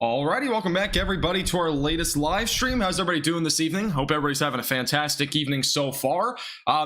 Alrighty, welcome back everybody to our latest live stream. How's everybody doing this evening? Hope everybody's having a fantastic evening so far.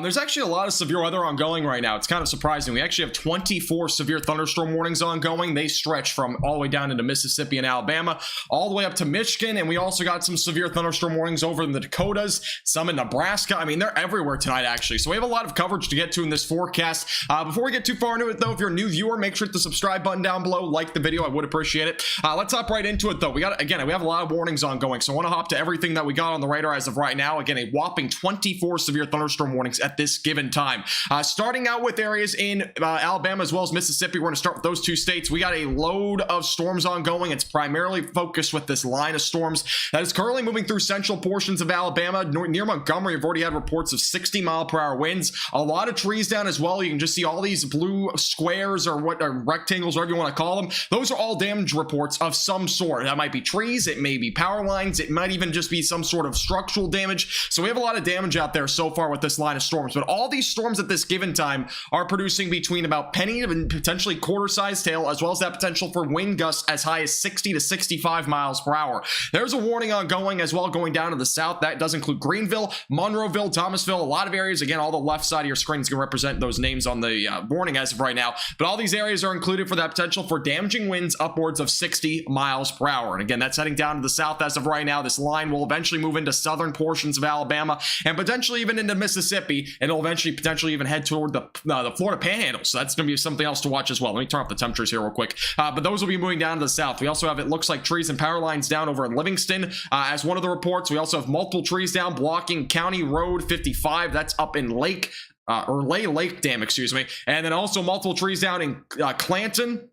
There's actually a lot of severe weather ongoing right now. It's kind of surprising. We actually have 24 severe thunderstorm warnings ongoing. They stretch from all the way down into Mississippi and Alabama, all the way up to Michigan, and we also got some severe thunderstorm warnings over in the Dakotas, some in Nebraska. I mean, they're everywhere tonight actually. So we have a lot of coverage to get to in this forecast. Before we get too far into it though, if you're a new viewer, make sure to hit the subscribe button down below, like the video, I would appreciate it. Let's hop right into it though. We have a lot of warnings ongoing, so I want to hop to everything that we got on the radar as of right now. Again, a whopping 24 severe thunderstorm warnings at this given time. Starting out with areas in Alabama as well as Mississippi. We're going to start with those two states. We got a load of storms ongoing. It's primarily focused with this line of storms that is currently moving through central portions of Alabama. Near Montgomery, we've already had reports of 60-mile-per-hour winds. A lot of trees down as well. You can just see all these blue squares or rectangles, whatever you want to call them. Those are all damage reports of some sort. That might be trees, it may be power lines, it might even just be some sort of structural damage. So we have a lot of damage out there so far with this line of storms, but all these storms at this given time are producing between about penny and potentially quarter-sized hail, as well as that potential for wind gusts as high as 60 to 65 miles per hour. There's a warning ongoing as well going down to the south. That does include Greenville, Monroeville, Thomasville, a lot of areas. Again, all the left side of your screen is going to represent those names on the warning as of right now, but all these areas are included for that potential for damaging winds upwards of 60 miles per hour. And again, that's heading down to the south as of right now. This line will eventually move into southern portions of Alabama and potentially even into Mississippi, and it'll eventually potentially even head toward the Florida Panhandle. So that's going to be something else to watch as well. Let me turn off the temperatures here real quick. But those will be moving down to the south. We also have, it looks like, trees and power lines down over in Livingston as one of the reports. We also have multiple trees down blocking County Road 55. That's up in Lake Dam, excuse me. And then also multiple trees down in Clanton,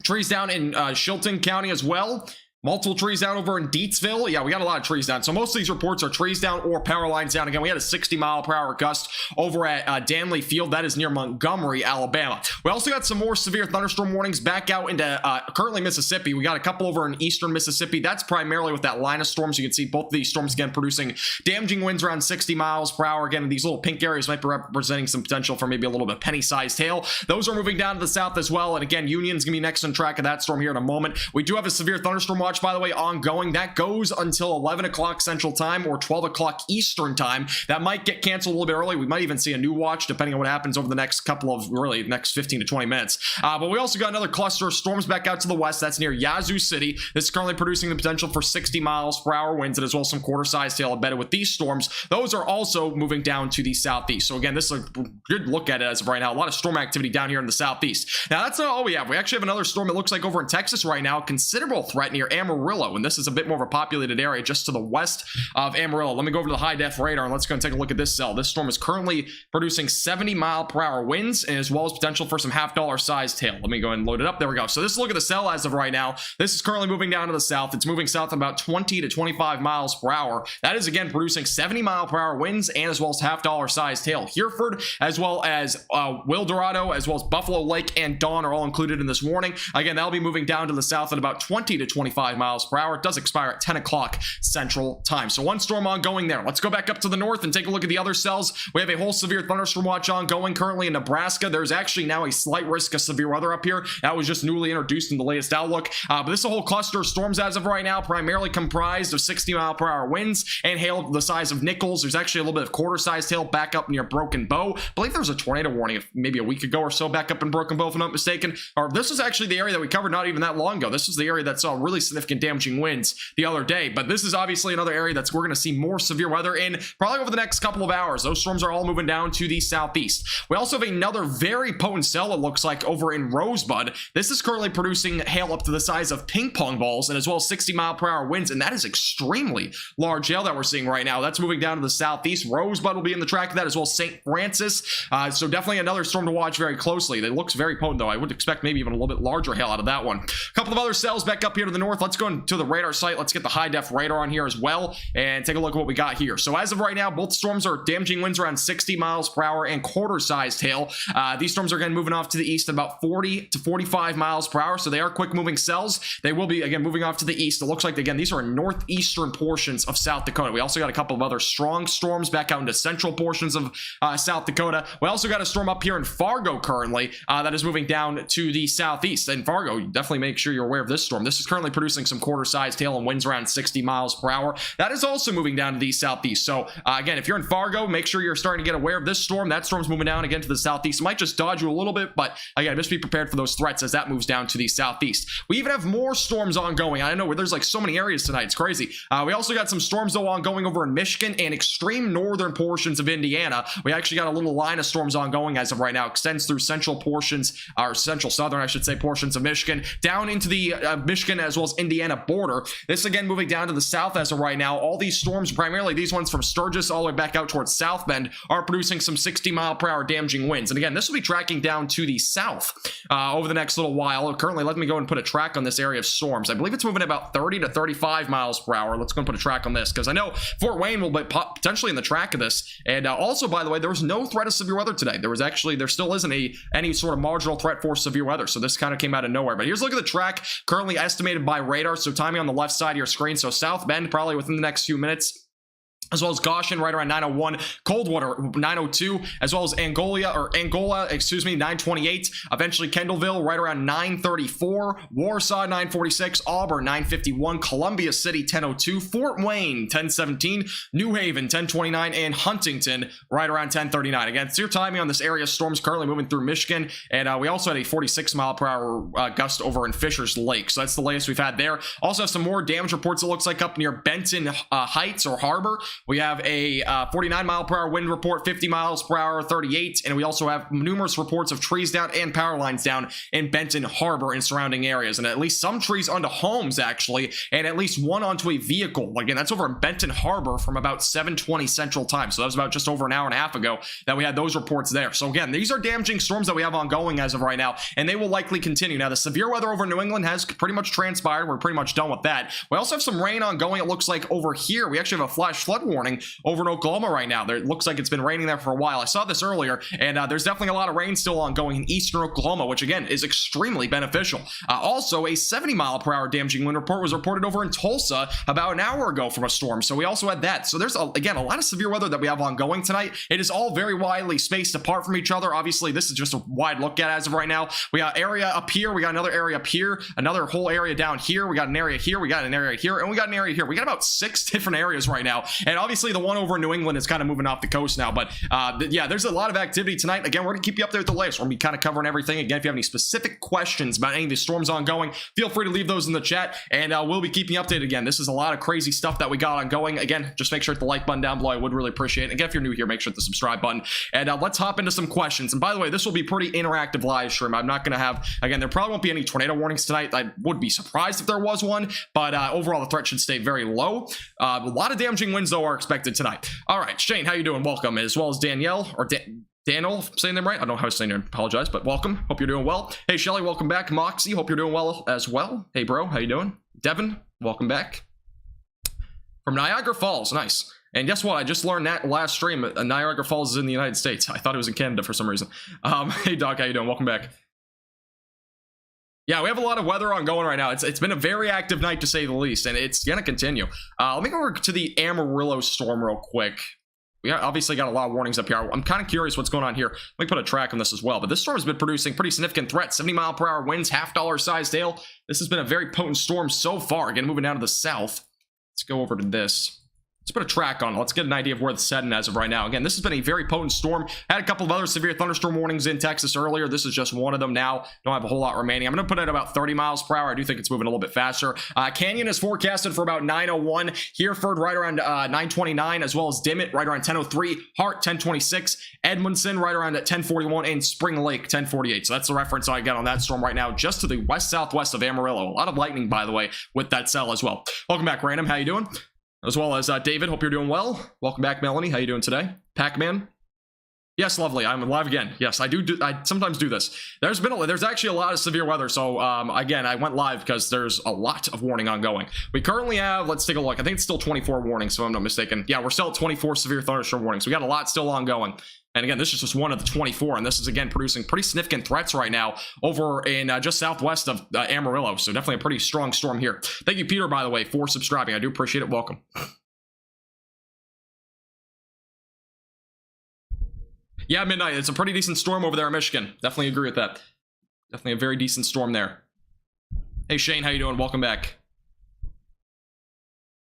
trees down in Chilton County as well. Multiple trees down over in Deatsville. Yeah, we got a lot of trees down. So most of these reports are trees down or power lines down. Again, we had a 60-mile-per-hour gust over at Danley Field. That is near Montgomery, Alabama. We also got some more severe thunderstorm warnings back out into currently Mississippi. We got a couple over in eastern Mississippi. That's primarily with that line of storms. You can see both of these storms, again, producing damaging winds around 60 miles per hour. Again, these little pink areas might be representing some potential for maybe a little bit penny-sized hail. Those are moving down to the south as well. And again, Union's going to be next on track of that storm here in a moment. We do have a severe thunderstorm watch, by the way, ongoing. That goes until 11 o'clock Central Time or 12 o'clock Eastern Time. That might get canceled a little bit early. We might even see a new watch depending on what happens over the next couple of, really, next 15 to 20 minutes. But we also got another cluster of storms back out to the west. That's near Yazoo City. This is currently producing the potential for 60 miles per hour winds and as well as some quarter-sized hail embedded with these storms. Those are also moving down to the southeast. So again, this is a good look at it as of right now. A lot of storm activity down here in the southeast. Now, that's not all we have. We actually have another storm, it looks like, over in Texas right now. Considerable threat near Amarillo. And this is a bit more of a populated area just to the west of Amarillo. Let me go over to the high-def radar and let's go and take a look at this cell. This storm is currently producing 70-mile-per-hour winds and as well as potential for some half-dollar sized hail. Let me go ahead and load it up. There we go. So this is a look at the cell as of right now. This is currently moving down to the south. It's moving south about 20 to 25 miles per hour. That is, again, producing 70-mile-per-hour winds and as well as half-dollar sized hail. Hereford, as well as Wildorado, as well as Buffalo Lake and Dawn are all included in this warning. Again, that'll be moving down to the south at about 20 to 25 miles per hour. It does expire at 10 o'clock Central Time. So one storm ongoing there. Let's go back up to the north and take a look at the other cells. We have a whole severe thunderstorm watch ongoing currently in Nebraska. There's actually now a slight risk of severe weather up here. That was just newly introduced in the latest outlook. But this is a whole cluster of storms as of right now, primarily comprised of 60-mile-per-hour winds and hail the size of nickels. There's actually a little bit of quarter-sized hail back up near Broken Bow. I believe there was a tornado warning maybe a week ago or so back up in Broken Bow, if I'm not mistaken. Or this is actually the area that we covered not even that long ago. This is the area that saw really significant damaging winds the other day. But this is obviously another area that's we're going to see more severe weather in probably over the next couple of hours. Those storms are all moving down to the southeast. We also have another very potent cell, it looks like, over in Rosebud. This is currently producing hail up to the size of ping pong balls and as well as 60-mile-per-hour winds, and that is extremely large hail that we're seeing right now. That's moving down to the southeast. Rosebud will be in the track of that, as well as St. Francis. So definitely another storm to watch very closely. It looks very potent, though. I would expect maybe even a little bit larger hail out of that one. A couple of other cells back up here to the north. Let's go into the radar site. Let's get the high-def radar on here as well and take a look at what we got here. So as of right now, both storms are damaging winds around 60 miles per hour and quarter-sized hail. These storms are again moving off to the east at about 40 to 45 miles per hour, so they are quick-moving cells. They will be again moving off to the east. It looks like again these are in northeastern portions of South Dakota. We also got a couple of other strong storms back out into central portions of South Dakota. We also got a storm up here in Fargo currently that is moving down to the southeast. And Fargo, definitely make sure you're aware of this storm. This is currently producing producing some quarter-sized hail and winds around 60 miles per hour. That is also moving down to the southeast. So again, if you're in Fargo, make sure you're starting to get aware of this storm. That storm's moving down again to the southeast. It might just dodge you a little bit, but again, just be prepared for those threats as that moves down to the southeast. We even have more storms ongoing. I know where there's like so many areas tonight. It's crazy. We also got some storms though ongoing over in Michigan and extreme northern portions of Indiana. We actually got a little line of storms ongoing as of right now. Extends through central portions, or central southern, I should say, portions of Michigan, down into the Michigan as well as Indiana border. This again moving down to the south as of right now. All these storms, primarily these ones from Sturgis all the way back out towards South Bend, are producing some 60-mile-per-hour damaging winds. And again, this will be tracking down to the south over the next little while. Currently, let me go and put a track on this area of storms. I believe it's moving about 30 to 35 miles per hour. Let's go and put a track on this because I know Fort Wayne will be potentially in the track of this. And also, by the way, there was no threat of severe weather today. There still isn't any sort of marginal threat for severe weather. So this kind of came out of nowhere. But here's a look at the track currently estimated by radar. So timing on the left side of your screen. So South Bend probably within the next few minutes, as well as Goshen right around 901, Coldwater 902, as well as Angola, 928, eventually Kendallville right around 934, Warsaw 946, Auburn 951, Columbia City 1002, Fort Wayne 1017, New Haven 1029, and Huntington right around 1039. Again, it's your timing on this area. Storms currently moving through Michigan, and we also had a 46 mile per hour gust over in Fishers Lake. So that's the latest we've had there. Also have some more damage reports, it looks like, up near Benton Heights or Harbor. We have a 49 mile per hour wind report, 50 miles per hour, 38. And we also have numerous reports of trees down and power lines down in Benton Harbor and surrounding areas. And at least some trees onto homes, actually, and at least one onto a vehicle. Again, that's over in Benton Harbor from about 7:20 Central Time. So that was about just over an hour and a half ago that we had those reports there. So again, these are damaging storms that we have ongoing as of right now, and they will likely continue. Now, the severe weather over New England has pretty much transpired. We're pretty much done with that. We also have some rain ongoing. It looks like over here, we actually have a flash flood warning over in Oklahoma right now. It looks like it's been raining there for a while. I saw this earlier, and there's definitely a lot of rain still ongoing in eastern Oklahoma, which again is extremely beneficial. Also, a 70 mile per hour damaging wind report was reported over in Tulsa about an hour ago from a storm. So we also had that. So there's again a lot of severe weather that we have ongoing tonight. It is all very widely spaced apart from each other. Obviously, this is just a wide look at as of right now. We got area up here, we got another area up here, another whole area down here, we got an area here, we got an area here, and we got an area here. We got about 6 different areas right now, and obviously the one over in New England is kind of moving off the coast now. But yeah, there's a lot of activity tonight. Again, we're gonna keep you up there with the latest. We're gonna be kind of covering everything. Again, if you have any specific questions about any of these storms ongoing, feel free to leave those in the chat, and we'll be keeping you updated. Again, this is a lot of crazy stuff that we got ongoing. Again, just make sure to hit the like button down below. I would really appreciate it. Again, if you're new here, make sure to hit the subscribe button, and let's hop into some questions. And by the way, this will be pretty interactive live stream. I'm not gonna have, again, there probably won't be any tornado warnings tonight. I would be surprised if there was one, but overall the threat should stay very low. A lot of damaging winds though are expected tonight. All right, Shane, how you doing? Welcome, as well as Danielle, or Daniel, if I'm saying them right. I don't know how to say your name. Apologize, but welcome. Hope you're doing well. Hey, Shelly, welcome back. Moxie, hope you're doing well as well. Hey, bro, how you doing? Devin, welcome back. From Niagara Falls, nice. And guess what? I just learned that last stream. Niagara Falls is in the United States. I thought it was in Canada for some reason. Hey, Doc, how you doing? Welcome back. Yeah, we have a lot of weather ongoing right now. It's been a very active night to say the least, and it's gonna continue. Let me go over to the Amarillo storm real quick. We obviously got a lot of warnings up here. I'm kind of curious what's going on here. Let me put a track on this as well. But this storm has been producing pretty significant threats. 70 mile per hour winds, $half sized hail. This has been a very potent storm so far. Again, moving down to the south. Let's go over to this. Let's put a track on. Let's get an idea of where it's heading as of right now. Again, this has been a very potent storm. Had a couple of other severe thunderstorm warnings in Texas earlier. This is just one of them now. Don't have a whole lot remaining. I'm going to put it at about 30 miles per hour. I do think it's moving a little bit faster. Canyon is forecasted for about 901. Hereford right around 929, as well as Dimmitt right around 1003. Hart 1026. Edmondson right around at 1041. And Spring Lake 1048. So that's the reference I got on that storm right now, just to the west-southwest of Amarillo. A lot of lightning, by the way, with that cell as well. Welcome back, Random. How you doing? As well as David, hope you're doing well. Welcome back, Melanie. How you doing today? Pac-Man. Yes, lovely. I'm live again. Yes, I sometimes do this. There's actually a lot of severe weather. So again, I went live because there's a lot of warning ongoing. We currently have, let's take a look. I think it's still 24 warnings, if I'm not mistaken. Yeah, we're still at 24 severe thunderstorm warnings. We got a lot still ongoing. And again, this is just one of the 24, and this is again producing pretty significant threats right now over in just southwest of Amarillo. So definitely a pretty strong storm here. Thank you, Peter, by the way, for subscribing. I do appreciate it. Welcome. Yeah, midnight. It's a pretty decent storm over there in Michigan. Definitely agree with that. Definitely a very decent storm there. Hey, Shane, how you doing? Welcome back.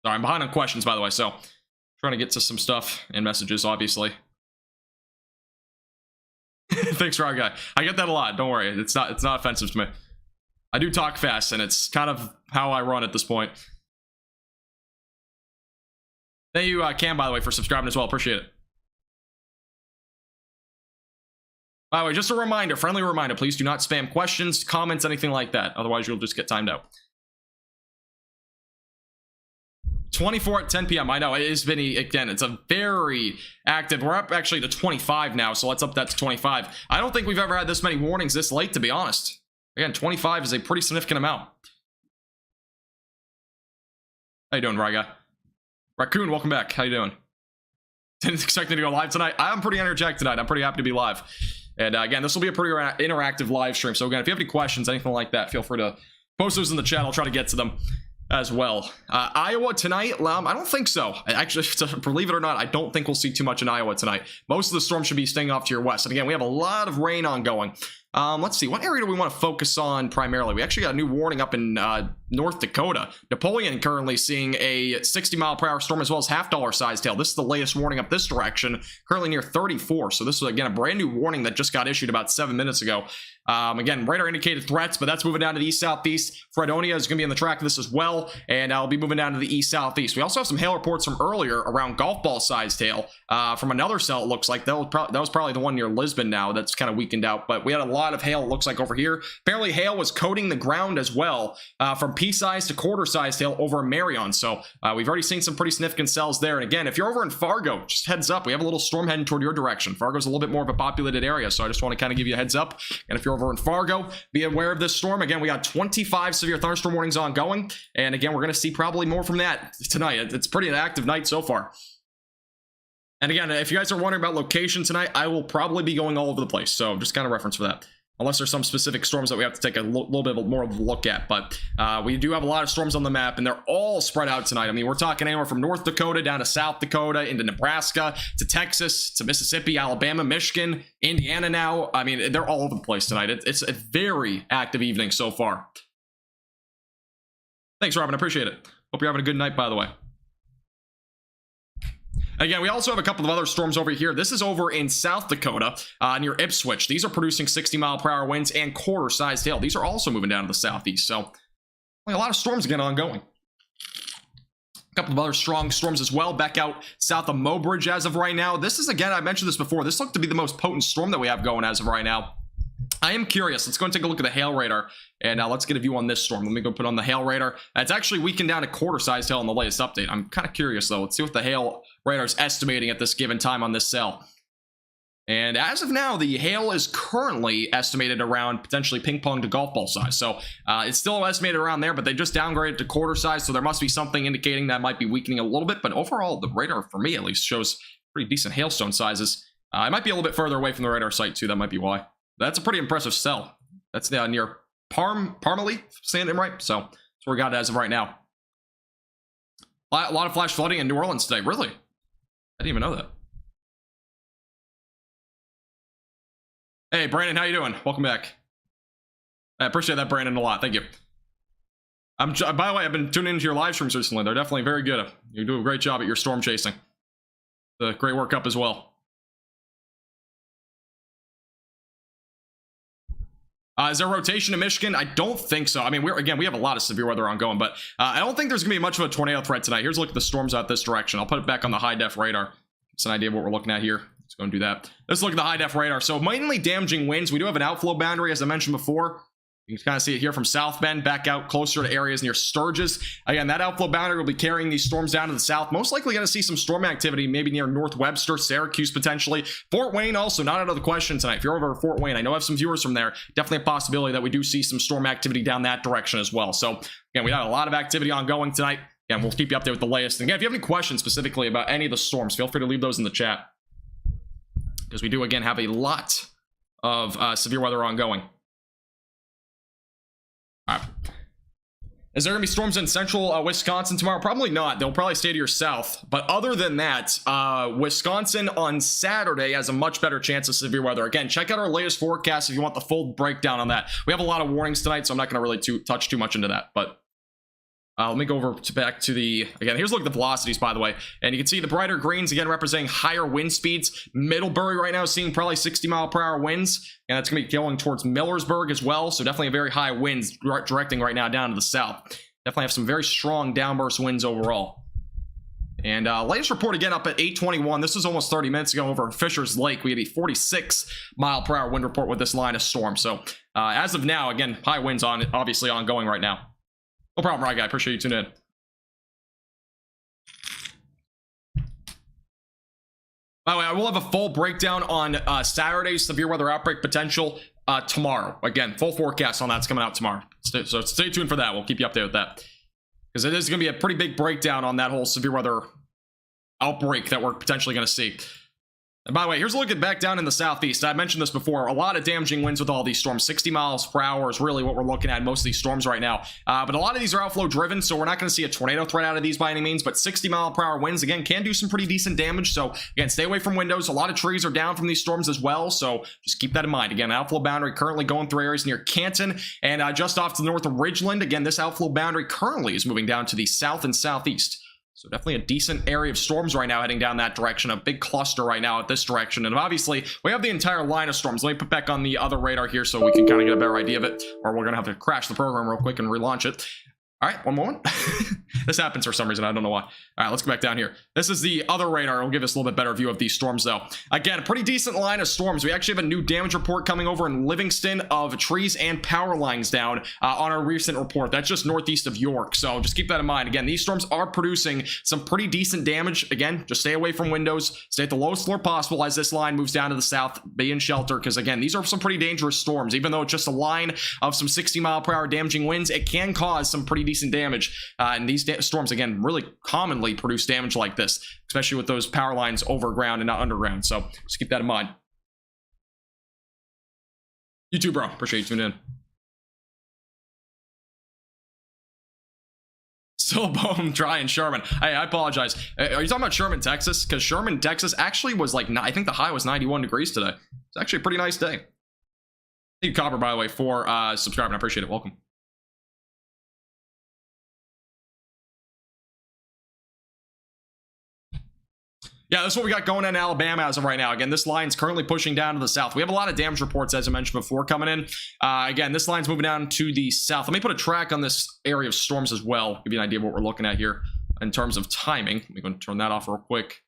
Sorry, I'm behind on questions, by the way, so trying to get to some stuff and messages, obviously. Thanks, Rod Guy. I get that a lot. Don't worry. It's not offensive to me. I do talk fast, and it's kind of how I run at this point. Thank you, Cam, by the way, for subscribing as well. Appreciate it. By the way, just a reminder, friendly reminder, please do not spam questions, comments, anything like that. Otherwise, you'll just get timed out. 24 at 10 p.m. I know, it is Vinny. Again, it's a very active. We're up actually to 25 now, so let's up that to 25. I don't think we've ever had this many warnings this late, to be honest. Again, 25 is a pretty significant amount. How you doing, Ryga? Raccoon, welcome back. How you doing? Didn't expect me to go live tonight. I'm pretty energetic tonight. I'm pretty happy to be live. And again, this will be a pretty interactive live stream. So again, if you have any questions, anything like that, feel free to post those in the chat. I'll try to get to them as well. Iowa tonight? I don't think so. Actually, believe it or not, I don't think we'll see too much in Iowa tonight. Most of the storm should be staying off to your west. And again, we have a lot of rain ongoing. Let's see, what area do we want to focus on primarily? We actually got a new warning up in North Dakota. Napoleon currently seeing a 60-mile-per-hour storm as well as half-dollar sized hail. This is the latest warning up this direction, currently near 34. So this is, again, a brand new warning that just got issued about 7 minutes ago. Again, radar indicated threats, but that's moving down to the east-southeast. Fredonia is going to be on the track of this as well, and I'll be moving down to the east-southeast. We also have some hail reports from earlier around golf ball-sized hail from another cell, it looks like. That was probably the one near Lisbon now that's kind of weakened out, but we had a lot of hail, it looks like, over here. Apparently, hail was coating the ground as well, from pea-sized to quarter-sized hail over Marion. So we've already seen some pretty significant cells there. And again, if you're over in Fargo, just heads up. We have a little storm heading toward your direction. Fargo's a little bit more of a populated area, so I just want to kind of give you a heads up. And if you're over in Fargo, be aware of this storm. Again, we got 25 severe thunderstorm warnings ongoing. And again, we're going to see probably more from that tonight. It's pretty an active night so far. And again, if you guys are wondering about location tonight, I will probably be going all over the place. So just kind of reference for that. Unless there's some specific storms that we have to take a little bit more of a look at. But we do have a lot of storms on the map, and they're all spread out tonight. I mean, we're talking anywhere from North Dakota down to South Dakota, into Nebraska, to Texas, to Mississippi, Alabama, Michigan, Indiana now. I mean, they're all over the place tonight. It's a very active evening so far. Thanks, Robin. I appreciate it. Hope you're having a good night, by the way. Again, we also have a couple of other storms over here. This is over in South Dakota near Ipswich. These are producing 60-mile-per-hour winds and quarter-sized hail. These are also moving down to the southeast. So a lot of storms again ongoing. A couple of other strong storms as well back out south of Mobridge as of right now. This is, again, I mentioned this before. This looked to be the most potent storm that we have going as of right now. I am curious. Let's go and take a look at the hail radar, and let's get a view on this storm. Let me go put on the hail radar. It's actually weakened down to quarter-sized hail in the latest update. I'm kind of curious, though. Let's see what the hail radar is estimating at this given time on this cell. And as of now, the hail is currently estimated around potentially ping-pong to golf ball size. So it's still estimated around there, but they just downgraded to quarter size, so there must be something indicating that might be weakening a little bit. But overall, the radar, for me at least, shows pretty decent hailstone sizes. It might be a little bit further away from the radar site, too. That might be why. That's a pretty impressive cell. That's near Parmalee, saying it right. So that's where we got it as of right now. A lot of flash flooding in New Orleans today. Really? I didn't even know that. Hey, Brandon, how you doing? Welcome back. I appreciate that, Brandon, a lot. Thank you. By the way, I've been tuning into your live streams recently. They're definitely very good. You do a great job at your storm chasing. The great work up as well. Is there rotation in Michigan? I don't think so. I mean, we have a lot of severe weather ongoing, but I don't think there's going to be much of a tornado threat tonight. Here's a look at the storms out this direction. I'll put it back on the high-def radar. It's an idea of what we're looking at here. Let's go and do that. Let's look at the high-def radar. So mainly damaging winds. We do have an outflow boundary, as I mentioned before. You can kind of see it here from South Bend back out closer to areas near Sturgis. Again, that outflow boundary will be carrying these storms down to the south. Most likely going to see some storm activity maybe near North Webster, Syracuse potentially. Fort Wayne also, not out of the question tonight. If you're over at Fort Wayne, I know I have some viewers from there. Definitely a possibility that we do see some storm activity down that direction as well. So again, we got a lot of activity ongoing tonight. Again, we'll keep you updated with the latest. And again, if you have any questions specifically about any of the storms, feel free to leave those in the chat. Because we do, again, have a lot of severe weather ongoing. All right. Is there going to be storms in central Wisconsin tomorrow? Probably not. They'll probably stay to your south. But other than that, Wisconsin on Saturday has a much better chance of severe weather. Again, check out our latest forecast if you want the full breakdown on that. We have a lot of warnings tonight, so I'm not going to really touch too much into that. But Let me go over back to the, again, here's a look at the velocities, by the way. And you can see the brighter greens, again, representing higher wind speeds. Middlebury right now is seeing probably 60-mile-per-hour winds. And that's going to be going towards Millersburg as well. So definitely a very high winds directing right now down to the south. Definitely have some very strong downburst winds overall. And latest report again up at 8:21. This was almost 30 minutes ago over Fisher's Lake. We had a 46-mile-per-hour wind report with this line of storm. So as of now, again, high winds on, obviously ongoing right now. No problem, right, guy. Appreciate you tuning in. By the way, I will have a full breakdown on Saturday's severe weather outbreak potential tomorrow. Again, full forecast on that's coming out tomorrow. So stay tuned for that. We'll keep you updated with that. Because it is going to be a pretty big breakdown on that whole severe weather outbreak that we're potentially going to see. And by the way, here's a look at back down in the southeast. I mentioned this before. A lot of damaging winds with all these storms. 60 miles per hour is really what we're looking at in most of these storms right now. But a lot of these are outflow driven, so we're not going to see a tornado threat out of these by any means. But 60-mile-per-hour winds, again, can do some pretty decent damage. So, again, stay away from windows. A lot of trees are down from these storms as well. So just keep that in mind. Again, outflow boundary currently going through areas near Canton and just off to the north of Ridgeland. Again, this outflow boundary currently is moving down to the south and southeast. So definitely a decent area of storms right now heading down that direction. A big cluster right now at this direction. And obviously, we have the entire line of storms. Let me put back on the other radar here so we can kind of get a better idea of it. Or we're going to have to crash the program real quick and relaunch it. All right, one moment. This happens for some reason. I don't know why. All right, let's go back down here. This is the other radar. It'll give us a little bit better view of these storms, though. Again, a pretty decent line of storms. We actually have a new damage report coming over in Livingston of trees and power lines down on our recent report. That's just northeast of York, so just keep that in mind. Again, these storms are producing some pretty decent damage. Again, just stay away from windows. Stay at the lowest floor possible as this line moves down to the south. Be in shelter, because, again, these are some pretty dangerous storms. Even though it's just a line of some 60-mile-per-hour damaging winds, it can cause some pretty decent damage. And these storms, again, really commonly produce damage like this, especially with those power lines over ground and not underground. So just keep that in mind. You too, bro. Appreciate you tuning in. Still bone dry in Sherman. I apologize. Are you talking about Sherman, Texas? Because Sherman, Texas actually was like, I think the high was 91 degrees today. It's actually a pretty nice day. Thank you, Copper, by the way, for subscribing. I appreciate it. Welcome. Yeah, that's what we got going in Alabama as of right now. Again, this line's currently pushing down to the south. We have a lot of damage reports, as I mentioned before, coming in. Again, this line's moving down to the south. Let me put a track on this area of storms as well. Give you an idea of what we're looking at here in terms of timing. Let me go and turn that off real quick.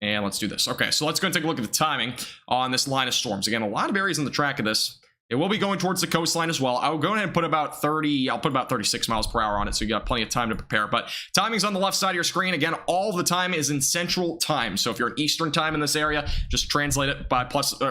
And let's do this. Okay, so let's go and take a look at the timing on this line of storms. Again, a lot of areas in the track of this. It will be going towards the coastline as well. I'll go ahead and put about 30, I'll put about 36 miles per hour on it, so you got plenty of time to prepare. But timing's on the left side of your screen. Again, all the time is in central time. So if you're in Eastern time in this area, just translate it by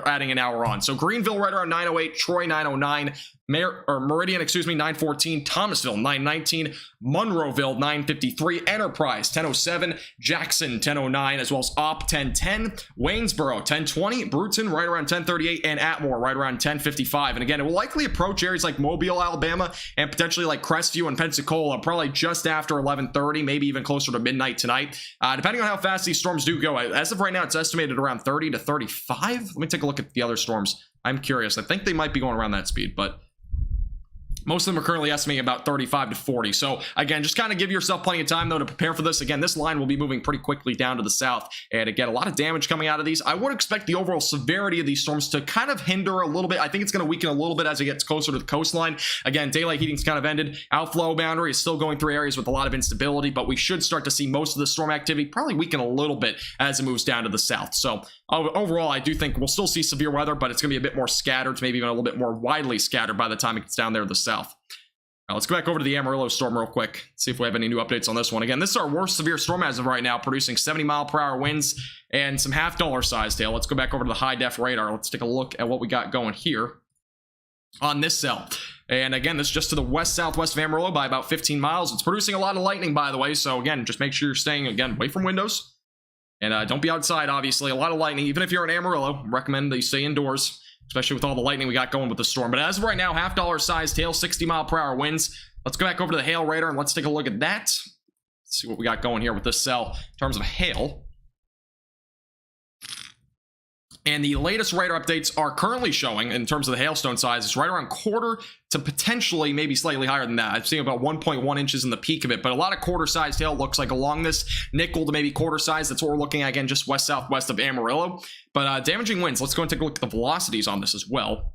adding an hour on. So Greenville right around 9:08, Troy 9:09, Meridian, 9:14, Thomasville 9:19, Monroeville 9:53, Enterprise 10:07, Jackson 10:09, as well as Opp 10:10, Waynesboro 10:20, Bruton right around 10:38, and Atmore right around 10:55. And again, it will likely approach areas like Mobile, Alabama, and potentially like Crestview and Pensacola probably just after 11:30, maybe even closer to midnight tonight, depending on how fast these storms do go. As of right now, it's estimated around 30 to 35. Let me take a look at the other storms. I'm curious. I think they might be going around that speed, but most of them are currently estimating about 35 to 40. So again, just kind of give yourself plenty of time though to prepare for this. Again, this line will be moving pretty quickly down to the south, and again, a lot of damage coming out of these. I would expect the overall severity of these storms to kind of hinder a little bit. I think it's going to weaken a little bit as it gets closer to the coastline. Again, daylight heating's kind of ended. Outflow boundary is still going through areas with a lot of instability, but we should start to see most of the storm activity probably weaken a little bit as it moves down to the south. So overall, I do think we'll still see severe weather, but it's going to be a bit more scattered, maybe even a little bit more widely scattered by the time it gets down there to the south. Now, let's go back over to the Amarillo storm real quick. See if we have any new updates on this one. Again, this is our worst severe storm as of right now, producing 70-mile-per-hour winds and some half-dollar size hail. Let's go back over to the high-def radar. Let's take a look at what we got going here on this cell. And again, this is just to the west-southwest of Amarillo by about 15 miles. It's producing a lot of lightning, by the way. So again, just make sure you're staying, again, away from windows. And don't be outside, obviously. A lot of lightning. Even if you're in Amarillo, I recommend that you stay indoors, especially with all the lightning we got going with the storm. But as of right now, half-dollar sized hail, 60-mile-per-hour winds. Let's go back over to the hail radar and let's take a look at that. Let's see what we got going here with this cell in terms of hail. And the latest radar updates are currently showing, in terms of the hailstone size, it's right around quarter to potentially maybe slightly higher than that. I've seen about 1.1 inches in the peak of it, but a lot of quarter-sized hail looks like along this nickel to maybe quarter size. That's what we're looking at, again, just west-southwest of Amarillo. But damaging winds, let's go and take a look at the velocities on this as well.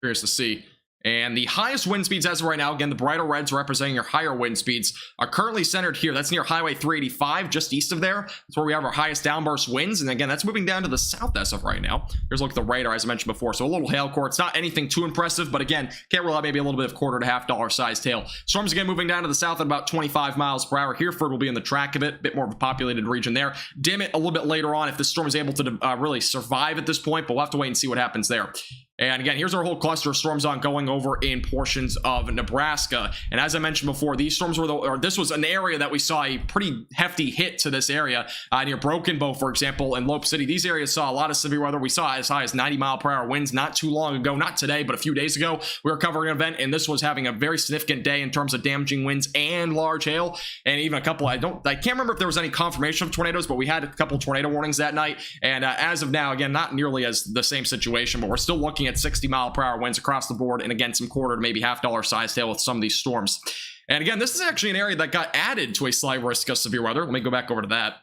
Curious to see. And the highest wind speeds as of right now, again, the brighter reds representing your higher wind speeds, are currently centered here. That's near Highway 385, just east of there. That's where we have our highest downburst winds. And again, that's moving down to the south as of right now. Here's a look at the radar, as I mentioned before. So a little hail core. It's not anything too impressive, but again, can't rule out maybe a little bit of quarter to $half sized hail. Storms again moving down to the south at about 25 miles per hour. Hereford will be in the track of it, a bit more of a populated region there. Dim it a little bit later on if the storm is able to really survive at this point, but we'll have to wait and see what happens there. And again, here's our whole cluster of storms ongoing over in portions of Nebraska. And as I mentioned before, these storms were this was an area that we saw a pretty hefty hit to this area near Broken Bow, for example, and Lope City. These areas saw a lot of severe weather. We saw as high as 90-mile-per-hour winds not too long ago, not today, but a few days ago. We were covering an event, and this was having a very significant day in terms of damaging winds and large hail, and even a couple. I can't remember if there was any confirmation of tornadoes, but we had a couple tornado warnings that night. And as of now, again, not nearly as the same situation, but we're still looking at 60-mile-per-hour winds across the board, and again, some quarter to maybe $half-sized hail with some of these storms. And again, this is actually an area that got added to a slight risk of severe weather. Let me go back over to that.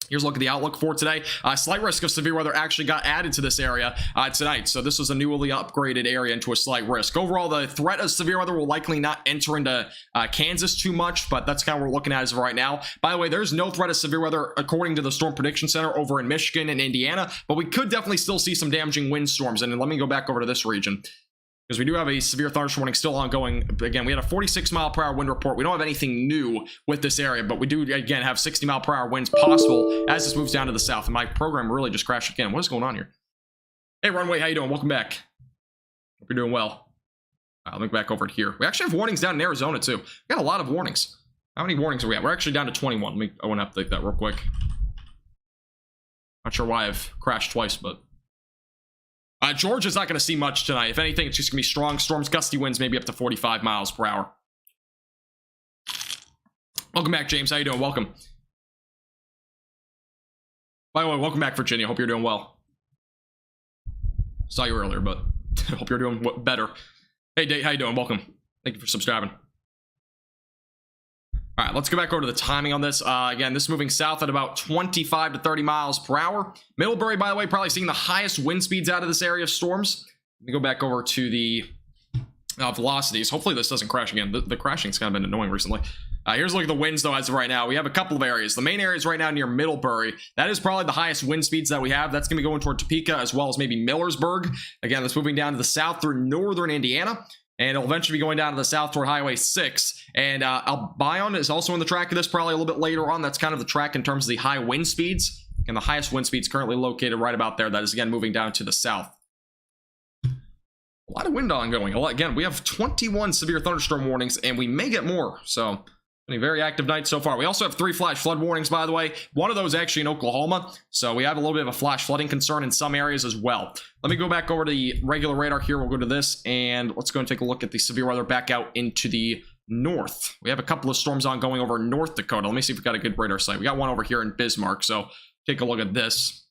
Here's a look at the outlook for today. Slight risk of severe weather actually got added to this area tonight. So this was a newly upgraded area into a slight risk. Overall, the threat of severe weather will likely not enter into Kansas too much, but that's kind of what we're looking at as of right now. By the way, there's no threat of severe weather according to the Storm Prediction Center over in Michigan and Indiana, but we could definitely still see some damaging windstorms. And let me go back over to this region, because we do have a severe thunderstorm warning still ongoing. Again, we had a 46-mile-per-hour wind report. We don't have anything new with this area, but we do, again, have 60-mile-per-hour winds possible as this moves down to the south. And my program really just crashed again. What is going on here? Hey, Runway, how you doing? Welcome back. Hope you're doing well. Let me go back over here. We actually have warnings down in Arizona, too. We got a lot of warnings. How many warnings are we at? We're actually down to 21. I want to update that real quick. Not sure why I've crashed twice, but... Georgia's not going to see much tonight. If anything, it's just going to be strong storms, gusty winds, maybe up to 45 miles per hour. Welcome back, James. How you doing? Welcome. By the way, welcome back, Virginia. Hope you're doing well. Saw you earlier, but hope you're doing better. Hey, Dave, how you doing? Welcome. Thank you for subscribing. All right, let's go back over to the timing on this. Again, this is moving south at about 25 to 30 miles per hour. Middlebury, by the way, probably seeing the highest wind speeds out of this area of storms. Let me go back over to the velocities. Hopefully this doesn't crash again. The crashing's kind of been annoying recently. Here's a look at the winds, though, as of right now. We have a couple of areas. The main area is right now near Middlebury. That is probably the highest wind speeds that we have. That's going to be going toward Topeka as well as maybe Millersburg. Again, that's moving down to the south through northern Indiana. And it'll eventually be going down to the south toward Highway 6. And Albion is also in the track of this probably a little bit later on. That's kind of the track in terms of the high wind speeds. And the highest wind speeds currently located right about there. That is, again, moving down to the south. A lot of wind ongoing. Again, we have 21 severe thunderstorm warnings, and we may get more. So, a very active night so far. We also have 3 flash flood warnings, by the way. One of those actually in Oklahoma. So we have a little bit of a flash flooding concern in some areas as well. Let me go back over to the regular radar here. We'll go to this, and let's go and take a look at the severe weather back out into the north. We have a couple of storms ongoing over North Dakota. Let me see if we've got a good radar site. We got one over here in Bismarck, so take a look at this.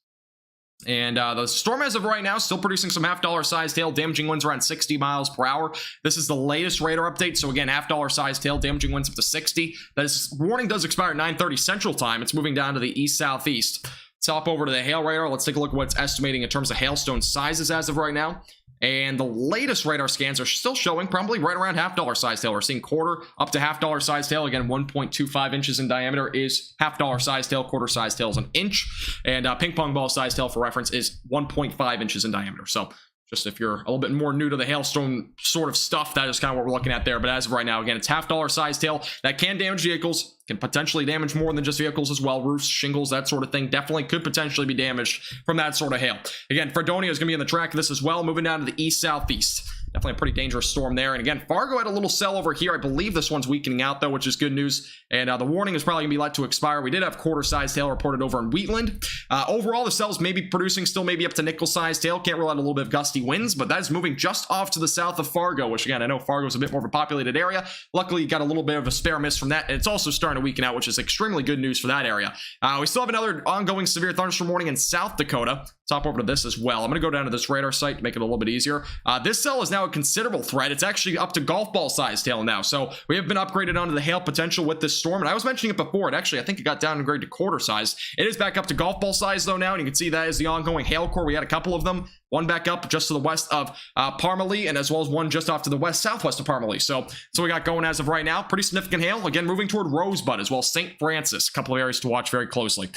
And the storm as of right now still producing some $half-sized hail, damaging winds around 60 miles per hour. This is the latest radar update. So again, $half-sized hail, damaging winds up to 60. This warning does expire at 9:30 Central Time. It's moving down to the east-southeast. Let's hop over to the hail radar. Let's take a look at what it's estimating in terms of hailstone sizes as of right now. And the latest radar scans are still showing probably right around $half-sized hail. We're seeing quarter up to $half-sized hail. Again, 1.25 inches in diameter is $half-sized hail. Quarter-sized hail is an inch. And ping pong ball-sized hail, for reference, is 1.5 inches in diameter. So just if you're a little bit more new to the hailstone sort of stuff, that is kind of what we're looking at there. But as of right now, again, it's $half-sized hail. That can damage vehicles, can potentially damage more than just vehicles as well. Roofs, shingles, that sort of thing definitely could potentially be damaged from that sort of hail. Again, Fredonia is going to be in the track of this as well, moving down to the east-southeast. definitely a pretty dangerous storm there. And again, Fargo had a little cell over here. I believe this one's weakening out though, which is good news. And the warning is probably gonna be let to expire. We did have quarter-sized hail reported over in Wheatland. Overall, the cells may be producing still maybe up to nickel-sized hail. Can't rule out a little bit of gusty winds, but that is moving just off to the south of Fargo, which again, I know Fargo is a bit more of a populated area. Luckily, you got a little bit of a spare miss from that, and it's also starting to weaken out, which is extremely good news for that area. We still have another ongoing severe thunderstorm warning in South Dakota. Top over to this as well. I'm going to go down to this radar site to make it a little bit easier. This cell is now a considerable threat. It's actually up to golf ball sized hail now. So we have been upgraded onto the hail potential with this storm. And I was mentioning it before. I think it got downgraded to quarter size. It is back up to golf ball size though now. And you can see that is the ongoing hail core. We had a couple of them. One back up just to the west of Parmalee, and as well as one just off to the west-southwest of Parmalee. So we got going as of right now. Pretty significant hail. Again, moving toward Rosebud as well as St. Francis. A couple of areas to watch very closely.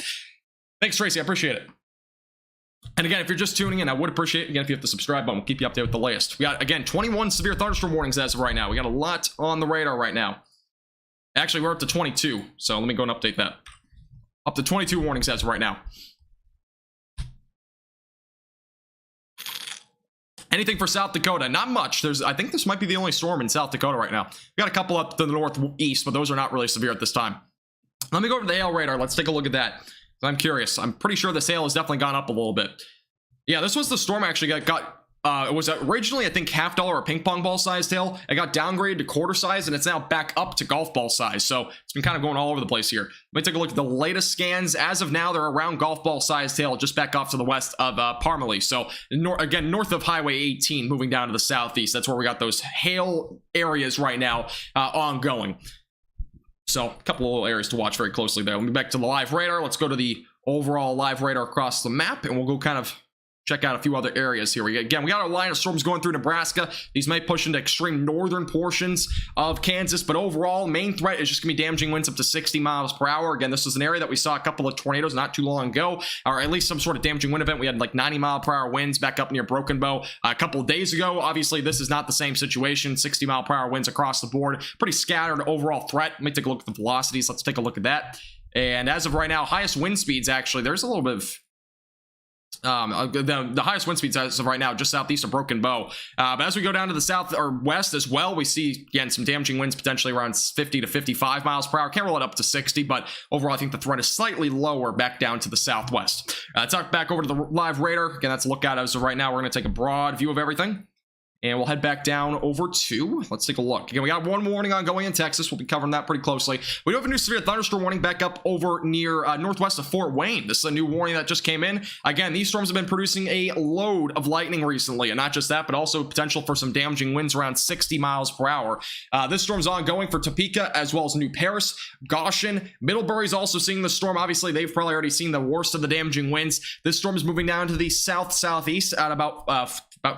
Thanks, Tracy. I appreciate it. And again, if you're just tuning in, I would appreciate it. Again, if you hit the subscribe button, we'll keep you updated with the latest. We got, again, 21 severe thunderstorm warnings as of right now. We got a lot on the radar right now. Actually, we're up to 22. So let me go and update that. Up to 22 warnings as of right now. Anything for South Dakota? Not much. I think this might be the only storm in South Dakota right now. We got a couple up to the northeast, but those are not really severe at this time. Let me go over to the hail radar. Let's take a look at that. I'm curious. I'm pretty sure this hail has definitely gone up a little bit. Yeah, this was the storm actually it was originally, I think, $half or ping pong ball sized hail. It got downgraded to quarter size, and it's now back up to golf ball size. So it's been kind of going all over the place here. Let me take a look at the latest scans. As of now, they're around golf ball sized hail, just back off to the west of Parmalee. So again, north of Highway 18, moving down to the southeast. That's where we got those hail areas right now ongoing. So a couple of little areas to watch very closely there. Let me back to the live radar. Let's go to the overall live radar across the map, and we'll go kind of check out a few other areas here. We got a line of storms going through Nebraska. These might push into extreme northern portions of Kansas, but overall, main threat is just going to be damaging winds up to 60 miles per hour. Again, this is an area that we saw a couple of tornadoes not too long ago, or at least some sort of damaging wind event. We had like 90 mile per hour winds back up near Broken Bow a couple of days ago. Obviously, this is not the same situation. 60 mile per hour winds across the board. Pretty scattered overall threat. Let me take a look at the velocities. Let's take a look at that. And as of right now, highest wind speeds, actually, there's a little bit of the highest wind speeds as of right now just southeast of Broken Bow, but as we go down to the south or west as well, we see again some damaging winds potentially around 50 to 55 miles per hour. Can't roll it up to 60, but overall I think the threat is slightly lower back down to the southwest. Talk back over to the live radar. Again, that's a look at as of right now. We're going to take a broad view of everything, and we'll head back down over to, let's take a look. Again, we got one warning ongoing in Texas. We'll be covering that pretty closely. We do have a new severe thunderstorm warning back up over near northwest of Fort Wayne. This is a new warning that just came in. Again, these storms have been producing a load of lightning recently, and not just that, but also potential for some damaging winds around 60 miles per hour. This storm's ongoing for Topeka as well as New Paris, Goshen. Middlebury's also seeing the storm. Obviously, they've probably already seen the worst of the damaging winds. This storm is moving down to the south-southeast at about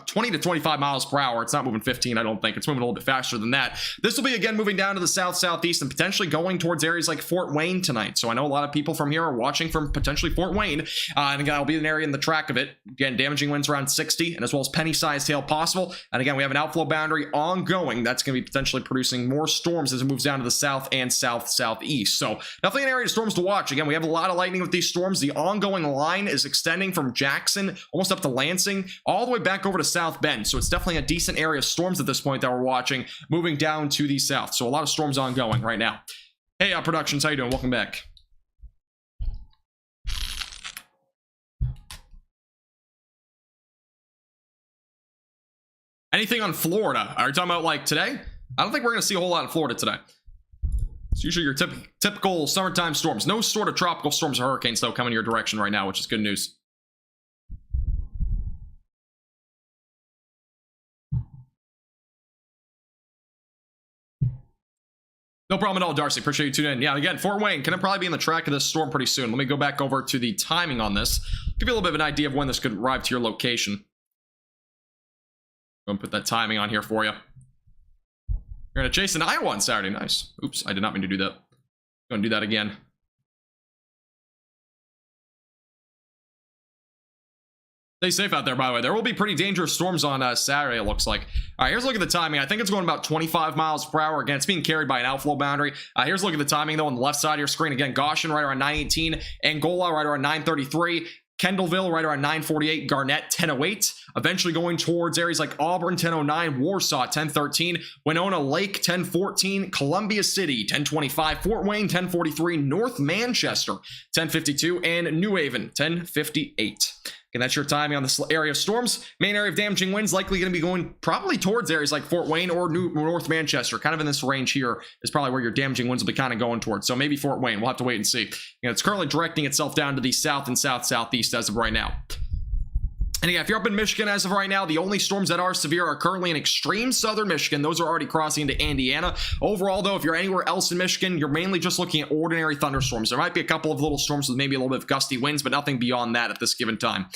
20 to 25 miles per hour. It's not moving 15, I don't think. It's moving a little bit faster than that. This will be, again, moving down to the south-southeast and potentially going towards areas like Fort Wayne tonight. So I know a lot of people from here are watching from potentially Fort Wayne. And again, I'll be an area in the track of it. Again, damaging winds around 60, and as well as penny-sized hail possible. And again, we have an outflow boundary ongoing. That's going to be potentially producing more storms as it moves down to the south and south-southeast. So definitely an area of storms to watch. Again, we have a lot of lightning with these storms. The ongoing line is extending from Jackson almost up to Lansing, all the way back over to South Bend. So it's definitely a decent area of storms at this point that we're watching, moving down to the south. So a lot of storms ongoing right now. Hey, Productions, how you doing? Welcome back. Anything on Florida? Are you talking about like today? I don't think we're going to see a whole lot in Florida today. It's usually your typical summertime storms. No sort of tropical storms or hurricanes, though, coming your direction right now, which is good news. No problem at all, Darcy. Appreciate you tuning in. Yeah, again, Fort Wayne can probably be in the track of this storm pretty soon. Let me go back over to the timing on this. Give you a little bit of an idea of when this could arrive to your location. Go and put that timing on here for you. You're going to chase an Iowa on Saturday. Nice. Oops, I did not mean to do that. Going to do that again. Stay safe out there, by the way. There will be pretty dangerous storms on Saturday, it looks like. All right, here's a look at the timing. I think it's going about 25 miles per hour. Again, it's being carried by an outflow boundary. Here's a look at the timing, though, on the left side of your screen. Again, Goshen right around 918. Angola right around 933. Kendallville right around 9:48, Garnett 10:08, eventually going towards areas like Auburn 10:09, Warsaw 10:13, Winona Lake 10:14, Columbia City 10:25, Fort Wayne 10:43, North Manchester 10:52, and New Haven 10:58. And that's your timing on this area of storms. Main area of damaging winds likely going to be going probably towards areas like Fort Wayne or North Manchester. Kind of in this range here is probably where your damaging winds will be kind of going towards. So maybe Fort Wayne. We'll have to wait and see. It's currently directing itself down to the south and southeast as of right now. And again, if you're up in Michigan as of right now, the only storms that are severe are currently in extreme southern Michigan. Those are already crossing into Indiana. Overall, though, if you're anywhere else in Michigan, you're mainly just looking at ordinary thunderstorms. There might be a couple of little storms with maybe a little bit of gusty winds, but nothing beyond that at this given time.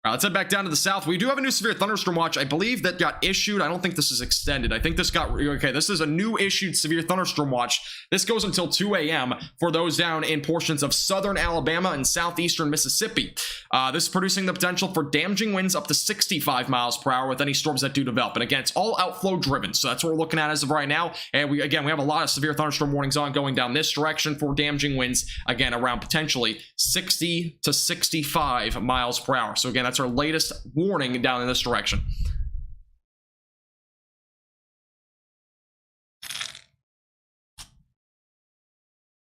All right, let's head back down to the south. We do have a new severe thunderstorm watch. I believe that got issued. I don't think this is extended. I think this got, okay, this is a new issued severe thunderstorm watch. This goes until 2 a.m. for those down in portions of southern Alabama and southeastern Mississippi. This is producing the potential for damaging winds up to 65 miles per hour with any storms that do develop. And again, it's all outflow driven. So that's what we're looking at as of right now. And we have a lot of severe thunderstorm warnings ongoing down this direction for damaging winds, again, around potentially 60 to 65 miles per hour. So again, that's our latest warning down in this direction.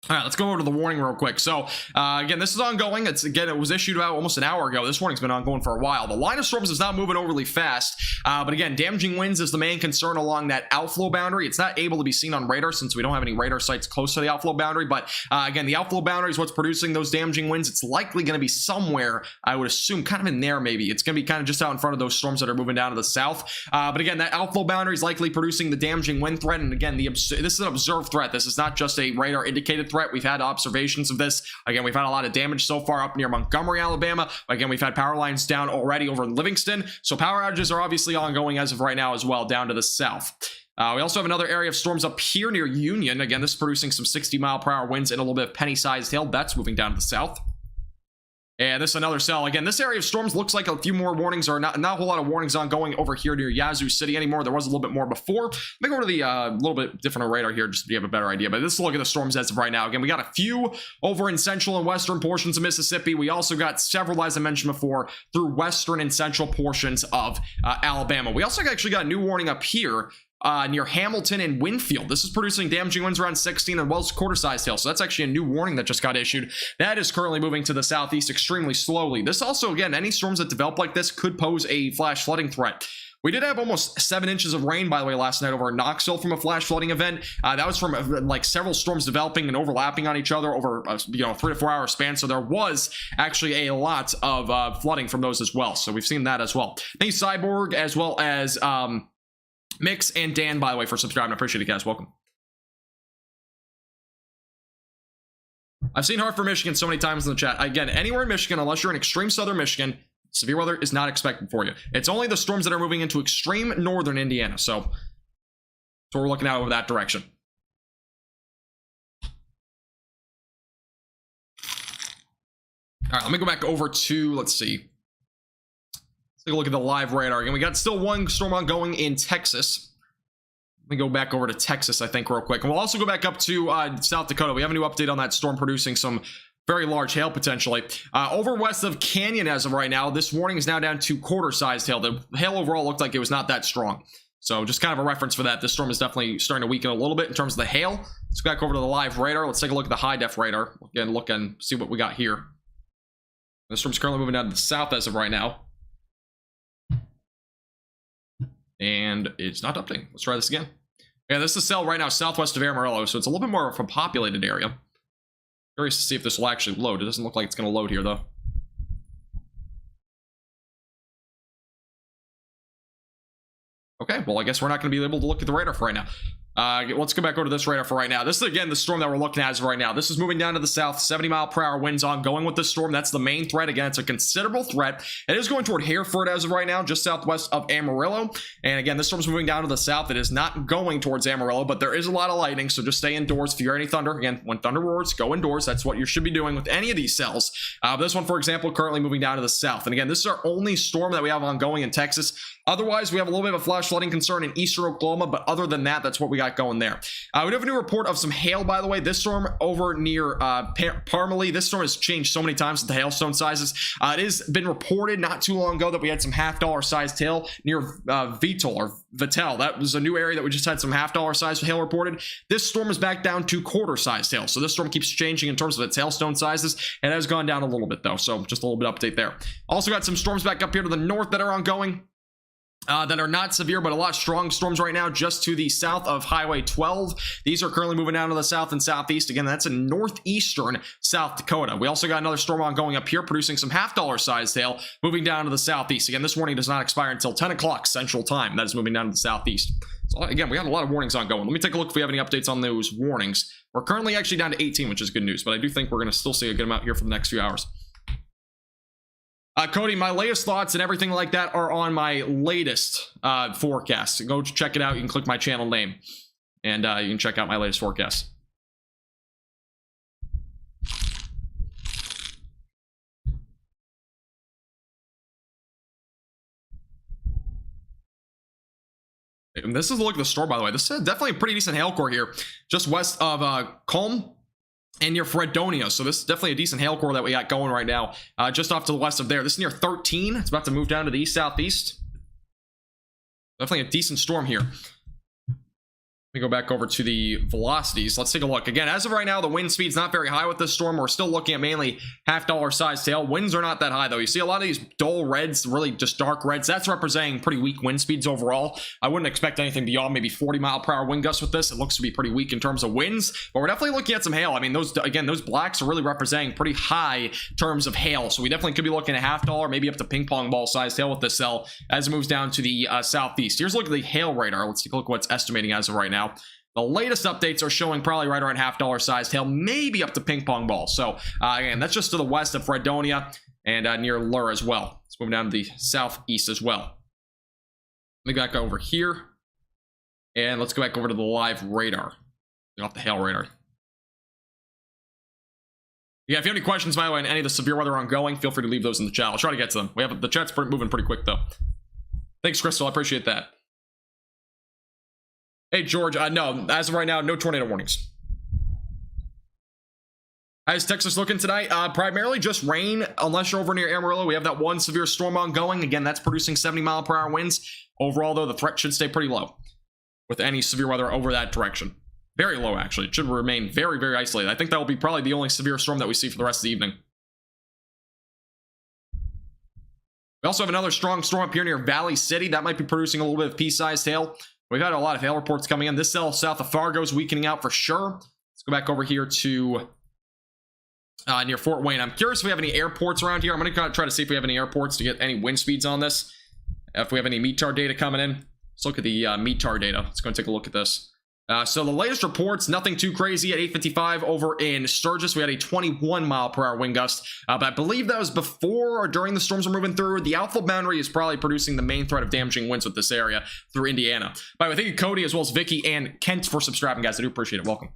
All right, let's go over to the warning real quick. So, again, this is ongoing. It was issued about almost an hour ago. This warning's been ongoing for a while. The line of storms is not moving overly fast, but again, damaging winds is the main concern along that outflow boundary. It's not able to be seen on radar since we don't have any radar sites close to the outflow boundary, but again, the outflow boundary is what's producing those damaging winds. It's likely going to be somewhere, I would assume, kind of in there maybe. It's going to be kind of just out in front of those storms that are moving down to the south. But again, that outflow boundary is likely producing the damaging wind threat, and again, this is an observed threat. This is not just a radar indicated threat. We've had observations of this. Again, we've had a lot of damage so far up near Montgomery, Alabama. Again, we've had power lines down already over in Livingston. So power outages are obviously ongoing as of right now as well down to the south. We also have another area of storms up here near Union. Again, this is producing some 60-mile-per-hour winds and a little bit of penny-sized hail. That's moving down to the south. And this is another cell. Again, this area of storms looks like a few more warnings, or not a whole lot of warnings ongoing over here near Yazoo City anymore. There was a little bit more before. Let me go to the little bit different radar here just so you have a better idea. But this is a look at the storms as of right now. Again, we got a few over in central and western portions of Mississippi. We also got several, as I mentioned before, through western and central portions of Alabama. We also actually got a new warning up here near Hamilton and Winfield. This is producing damaging winds around 16 and Wells quarter-sized hail. So that's actually a new warning that just got issued. That is currently moving to the southeast extremely slowly. This also, again, any storms that develop like this could pose a flash flooding threat. We did have almost 7 inches of rain, by the way, last night over in Knoxville from a flash flooding event. That was from like several storms developing and overlapping on each other over a 3 to 4 hour span. So there was actually a lot of flooding from those as well. So we've seen that as well. Thank you, Cyborg, as well as Mix and Dan, by the way, for subscribing. I appreciate it, guys. Welcome. I've seen Hartford, Michigan so many times in the chat. Again, anywhere in Michigan, unless you're in extreme southern Michigan, severe weather is not expected for you. It's only the storms that are moving into extreme northern Indiana. So we're looking at over that direction. All right, let me go back over to, let's see. Take a look at the live radar again. We got still one storm ongoing in Texas. Let me go back over to Texas, I think, real quick. And we'll also go back up to South Dakota. We have a new update on that storm producing some very large hail potentially. Over west of Canyon as of right now, this warning is now down to quarter-sized hail. The hail overall looked like it was not that strong. So just kind of a reference for that. This storm is definitely starting to weaken a little bit in terms of the hail. Let's go back over to the live radar. Let's take a look at the high-def radar. Again, look and see what we got here. This storm's currently moving down to the south as of right now. And it's not updating. Let's try this again. Yeah, this is a cell right now southwest of Amarillo, so it's a little bit more of a populated area. Curious to see if this will actually load. It doesn't look like it's going to load here, though. Okay, well, I guess we're not going to be able to look at the radar for right now. Let's go back over to this radar for right now. This is, again, the storm that we're looking at as of right now. This is moving down to the south, 70-mile-per-hour winds ongoing with this storm. That's the main threat. Again, it's a considerable threat. It is going toward Hereford as of right now, just southwest of Amarillo. And again, this storm's moving down to the south. It is not going towards Amarillo, but there is a lot of lightning, so just stay indoors. If you hear any thunder, again, when thunder roars, go indoors. That's what you should be doing with any of these cells. This one, for example, currently moving down to the south. And again, this is our only storm that we have ongoing in Texas. Otherwise, we have a little bit of a flash flooding concern in eastern Oklahoma, but other than that, that's what we got going there. We do have a new report of some hail, by the way. This storm over near Parmalee, this storm has changed so many times with the hailstone sizes. It has been reported not too long ago that we had some $half sized hail near Vittel. That was a new area that we just had some $half sized hail reported. This storm is back down to quarter sized hail. So this storm keeps changing in terms of its hailstone sizes. It has gone down a little bit though. So just a little bit update there. Also got some storms back up here to the north that are ongoing. That are not severe, but a lot of strong storms right now just to the south of Highway 12. These are currently moving down to the south and southeast. Again, that's in northeastern South Dakota. We also got another storm ongoing up here, producing some $half sized hail, moving down to the southeast. Again, this warning does not expire until 10 o'clock Central Time. That is moving down to the southeast. So again, we got a lot of warnings ongoing. Let me take a look if we have any updates on those warnings. We're currently actually down to 18, which is good news, but I do think we're going to still see a good amount here for the next few hours. Cody, my latest thoughts and everything like that are on my latest forecast. Go check it out. You can click my channel name, and you can check out my latest forecast. And this is a look at the store, by the way. This is definitely a pretty decent hail core here, just west of Culm and near Fredonia. So this is definitely a decent hail core that we got going right now, just off to the west of there. This is near 13. It's about to move down to the east southeast. Definitely a decent storm here. Let me go back over to the velocities. Let's take a look. Again, as of right now, the wind speed's not very high with this storm. We're still looking at mainly $half sized hail. Winds are not that high, though. You see a lot of these dull reds, really just dark reds. That's representing pretty weak wind speeds overall. I wouldn't expect anything beyond maybe 40-mile-per-hour wind gusts with this. It looks to be pretty weak in terms of winds, but we're definitely looking at some hail. I mean, those blacks are really representing pretty high terms of hail. So we definitely could be looking at $half, maybe up to ping pong ball sized hail with this cell as it moves down to the southeast. Here's a look at the hail radar. Let's take a look at what's estimating as of right now. The latest updates are showing probably right around $half sized hail, maybe up to ping pong ball. So again, that's just to the west of Fredonia and near Lure as well. Let's move down to the southeast as well. Let me go back over here, and let's go back over to the live radar. Get off the hail radar. Yeah, if you have any questions, by the way, on any of the severe weather ongoing, feel free to leave those in the chat. I'll try to get to them. We have the chat's moving pretty quick though. Thanks, Crystal. I appreciate that. Hey, George, no, as of right now, no tornado warnings. How's Texas looking tonight? Primarily just rain, unless you're over near Amarillo. We have that one severe storm ongoing. Again, that's producing 70-mile-per-hour winds. Overall, though, the threat should stay pretty low with any severe weather over that direction. Very low, actually. It should remain very, very isolated. I think that will be probably the only severe storm that we see for the rest of the evening. We also have another strong storm up here near Valley City. That might be producing a little bit of pea-sized hail. We've had a lot of hail reports coming in. This cell south of Fargo is weakening out for sure. Let's go back over here to near Fort Wayne. I'm curious if we have any airports around here. I'm going to try to see if we have any airports to get any wind speeds on this. If we have any METAR data coming in. Let's look at the METAR data. Let's go and take a look at this. So the latest reports, nothing too crazy. At 8:55 over in Sturgis, we had a 21-mile-per-hour wind gust. But I believe that was before or during the storms we're moving through. The outflow boundary is probably producing the main threat of damaging winds with this area through Indiana. By the way, thank you, Cody, as well as Vicky and Kent for subscribing, guys. I do appreciate it. Welcome.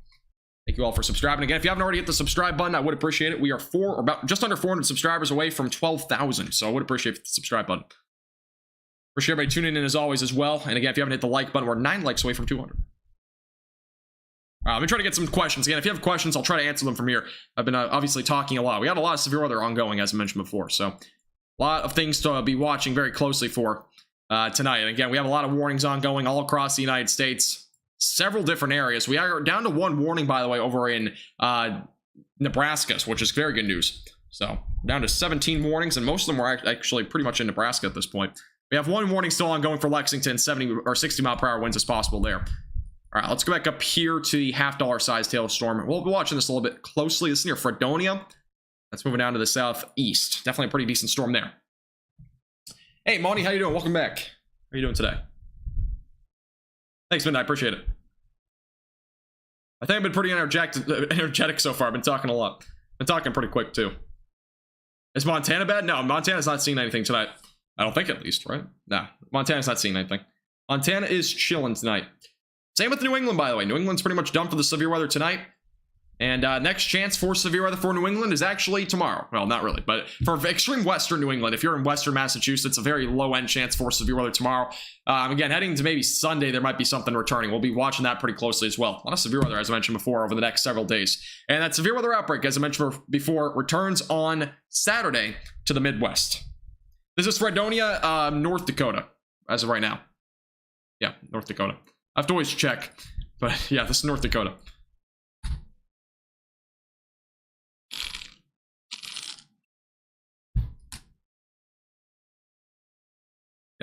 Thank you all for subscribing. Again, if you haven't already hit the subscribe button, I would appreciate it. We are just under 400 subscribers away from 12,000, so I would appreciate the subscribe button. Appreciate everybody tuning in as always as well. And again, if you haven't hit the like button, we're 9 likes away from 200. Let me try to get some questions. Again, if you have questions, I'll try to answer them from here. I've been obviously talking a lot. We got a lot of severe weather ongoing, as I mentioned before. So a lot of things to be watching very closely for tonight. And again, we have a lot of warnings ongoing all across the United States. Several different areas. We are down to one warning, by the way, over in Nebraska, which is very good news. So we're down to 17 warnings, and most of them are actually pretty much in Nebraska at this point. We have one warning still ongoing for Lexington, 70 or 60-mile-per-hour winds as possible there. All right, let's go back up here to the $half-sized hailstorm. We'll be watching this a little bit closely. This is near Fredonia. That's moving down to the southeast. Definitely a pretty decent storm there. Hey, Monty, how you doing? Welcome back. How are you doing today? Thanks, Midnight. I appreciate it. I think I've been pretty energetic so far. I've been talking a lot. Been talking pretty quick, too. Is Montana bad? No, Montana's not seeing anything tonight. I don't think, at least, right? Nah, Montana's not seeing anything. Montana is chilling tonight. Same with New England, by the way. New England's pretty much done for the severe weather tonight. And next chance for severe weather for New England is actually tomorrow. Well, not really, but for extreme western New England, if you're in western Massachusetts, a very low-end chance for severe weather tomorrow. Again, heading to maybe Sunday, there might be something returning. We'll be watching that pretty closely as well. A lot of severe weather, as I mentioned before, over the next several days. And that severe weather outbreak, as I mentioned before, returns on Saturday to the Midwest. This is Fredonia, North Dakota, as of right now. Yeah, North Dakota. I have to always check, but yeah, this is North Dakota.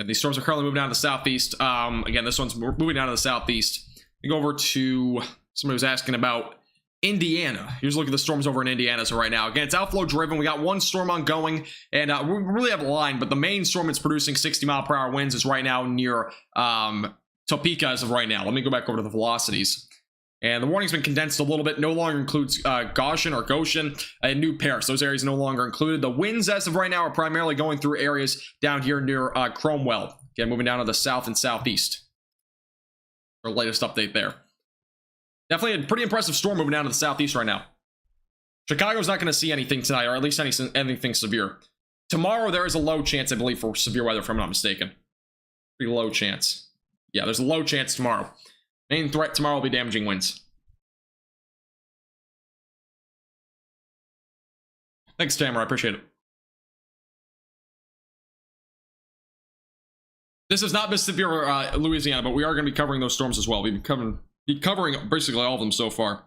And these storms are currently moving down to the southeast. Again, this one's moving down to the southeast. We go over to somebody was asking about Indiana. Here's a look at the storms over in Indiana so right now. Again, it's outflow driven. We got one storm ongoing, and we really have a line, but the main storm that's producing 60-mile-per-hour winds is right now near Topeka as of right now. Let me go back over to the velocities. And the warning's been condensed a little bit. No longer includes Goshen or Goshen and New Paris. Those areas no longer included. The winds as of right now are primarily going through areas down here near Cromwell. Again, moving down to the south and southeast. Our latest update there. Definitely a pretty impressive storm moving down to the southeast right now. Chicago's not going to see anything tonight, or at least anything severe. Tomorrow, there is a low chance, I believe, for severe weather, if I'm not mistaken. Pretty low chance. Yeah, there's a low chance tomorrow. Main threat tomorrow will be damaging winds. Thanks, Tamara. I appreciate it. This is not Mississippi or Louisiana, but we are going to be covering those storms as well. We've been covering basically all of them so far.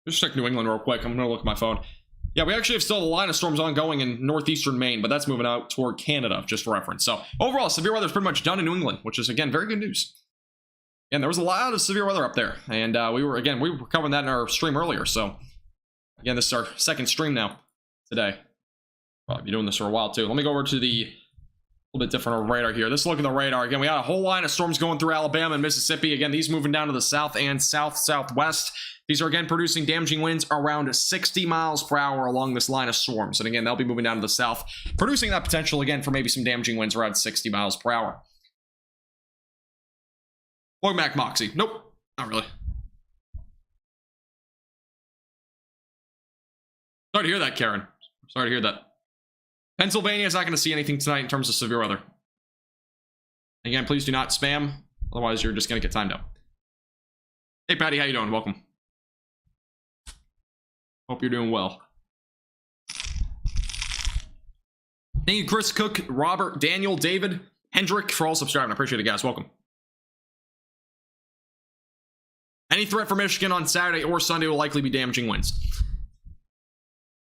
Just check New England real quick. I'm going to look at my phone. Yeah, we actually have still a line of storms ongoing in northeastern Maine, but that's moving out toward Canada, just for reference. So overall, severe weather is pretty much done in New England, which is, again, very good news. And there was a lot of severe weather up there, and we were covering that in our stream earlier. So again, this is our second stream now today. Probably be doing this for a while too. Let me go over to the little bit different radar here. Let's look at the radar. Again, we got a whole line of storms going through Alabama and Mississippi. Again, these moving down to the south and southwest. These are, again, producing damaging winds around 60 miles per hour along this line of storms. And again, they'll be moving down to the south, producing that potential, again, for maybe some damaging winds around 60 miles per hour. Or Mac Moxie. Nope, not really. Sorry to hear that, Karen. Sorry to hear that. Pennsylvania is not going to see anything tonight in terms of severe weather. Again, please do not spam. Otherwise, you're just going to get timed out. Hey, Patty, how you doing? Welcome. Hope you're doing well. Thank you, Chris, Cook, Robert, Daniel, David, Hendrick, for all subscribing. I appreciate it, guys. Welcome. Any threat for Michigan on Saturday or Sunday will likely be damaging winds.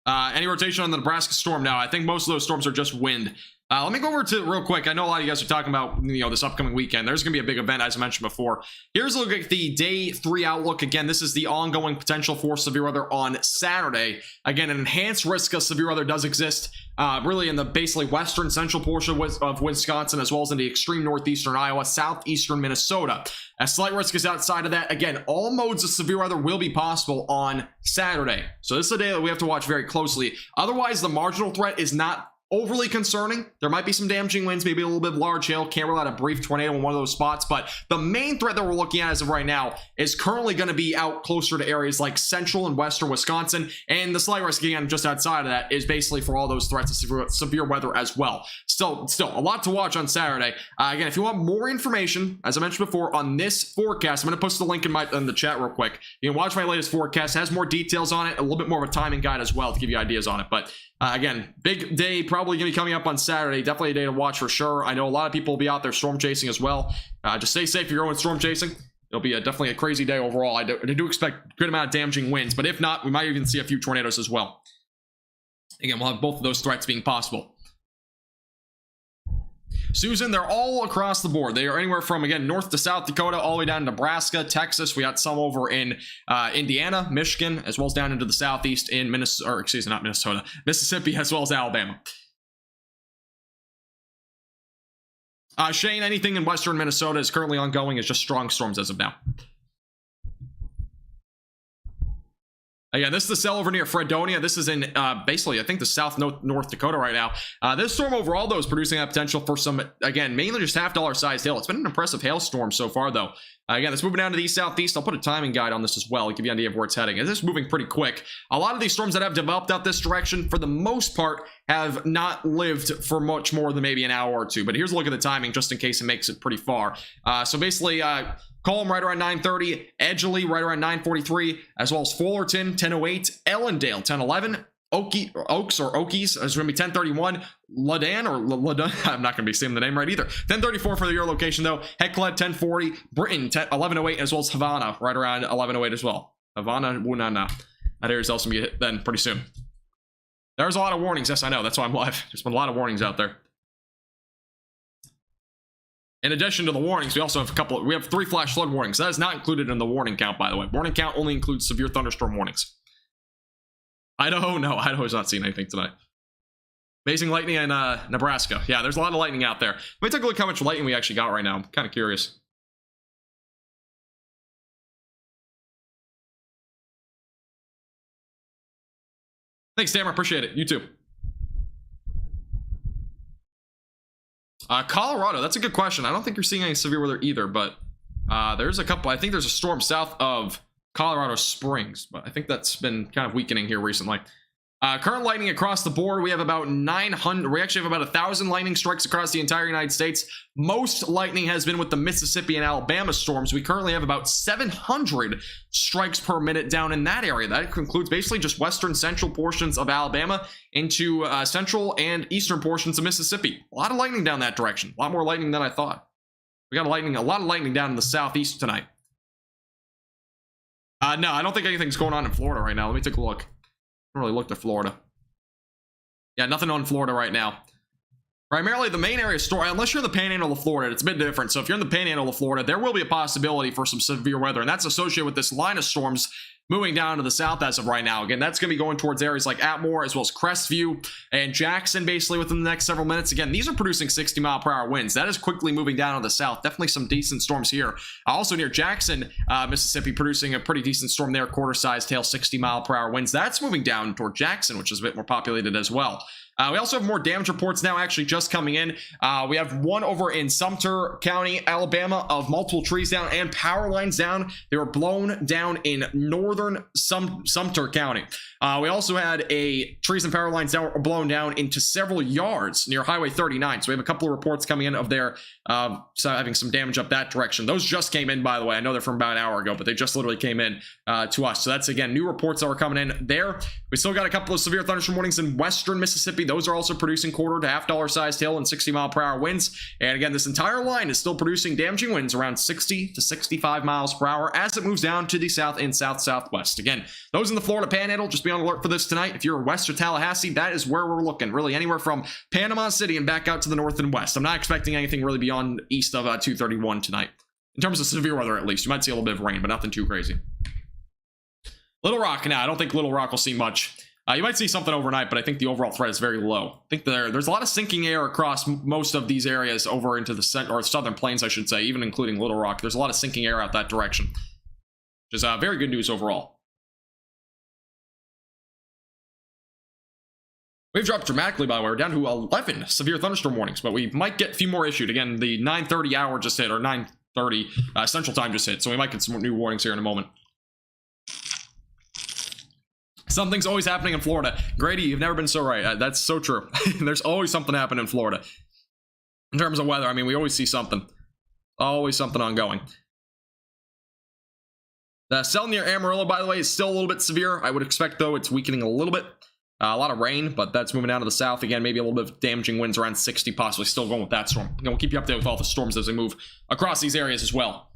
Any rotation on the Nebraska storm? No, I think most of those storms are just wind. Let me go over to real quick. I know a lot of you guys are talking about, this upcoming weekend. There's going to be a big event, as I mentioned before. Here's a look at the day 3 outlook. Again, this is the ongoing potential for severe weather on Saturday. Again, an enhanced risk of severe weather does exist, really in the basically western central portion of Wisconsin, as well as in the extreme northeastern Iowa, southeastern Minnesota. A slight risk is outside of that. Again, all modes of severe weather will be possible on Saturday. So this is a day that we have to watch very closely. Otherwise, the marginal threat is not overly concerning. There might be some damaging winds, maybe a little bit of large hail. Can't rule out a brief tornado in one of those spots, but the main threat that we're looking at as of right now is currently going to be out closer to areas like central and western Wisconsin, and the slight risk, again, just outside of that is basically for all those threats of severe weather as well. Still a lot to watch on Saturday. Again, if you want more information, as I mentioned before, on this forecast, I'm going to post the link in the chat real quick. You can watch my latest forecast. It has more details on it, a little bit more of a timing guide as well to give you ideas on it. But again, big day probably going to be coming up on Saturday. Definitely a day to watch for sure. I know a lot of people will be out there storm chasing as well. Just stay safe if you're going storm chasing. It'll be definitely a crazy day overall. I do expect a good amount of damaging winds, but if not, we might even see a few tornadoes as well. Again, we'll have both of those threats being possible. Susan, they're all across the board. They are anywhere from, again, north to South Dakota, all the way down to Nebraska, Texas. We got some over in Indiana, Michigan, as well as down into the southeast in Mississippi, as well as Alabama. Shane, anything in western Minnesota is currently ongoing. It's just strong storms as of now. Again, this is the cell over near Fredonia. This is in basically, I think, the south North Dakota right now. This storm overall, though, is producing that potential for some, again, mainly just $half-dollar sized hail. It's been an impressive hailstorm so far, though. Again, it's moving down to the east southeast. I'll put a timing guide on this as well, give you an idea of where it's heading. It's just moving pretty quick. A lot of these storms that have developed out this direction, for the most part, have not lived for much more than maybe an hour or two. But here's a look at the timing, just in case it makes it pretty far. So basically, Colm right around 9:30, Edgeley right around 9:43, as well as Fullerton 10:08, Ellendale 10:11. Oaks or Okies is going to be 10:31. Ladan or Ladan, I'm not going to be saying the name right either. 10:34 for your location though. Hecla 10:40. Britain 11:08, as well as Havana right around 11:08 as well. Havana, Wunana. That area's also going to be hit then pretty soon. There's a lot of warnings. Yes, I know. That's why I'm live. There's been a lot of warnings out there. In addition to the warnings, we also have we have 3 flash flood warnings. That is not included in the warning count, by the way. Warning count only includes severe thunderstorm warnings. Idaho, no, Idaho's not seeing anything tonight. Amazing lightning in Nebraska. Yeah, there's a lot of lightning out there. Let me take a look at how much lightning we actually got right now. I'm kind of curious. Thanks, Tamara. Appreciate it. You too. Colorado, that's a good question. I don't think you're seeing any severe weather either, but there's a couple. I think there's a storm south of Colorado Springs, but I think that's been kind of weakening here recently. Current lightning across the board, we have about 900. We actually have about 1,000 lightning strikes across the entire United States. Most lightning has been with the Mississippi and Alabama storms. We currently have about 700 strikes per minute down in that area. That includes basically just western central portions of Alabama into central and eastern portions of Mississippi. A lot of lightning down that direction. A lot more lightning than I thought. We got a lot of lightning down in the southeast tonight. No, I don't think anything's going on in Florida right now. Let me take a look. I haven't really looked at Florida. Yeah, nothing on Florida right now. Primarily, the main area store, unless you're in the panhandle of Florida, it's a bit different. So if you're in the panhandle of Florida, there will be a possibility for some severe weather, and that's associated with this line of storms moving down to the south as of right now. Again, that's going to be going towards areas like Atmore, as well as Crestview and Jackson, basically within the next several minutes. Again, these are producing 60-mile-per-hour winds. That is quickly moving down to the south. Definitely some decent storms here. Also near Jackson, Mississippi, producing a pretty decent storm there, quarter-sized tail, 60-mile-per-hour winds. That's moving down toward Jackson, which is a bit more populated as well. We also have more damage reports now actually just coming in. We have one over in Sumter County, Alabama, of multiple trees down and power lines down. They were blown down in northern Sumter County. We also had trees and power lines that were blown down into several yards near Highway 39. So we have a couple of reports coming in of their having some damage up that direction. Those just came in, by the way. I know they're from about an hour ago, but they just literally came in to us. So that's, again, new reports that were coming in there. We still got a couple of severe thunderstorm warnings in western Mississippi. Those are also producing quarter to half-dollar sized hail and 60-mile-per-hour winds. And again, this entire line is still producing damaging winds around 60 to 65 miles per hour as it moves down to the south and south-southwest. Again, those in the Florida Panhandle, just be on alert for this tonight. If you're west of Tallahassee, that is where we're looking. Really anywhere from Panama City and back out to the north and west. I'm not expecting anything really beyond east of 231 tonight. In terms of severe weather, at least. You might see a little bit of rain, but nothing too crazy. Little Rock, now I don't think Little Rock will see much. You might see something overnight, but I think the overall threat is very low. I think there's a lot of sinking air across most of these areas over into the southern plains, I should say, even including Little Rock. There's a lot of sinking air out that direction, which is very good news overall. We've dropped dramatically, by the way. We're down to 11 severe thunderstorm warnings, but we might get a few more issued. Again, the 9:30 hour just hit, or 9:30 Central Time just hit, so we might get some new warnings here in a moment. Something's always happening in Florida. Grady, you've never been so right. That's so true. There's always something happening in Florida. In terms of weather, I mean, we always see something. Always something ongoing. The cell near Amarillo, by the way, is still a little bit severe. I would expect, though, it's weakening a little bit. A lot of rain, but that's moving down to the south. Again, maybe a little bit of damaging winds around 60, possibly still going with that storm. We'll keep you updated with all the storms as they move across these areas as well.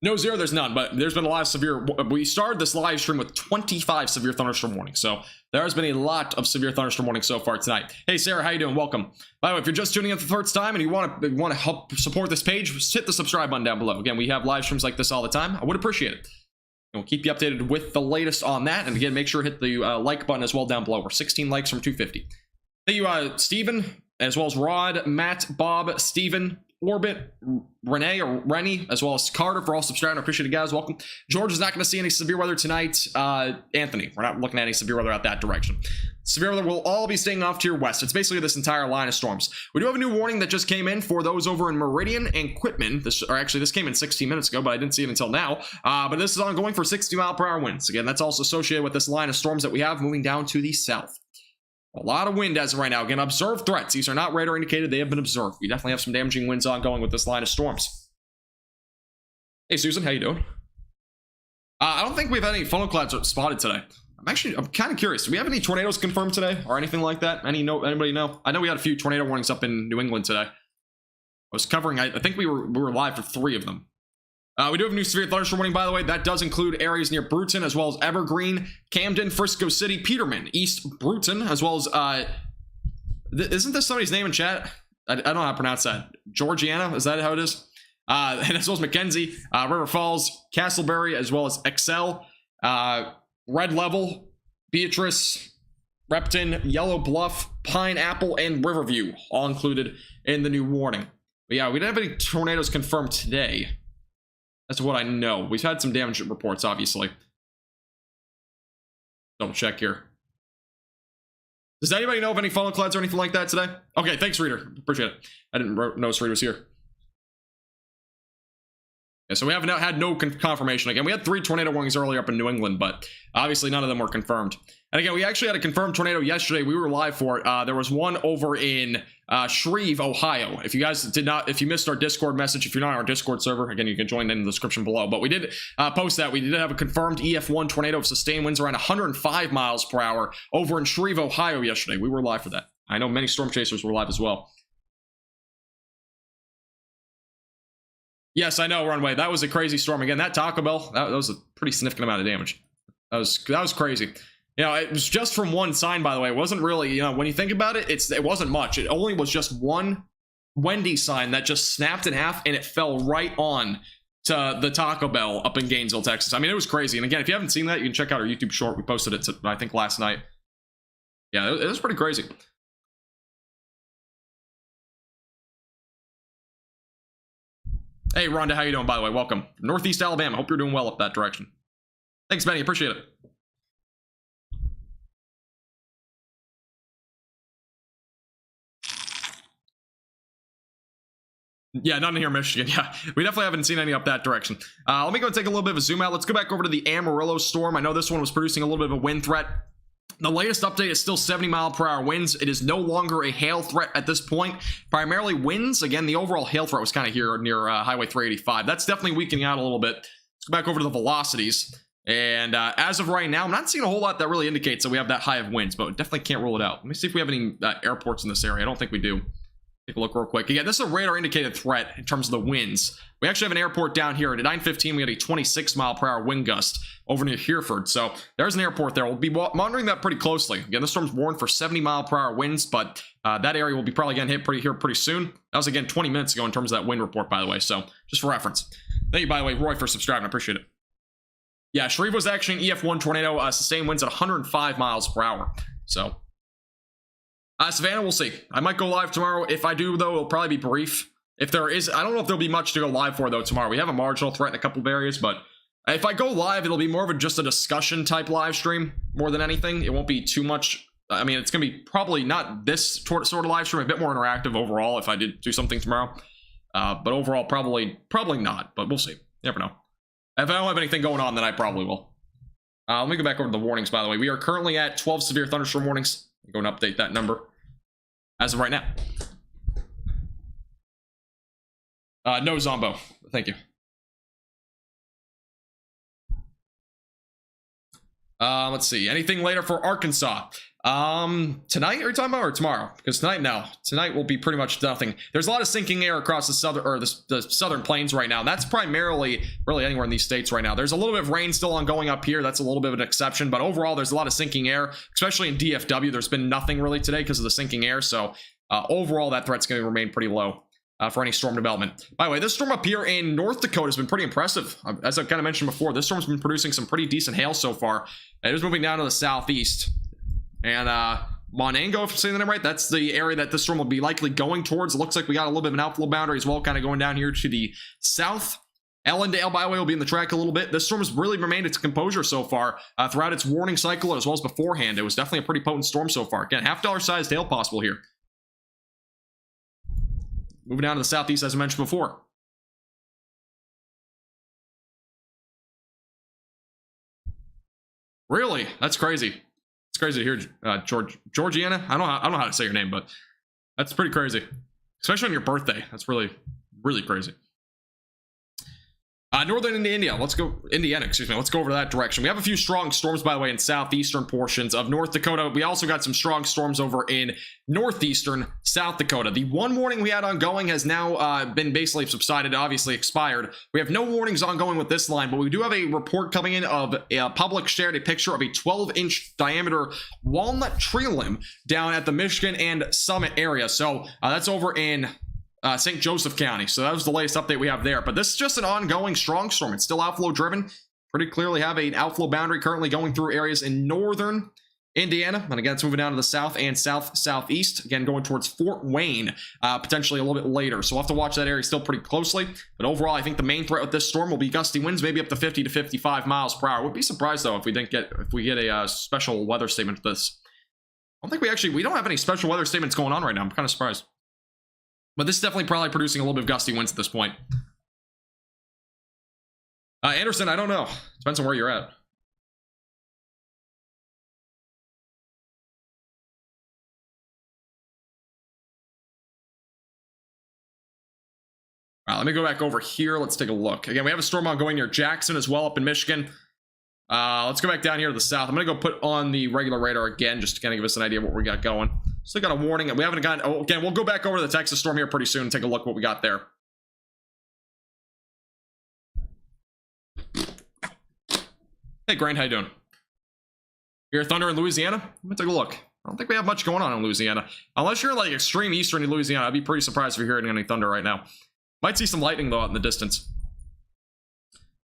No zero, there's none, but there's been a lot of severe. We started this live stream with 25 severe thunderstorm warnings, so there has been a lot of severe thunderstorm warnings so far tonight. Hey, Sarah, how you doing? Welcome. By the way, if you're just tuning in for the first time and you want to help support this page, just hit the subscribe button down below. Again, we have live streams like this all the time. I would appreciate it. And we'll keep you updated with the latest on that. And again, make sure to hit the like button as well down below. We're 16 likes from 250. Thank you, Steven, as well as Rod, Matt, Bob, Steven, Orbit, Renee or Rennie, as well as Carter for all subscribing. I appreciate it, guys. Welcome. George is not going to see any severe weather tonight. Anthony, we're not looking at any severe weather out that direction. Severe weather will all be staying off to your west. It's basically this entire line of storms. We do have a new warning that just came in for those over in Meridian and Quitman. This came in 16 minutes ago, but I didn't see it until now. But this is ongoing for 60-mile-per-hour winds. Again, that's also associated with this line of storms that we have moving down to the south. A lot of wind as of right now. Again, observed threats. These are not radar indicated. They have been observed. We definitely have some damaging winds ongoing with this line of storms. Hey, Susan, how you doing? I don't think we've had any funnel clouds spotted today. I'm kind of curious. Do we have any tornadoes confirmed today or anything like that? Anybody know? I know we had a few tornado warnings up in New England today. I was covering, I think we were live for 3 of them. We do have a new severe thunderstorm warning, by the way. That does include areas near Bruton, as well as Evergreen, Camden, Frisco City, Peterman, East Bruton, as well as, isn't this somebody's name in chat? I don't know how to pronounce that. Georgiana, is that how it is? And as well as Mackenzie, River Falls, Castleberry, as well as Excel, Red Level, Beatrice, Repton, Yellow Bluff, Pineapple, and Riverview, all included in the new warning. But yeah, we didn't have any tornadoes confirmed today. That's what I know. We've had some damage reports, obviously. Double check here. Does anybody know of any funnel clouds or anything like that today? Okay, thanks, Reader. Appreciate it. I didn't notice Reader was here. Yeah, so we haven't had no confirmation. Again, we had 3 tornado warnings earlier up in New England, but obviously none of them were confirmed. And again, we actually had a confirmed tornado yesterday. We were live for it. There was one over in Shreve, Ohio. If you missed our Discord message, if you're not on our Discord server, again, you can join in the description below. But we did post that. We did have a confirmed EF1 tornado of sustained winds around 105 miles per hour over in Shreve, Ohio yesterday. We were live for that. I know many storm chasers were live as well. Yes, I know, Runway. That was a crazy storm. Again, that Taco Bell, that was a pretty significant amount of damage. That was crazy. You know, it was just from one sign, by the way. It wasn't really, you know, when you think about it, it wasn't much. It only was just one Wendy sign that just snapped in half, and it fell right on to the Taco Bell up in Gainesville, Texas. I mean, it was crazy. And again, if you haven't seen that, you can check out our YouTube short. We posted it, I think, last night. Yeah, it was pretty crazy. Hey, Rhonda, how you doing, by the way? Welcome. Northeast Alabama. Hope you're doing well up that direction. Thanks, Benny. Appreciate it. Yeah, none here in Michigan. Yeah, we definitely haven't seen any up that direction. Let me go and take a little bit of a zoom out. Let's go back over to the Amarillo storm. I know this one was producing a little bit of a wind threat. The latest update is still 70-mile-per-hour winds. It is no longer a hail threat at this point. Primarily winds. Again, the overall hail threat was kind of here near Highway 385. That's definitely weakening out a little bit. Let's go back over to the velocities. And as of right now, I'm not seeing a whole lot that really indicates that we have that high of winds, but definitely can't rule it out. Let me see if we have any airports in this area. I don't think we do. Take a look real quick. Again, this is a radar indicated threat in terms of the winds. We actually have an airport down here. At 9:15, we had a 26-mile-per-hour wind gust over near Hereford. So there's an airport there. We'll be monitoring that pretty closely. Again, this storm's warned for 70-mile-per-hour winds, but that area will be probably getting hit pretty soon. That was, again, 20 minutes ago in terms of that wind report, by the way. So just for reference. Thank you, by the way, Roy, for subscribing. I appreciate it. Yeah, Shreve was actually an EF1 tornado. Sustained winds at 105 miles per hour. So Savannah, we'll see. I might go live tomorrow. If I do, though, it'll probably be brief. If there is, I don't know if there'll be much to go live for, though, tomorrow. We have a marginal threat in a couple of areas, but if I go live, it'll be more of just a discussion type live stream more than anything. It won't be too much. I mean, it's going to be probably not this sort of live stream, a bit more interactive overall if I did do something tomorrow. But overall, probably not, but we'll see. You never know. If I don't have anything going on, then I probably will. Let me go back over to the warnings, by the way. We are currently at 12 severe thunderstorm warnings. I'm going to update that number as of right now. No Zombo. Thank you. Let's see. Anything later for Arkansas? Tonight are you talking about, or tomorrow? Because tonight, no. Tonight will be pretty much nothing. There's a lot of sinking air across the southern plains right now. And that's primarily really anywhere in these states right now. There's a little bit of rain still ongoing up here. That's a little bit of an exception, but overall there's a lot of sinking air, especially in DFW. There's been nothing really today because of the sinking air. So overall that threat's going to remain pretty low for any storm development. By the way, this storm up here in North Dakota has been pretty impressive. As I kind of mentioned before, this storm's been producing some pretty decent hail so far. It is moving down to the southeast. And Monango, if I'm saying that right. That's the area that this storm will be likely going towards. It looks like we got a little bit of an outflow boundary as well, kind of going down here to the south. Ellendale Byway will be in the track a little bit. This storm has really remained its composure so far throughout its warning cycle as well as beforehand. It was definitely a pretty potent storm so far. Again, $half size hail possible here. Moving down to the southeast, as I mentioned before. Really? That's crazy. It's crazy to hear, Georgiana. I don't know how to say your name, but that's pretty crazy, especially on your birthday. That's really, really crazy. Northern Indiana, let's go over to that direction. We have a few strong storms, by the way, in southeastern portions of North Dakota. We also got some strong storms over in northeastern South Dakota. The one warning we had ongoing has now been basically subsided, obviously expired. We have no warnings ongoing with this line, but we do have a report coming in of a public shared a picture of a 12-inch diameter walnut tree limb down at the Michigan and Summit area. So that's over in St. Joseph County. So that was the latest update we have there. But this is just an ongoing strong storm. It's still outflow driven. Pretty clearly have an outflow boundary currently going through areas in northern Indiana. And again, it's moving down to the south and southeast. Again, going towards Fort Wayne, potentially a little bit later. So we'll have to watch that area still pretty closely. But overall, I think the main threat with this storm will be gusty winds, maybe up to 50 to 55 miles per hour. Would be surprised though if we get a special weather statement for this. I don't think we don't have any special weather statements going on right now. I'm kind of surprised. But this is definitely probably producing a little bit of gusty winds at this point. Anderson, I don't know. Depends on where you're at. All right, let me go back over here. Let's take a look. Again, we have a storm ongoing near Jackson as well up in Michigan. Let's go back down here to the south. I'm going to go put on the regular radar again, just to kind of give us an idea of what we got going. Still got a warning. We haven't gotten... Oh, again, we'll go back over to the Texas storm here pretty soon and take a look at what we got there. Hey, Grant, how you doing? Hear thunder in Louisiana? Let me take a look. I don't think we have much going on in Louisiana. Unless you're like extreme eastern in Louisiana, I'd be pretty surprised if you're hearing any thunder right now. Might see some lightning, though, out in the distance.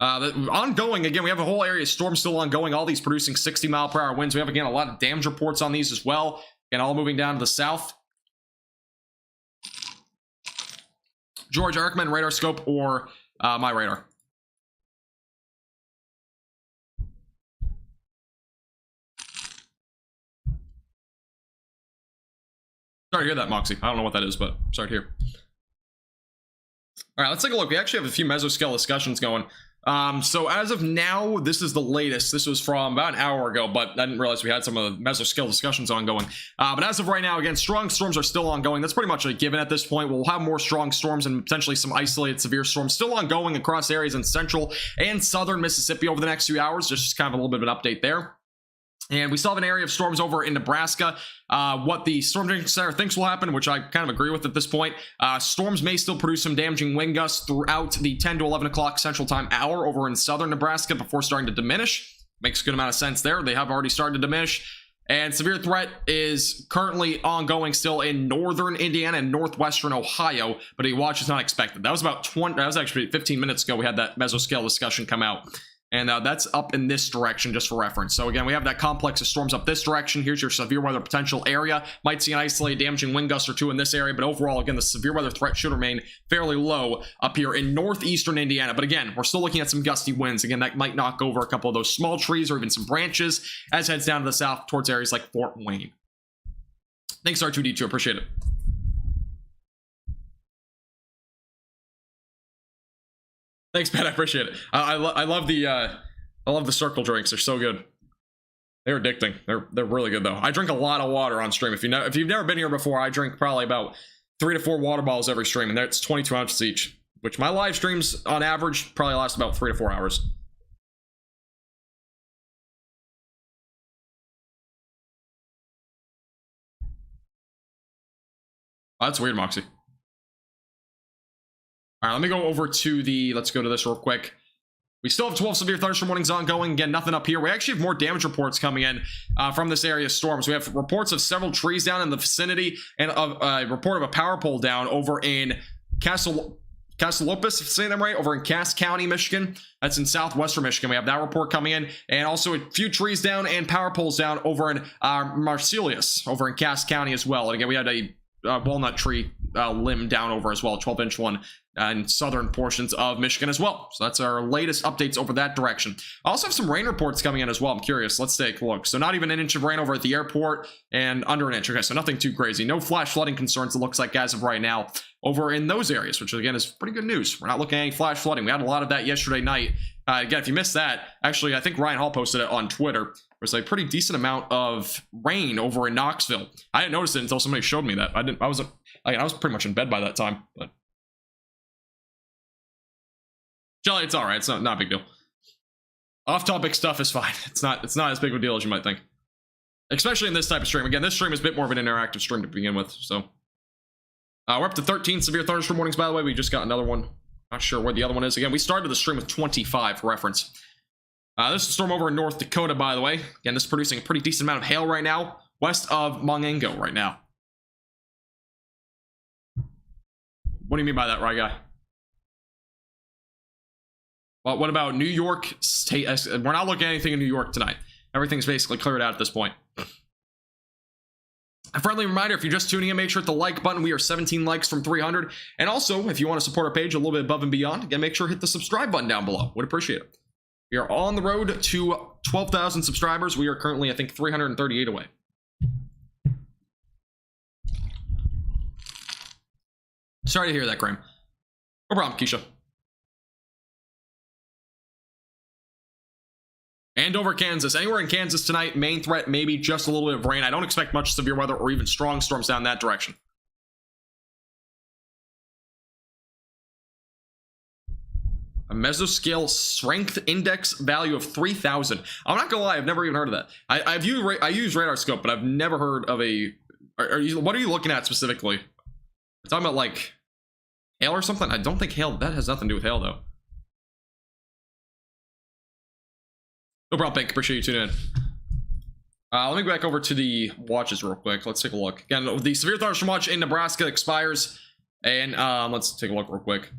Ongoing, again, we have a whole area of storm still ongoing. All these producing 60-mile-per-hour winds. We have, again, a lot of damage reports on these as well. Again, all moving down to the south. George, I recommend radar scope or my radar. Sorry to hear that, Moxie. I don't know what that is, but sorry to hear. All right, let's take a look. We actually have a few mesoscale discussions going. So as of now, this is the latest. This was from about an hour ago, but I didn't realize we had some of the mesoscale discussions ongoing. But as of right now, again, strong storms are still ongoing. That's pretty much a given at this point. We'll have more strong storms and potentially some isolated severe storms still ongoing across areas in central and southern Mississippi over the next few hours. Just kind of a little bit of an update there. And we still have an area of storms over in Nebraska. What the Storm Center thinks will happen, which I kind of agree with at this point, storms may still produce some damaging wind gusts throughout the 10 to 11 o'clock Central Time hour over in southern Nebraska before starting to diminish. Makes a good amount of sense there. They have already started to diminish. And severe threat is currently ongoing still in northern Indiana and northwestern Ohio, but a watch is not expected. That was actually 15 minutes ago we had that mesoscale discussion come out. And that's up in this direction, just for reference. So again, we have that complex of storms up this direction. Here's your severe weather potential area. Might see an isolated damaging wind gust or two in this area, but overall, again, the severe weather threat should remain fairly low up here in northeastern Indiana. But again, we're still looking at some gusty winds. Again, that might knock over a couple of those small trees or even some branches as heads down to the south towards areas like Fort Wayne. Thanks, R2D2. Appreciate it. Thanks, Pat. I appreciate it. I love the circle drinks. They're so good. They're addicting. They're really good though. I drink a lot of water on stream. If you've never been here before, I drink probably about 3 to 4 water bottles every stream, and that's 22 ounces each. Which my live streams on average probably last about 3 to 4 hours. Oh, that's weird, Moxie. All right, let me go over to let's go to this real quick. We still have 12 severe thunderstorm warnings ongoing. Again, nothing up here. We actually have more damage reports coming in from this area of storms. We have reports of several trees down in the vicinity and a report of a power pole down over in Casalopus, saying them right, over in Cass County, Michigan. That's in southwestern Michigan. We have that report coming in, and also a few trees down and power poles down over in Marcellus, over in Cass County as well. And again, we had a walnut tree limb down over as well, 12-inch one in southern portions of Michigan as well. So that's our latest updates over that direction. I also have some rain reports coming in as well. I'm curious. Let's take a look. So not even an inch of rain over at the airport, and under an inch. Okay, so nothing too crazy. No flash flooding concerns, it looks like, as of right now over in those areas, which again is pretty good news. We're not looking at any flash flooding. We had a lot of that yesterday night. Again, if you missed that, actually, I think Ryan Hall posted it on Twitter. There was a pretty decent amount of rain over in Knoxville. I didn't notice it until somebody showed me that. I was pretty much in bed by that time, but Jelly, it's all right. It's not a big deal. Off-topic stuff is fine. It's not as big of a deal as you might think, especially in this type of stream. Again, this stream is a bit more of an interactive stream to begin with. So we're up to 13 severe thunderstorm warnings. By the way, we just got another one. Not sure where the other one is. Again, we started the stream with 25 for reference. This is a storm over in North Dakota, by the way. Again, this is producing a pretty decent amount of hail right now, west of Mongengo right now. What do you mean by that, right guy? Well, what about New York State? We're not looking at anything in New York tonight. Everything's basically cleared out at this point. A friendly reminder, if you're just tuning in, make sure to hit the like button. We are 17 likes from 300. And also, if you want to support our page a little bit above and beyond, again, make sure to hit the subscribe button down below. Would appreciate it. We are on the road to 12,000 subscribers. We are currently, I think, 338 away. Sorry to hear that, Graham. No problem, Keisha. Andover, Kansas. Anywhere in Kansas tonight, main threat, maybe just a little bit of rain. I don't expect much severe weather or even strong storms down that direction. A mesoscale strength index value of 3,000. I'm not gonna lie, I've never even heard of that. I use radar scope, but I've never heard of a. What are you looking at specifically? You're talking about like hail or something? I don't think hail. That has nothing to do with hail though. No problem, Pink. Appreciate you tuning in. Let me go back over to the watches real quick. Let's take a look. Again, the severe thunderstorm watch in Nebraska expires, and let's take a look real quick.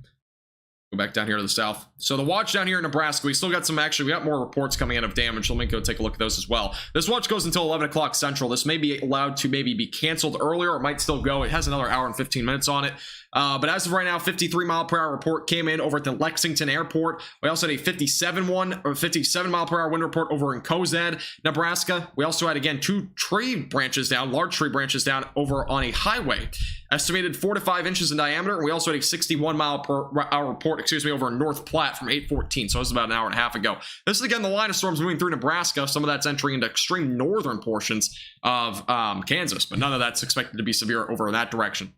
Go back down here to the south. So the watch down here in Nebraska, we still got some, actually, we got more reports coming in of damage. Let me go take a look at those as well. This watch goes until 11 o'clock Central. This may be allowed to maybe be canceled earlier, or it might still go. It has another hour and 15 minutes on it. But as of right now, 53 mile per hour report came in over at the Lexington airport. We also had a 57 mile per hour wind report over in Cozad, Nebraska. We also had, again, two tree branches down, large tree branches down over on a highway, estimated 4 to 5 inches in diameter. And we also had a 61 mile per hour report, over in North Platte from 8:14. So it was about an hour and a half ago. This is, again, the line of storms moving through Nebraska. Some of that's entering into extreme northern portions of Kansas, but none of that's expected to be severe over in that direction.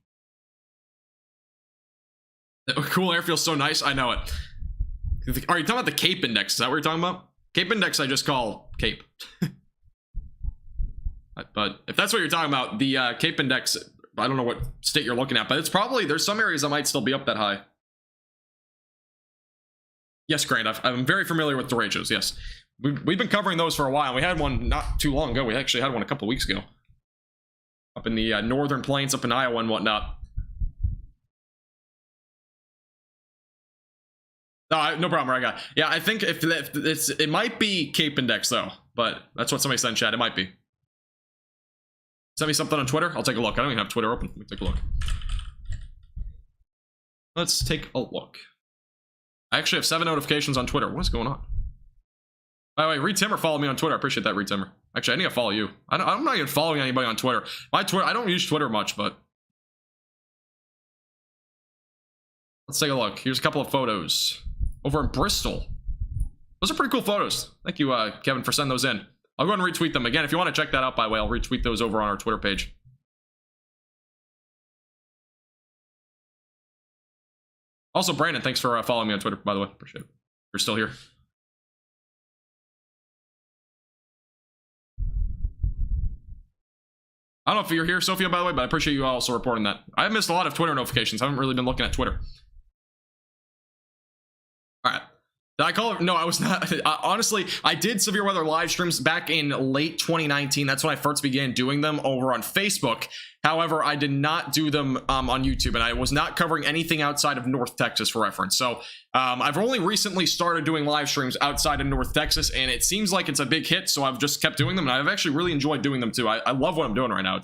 Cool air feels so nice. I know it. Are you talking about the Cape Index? Is that what you're talking about? Cape Index I just call Cape. But if that's what you're talking about, the Cape Index, I don't know what state you're looking at, but it's probably, there's some areas that might still be up that high. Yes, Grant, I'm very familiar with derechos, yes. We've been covering those for a while. We had one not too long ago. We actually had one a couple weeks ago. Up in the northern plains, up in Iowa and whatnot. No problem, right guy. Yeah, I think if it might be Cape Index though, but that's what somebody said in chat. It might be. Send me something on Twitter. I'll take a look. I don't even have Twitter open. Let me take a look. Let's take a look. I actually have 7 notifications on Twitter. What's going on? By the way, Reed Timmer followed me on Twitter. I appreciate that, Reed Timmer. Actually, I need to follow you. I'm not even following anybody on Twitter. My Twitter, I don't use Twitter much, but let's take a look. Here's a couple of photos over in Bristol. Those are pretty cool photos. Thank you, Kevin, for sending those in. I'll go ahead and retweet them. Again, if you want to check that out, by the way, I'll retweet those over on our Twitter page. Also, Brandon, thanks for following me on Twitter, by the way. Appreciate it. You're still here. I don't know if you're here, Sophia, by the way, but I appreciate you also reporting that. I've missed a lot of Twitter notifications. I haven't really been looking at Twitter. All right. Did I call it? No, I was not. Honestly, I did severe weather live streams back in late 2019. That's when I first began doing them over on Facebook. However, I did not do them on YouTube, and I was not covering anything outside of North Texas for reference. So I've only recently started doing live streams outside of North Texas, and it seems like it's a big hit, so I've just kept doing them, and I've actually really enjoyed doing them too. I love what I'm doing right now.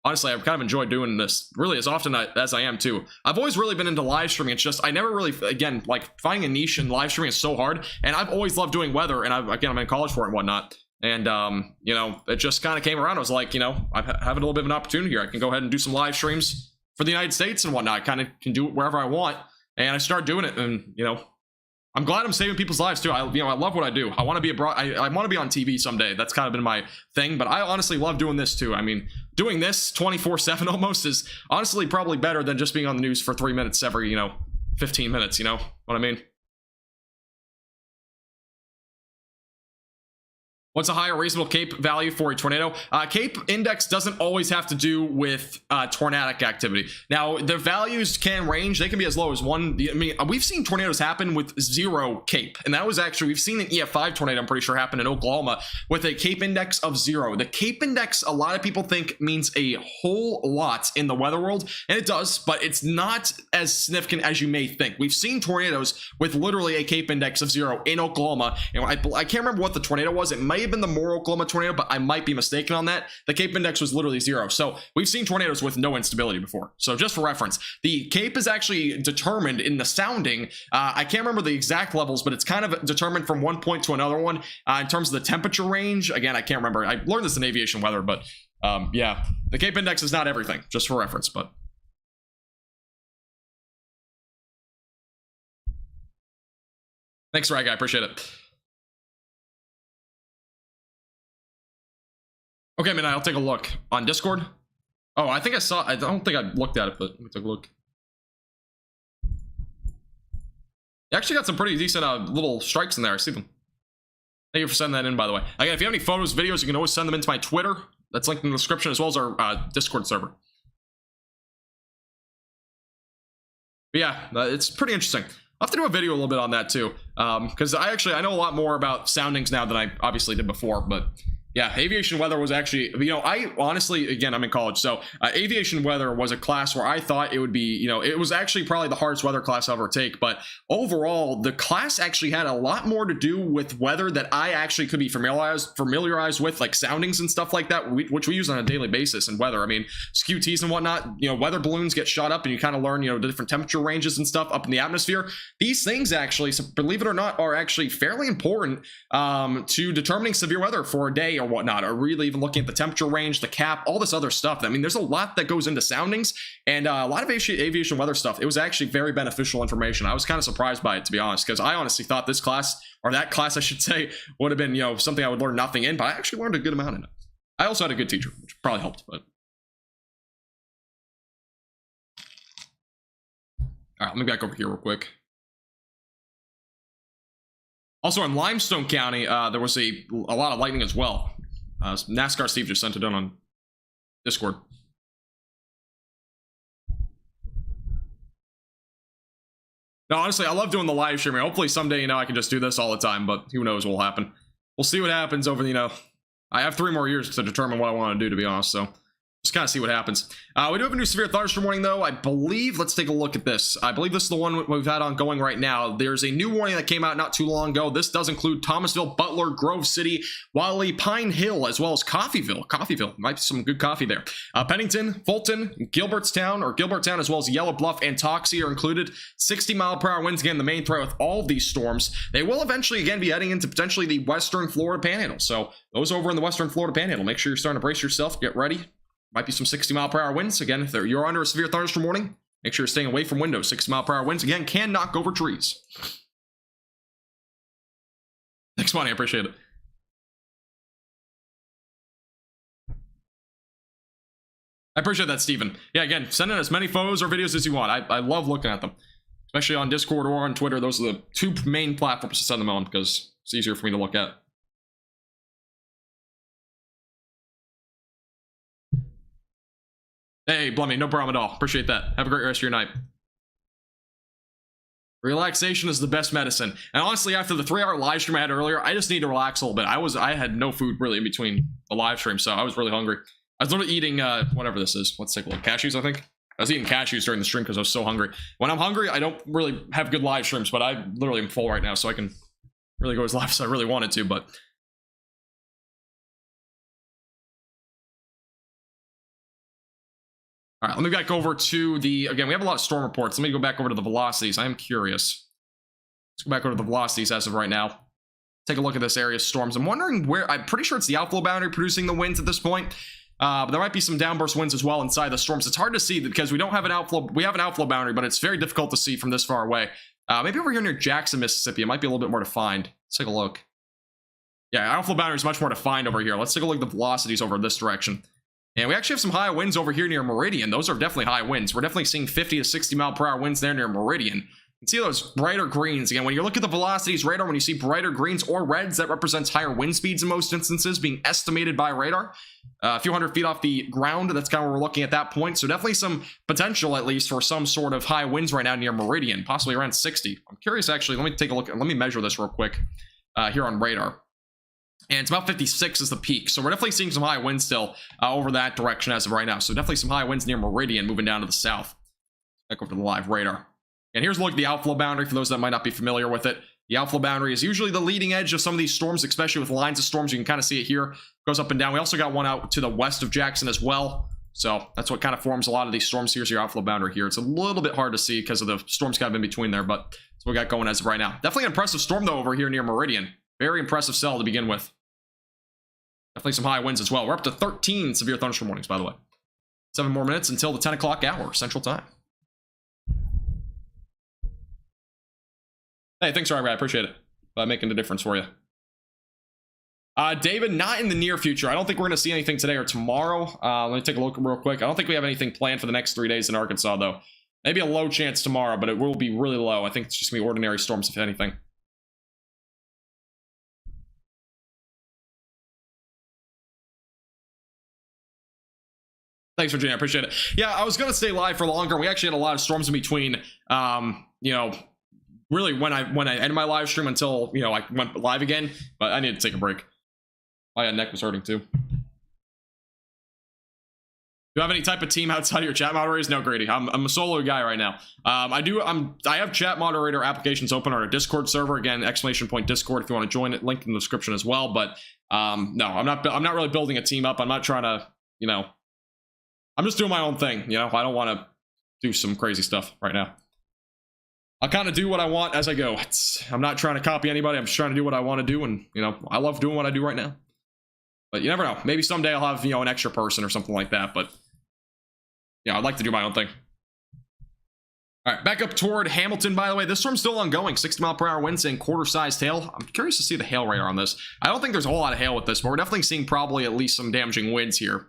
Honestly, I've kind of enjoyed doing this really as often as I am too. I've always really been into live streaming. It's just I never really, again, like finding a niche in live streaming is so hard, and I've always loved doing weather, and I'm in college for it and whatnot. And you know, it just kind of came around. I was like, you know, I'm having a little bit of an opportunity here. I can go ahead and do some live streams for the United States and whatnot. I kind of can do it wherever I want, and I start doing it, and you know, I'm glad I'm saving people's lives too. I love what I do. I want to be I want to be on TV someday. That's kind of been my thing, but I honestly love doing this too. I mean, doing this 24/7 almost is honestly probably better than just being on the news for 3 minutes every, you know, 15 minutes, you know what I mean? What's a higher reasonable CAPE value for a tornado? CAPE index doesn't always have to do with tornadic activity. Now, the values can range. They can be as low as 1. I mean, we've seen tornadoes happen with 0 CAPE. And that was actually, we've seen an EF5 tornado, I'm pretty sure, happen in Oklahoma with a CAPE index of 0. The CAPE index, a lot of people think means a whole lot in the weather world. And it does, but it's not as significant as you may think. We've seen tornadoes with literally a CAPE index of 0 in Oklahoma. And I can't remember what the tornado was. It may have been the Moore, Oklahoma tornado, but I might be mistaken on that. The CAPE index was literally 0. So we've seen tornadoes with no instability before. So just for reference, the CAPE is actually determined in the sounding. I can't remember the exact levels, but it's kind of determined from one point to another one. In terms of the temperature range, again, I can't remember. I learned this in aviation weather, but yeah, the CAPE index is not everything, just for reference, but. Thanks, Rag, I appreciate it. Okay, man, I'll take a look on Discord. Oh, I think I saw. I don't think I looked at it, but let me take a look. You actually got some pretty decent little strikes in there. I see them. Thank you for sending that in, by the way. Again, if you have any photos, videos, you can always send them into my Twitter. That's linked in the description, as well as our Discord server. But yeah, it's pretty interesting. I'll have to do a video a little bit on that too, because I know a lot more about soundings now than I obviously did before, but. Yeah, aviation weather was actually, you know, I honestly, again, I'm in college, so aviation weather was a class where I thought it would be, you know, it was actually probably the hardest weather class I'll ever take, but overall, the class actually had a lot more to do with weather that I actually could be familiarized with, like soundings and stuff like that, which we use on a daily basis in weather. I mean, SQTs and whatnot, you know, weather balloons get shot up and you kind of learn, you know, the different temperature ranges and stuff up in the atmosphere. These things actually, so believe it or not, are actually fairly important to determining severe weather for a day or whatnot, or really even looking at the temperature range, the cap, all this other stuff. I mean, there's a lot that goes into soundings, and a lot of aviation weather stuff. It was actually very beneficial information. I was kind of surprised by it, to be honest, because I honestly thought this class, or that class I should say, would have been, you know, something I would learn nothing in, but I actually learned a good amount in it. I also had a good teacher, which probably helped, but. All right, let me back over here real quick. Also in Limestone County, there was a lot of lightning as well. NASCAR Steve just sent it in on Discord. No, honestly, I love doing the live streaming. Hopefully someday, you know, I can just do this all the time, but who knows what will happen. We'll see what happens over, you know, I have 3 more years to determine what I want to do, to be honest, so just kind of see what happens. We do have a new severe thunderstorm warning, though. I believe, let's take a look at this. I believe this is the one we've had ongoing right now. There's a new warning that came out not too long ago. This does include Thomasville, Butler, Grove City, Wally, Pine Hill, as well as Coffeyville. Coffeyville, might be some good coffee there. Pennington, Fulton, Gilberttown, as well as Yellow Bluff and Toxie are included. 60-mile-per-hour winds, again, the main threat with all of these storms. They will eventually, again, be heading into potentially the western Florida Panhandle. So those over in the western Florida Panhandle, make sure you're starting to brace yourself, get ready. Might be some 60-mile-per-hour winds. Again, if you're under a severe thunderstorm warning, make sure you're staying away from windows. 60-mile-per-hour winds, again, can knock over trees. Thanks, Money. I appreciate it. I appreciate that, Steven. Yeah, again, send in as many photos or videos as you want. I love looking at them, especially on Discord or on Twitter. Those are the 2 main platforms to send them on because it's easier for me to look at. Hey, Blummy, no problem at all. Appreciate that. Have a great rest of your night. Relaxation is the best medicine. And honestly, after the 3-hour live stream I had earlier, I just need to relax a little bit. I had no food really in between the live stream, so I was really hungry. I was literally eating whatever this is. Let's take a look. Cashews, I think. I was eating cashews during the stream because I was so hungry. When I'm hungry, I don't really have good live streams, but I literally am full right now, so I can really go as live as I really wanted to, but all right, let me back over to the, again, we have a lot of storm reports. Let me go back over to the velocities. I am curious. Let's go back over to the velocities as of right now. Take a look at this area's storms. I'm wondering where, I'm pretty sure it's the outflow boundary producing the winds at this point. But there might be some downburst winds as well inside the storms. It's hard to see because we don't have an outflow. We have an outflow boundary, but it's very difficult to see from this far away. Maybe over here near Jackson, Mississippi, it might be a little bit more defined. Let's take a look. Yeah, outflow boundary is much more defined over here. Let's take a look at the velocities over this direction. And we actually have some high winds over here near Meridian. Those are definitely high winds. We're definitely seeing 50 to 60 mile per hour winds there near Meridian. You can see those brighter greens. Again, when you look at the velocities radar, when you see brighter greens or reds, that represents higher wind speeds in most instances being estimated by radar. A few hundred feet off the ground, that's kind of where we're looking at that point. So definitely some potential, at least, for some sort of high winds right now near Meridian, possibly around 60. I'm curious, actually. Let me take a look. Let me measure this real quick here on radar. And it's about 56 is the peak. So we're definitely seeing some high winds still over that direction as of right now. So definitely some high winds near Meridian moving down to the south. Back over to the live radar. And here's a look at the outflow boundary for those that might not be familiar with it. The outflow boundary is usually the leading edge of some of these storms, especially with lines of storms. You can kind of see it here. Goes up and down. We also got one out to the west of Jackson as well. So that's what kind of forms a lot of these storms. Here's your outflow boundary here. It's a little bit hard to see because of the storms kind of in between there, but that's what we got going as of right now. Definitely an impressive storm, though, over here near Meridian. Very impressive cell to begin with. Definitely some high winds as well. We're up to 13 severe thunderstorm warnings, by the way. 7 more minutes until the 10 o'clock hour, Central Time. Hey, thanks, Ryan. I appreciate it. Making a difference for you. David, not in the near future. I don't think we're going to see anything today or tomorrow. Let me take a look real quick. I don't think we have anything planned for the next 3 days in Arkansas, though. Maybe a low chance tomorrow, but it will be really low. I think it's just going to be ordinary storms, if anything. Thanks, Virginia. I appreciate it. Yeah, I was going to stay live for longer. We actually had a lot of storms in between, you know, really when I ended my live stream until, you know, I went live again, but I needed to take a break. My neck was hurting too. Do you have any type of team outside of your chat moderators? No, Grady. I'm a solo guy right now. I have chat moderator applications open on our Discord server. Again, exclamation point Discord if you want to join it. Link in the description as well. But no, I'm not really building a team up. I'm not trying to, you know, I'm just doing my own thing. You know, I don't want to do some crazy stuff right now. I'll kind of do what I want as I go. I'm not trying to copy anybody. I'm just trying to do what I want to do. And, you know, I love doing what I do right now. But you never know. Maybe someday I'll have, you know, an extra person or something like that. But yeah, I'd like to do my own thing. All right, back up toward Hamilton, by the way. This storm's still ongoing. 60 mile per hour winds and quarter-sized hail. I'm curious to see the hail radar on this. I don't think there's a whole lot of hail with this, but we're definitely seeing probably at least some damaging winds here.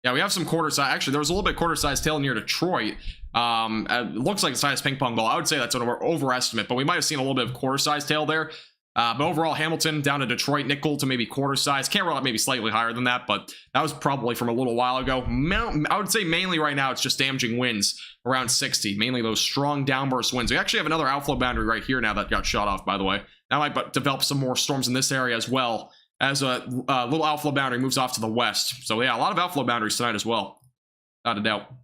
Yeah, we have some quarter-size. Actually, there was a little bit quarter-sized hail near Detroit. It looks like the size ping pong ball. I would say that's an overestimate, but we might have seen a little bit of quarter-sized hail there. But overall, Hamilton down to Detroit, nickel to maybe quarter-size. Can't rule out maybe slightly higher than that, but that was probably from a little while ago. I would say mainly right now it's just damaging winds around 60. Mainly those strong downburst winds. We actually have another outflow boundary right here now that got shot off, by the way. That might develop some more storms in this area as well, as a little outflow boundary moves off to the west. So yeah, a lot of outflow boundaries tonight as well. Without a doubt.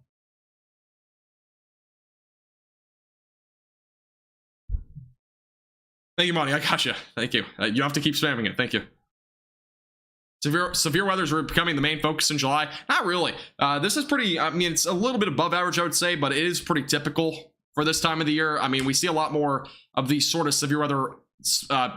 Thank you, Monty. I got you. Thank you. You have to keep spamming it. Thank you. Severe weather is becoming the main focus in July. Not really. This is pretty, I mean, it's a little bit above average, I would say, but it is pretty typical for this time of the year. I mean, we see a lot more of these sort of severe weather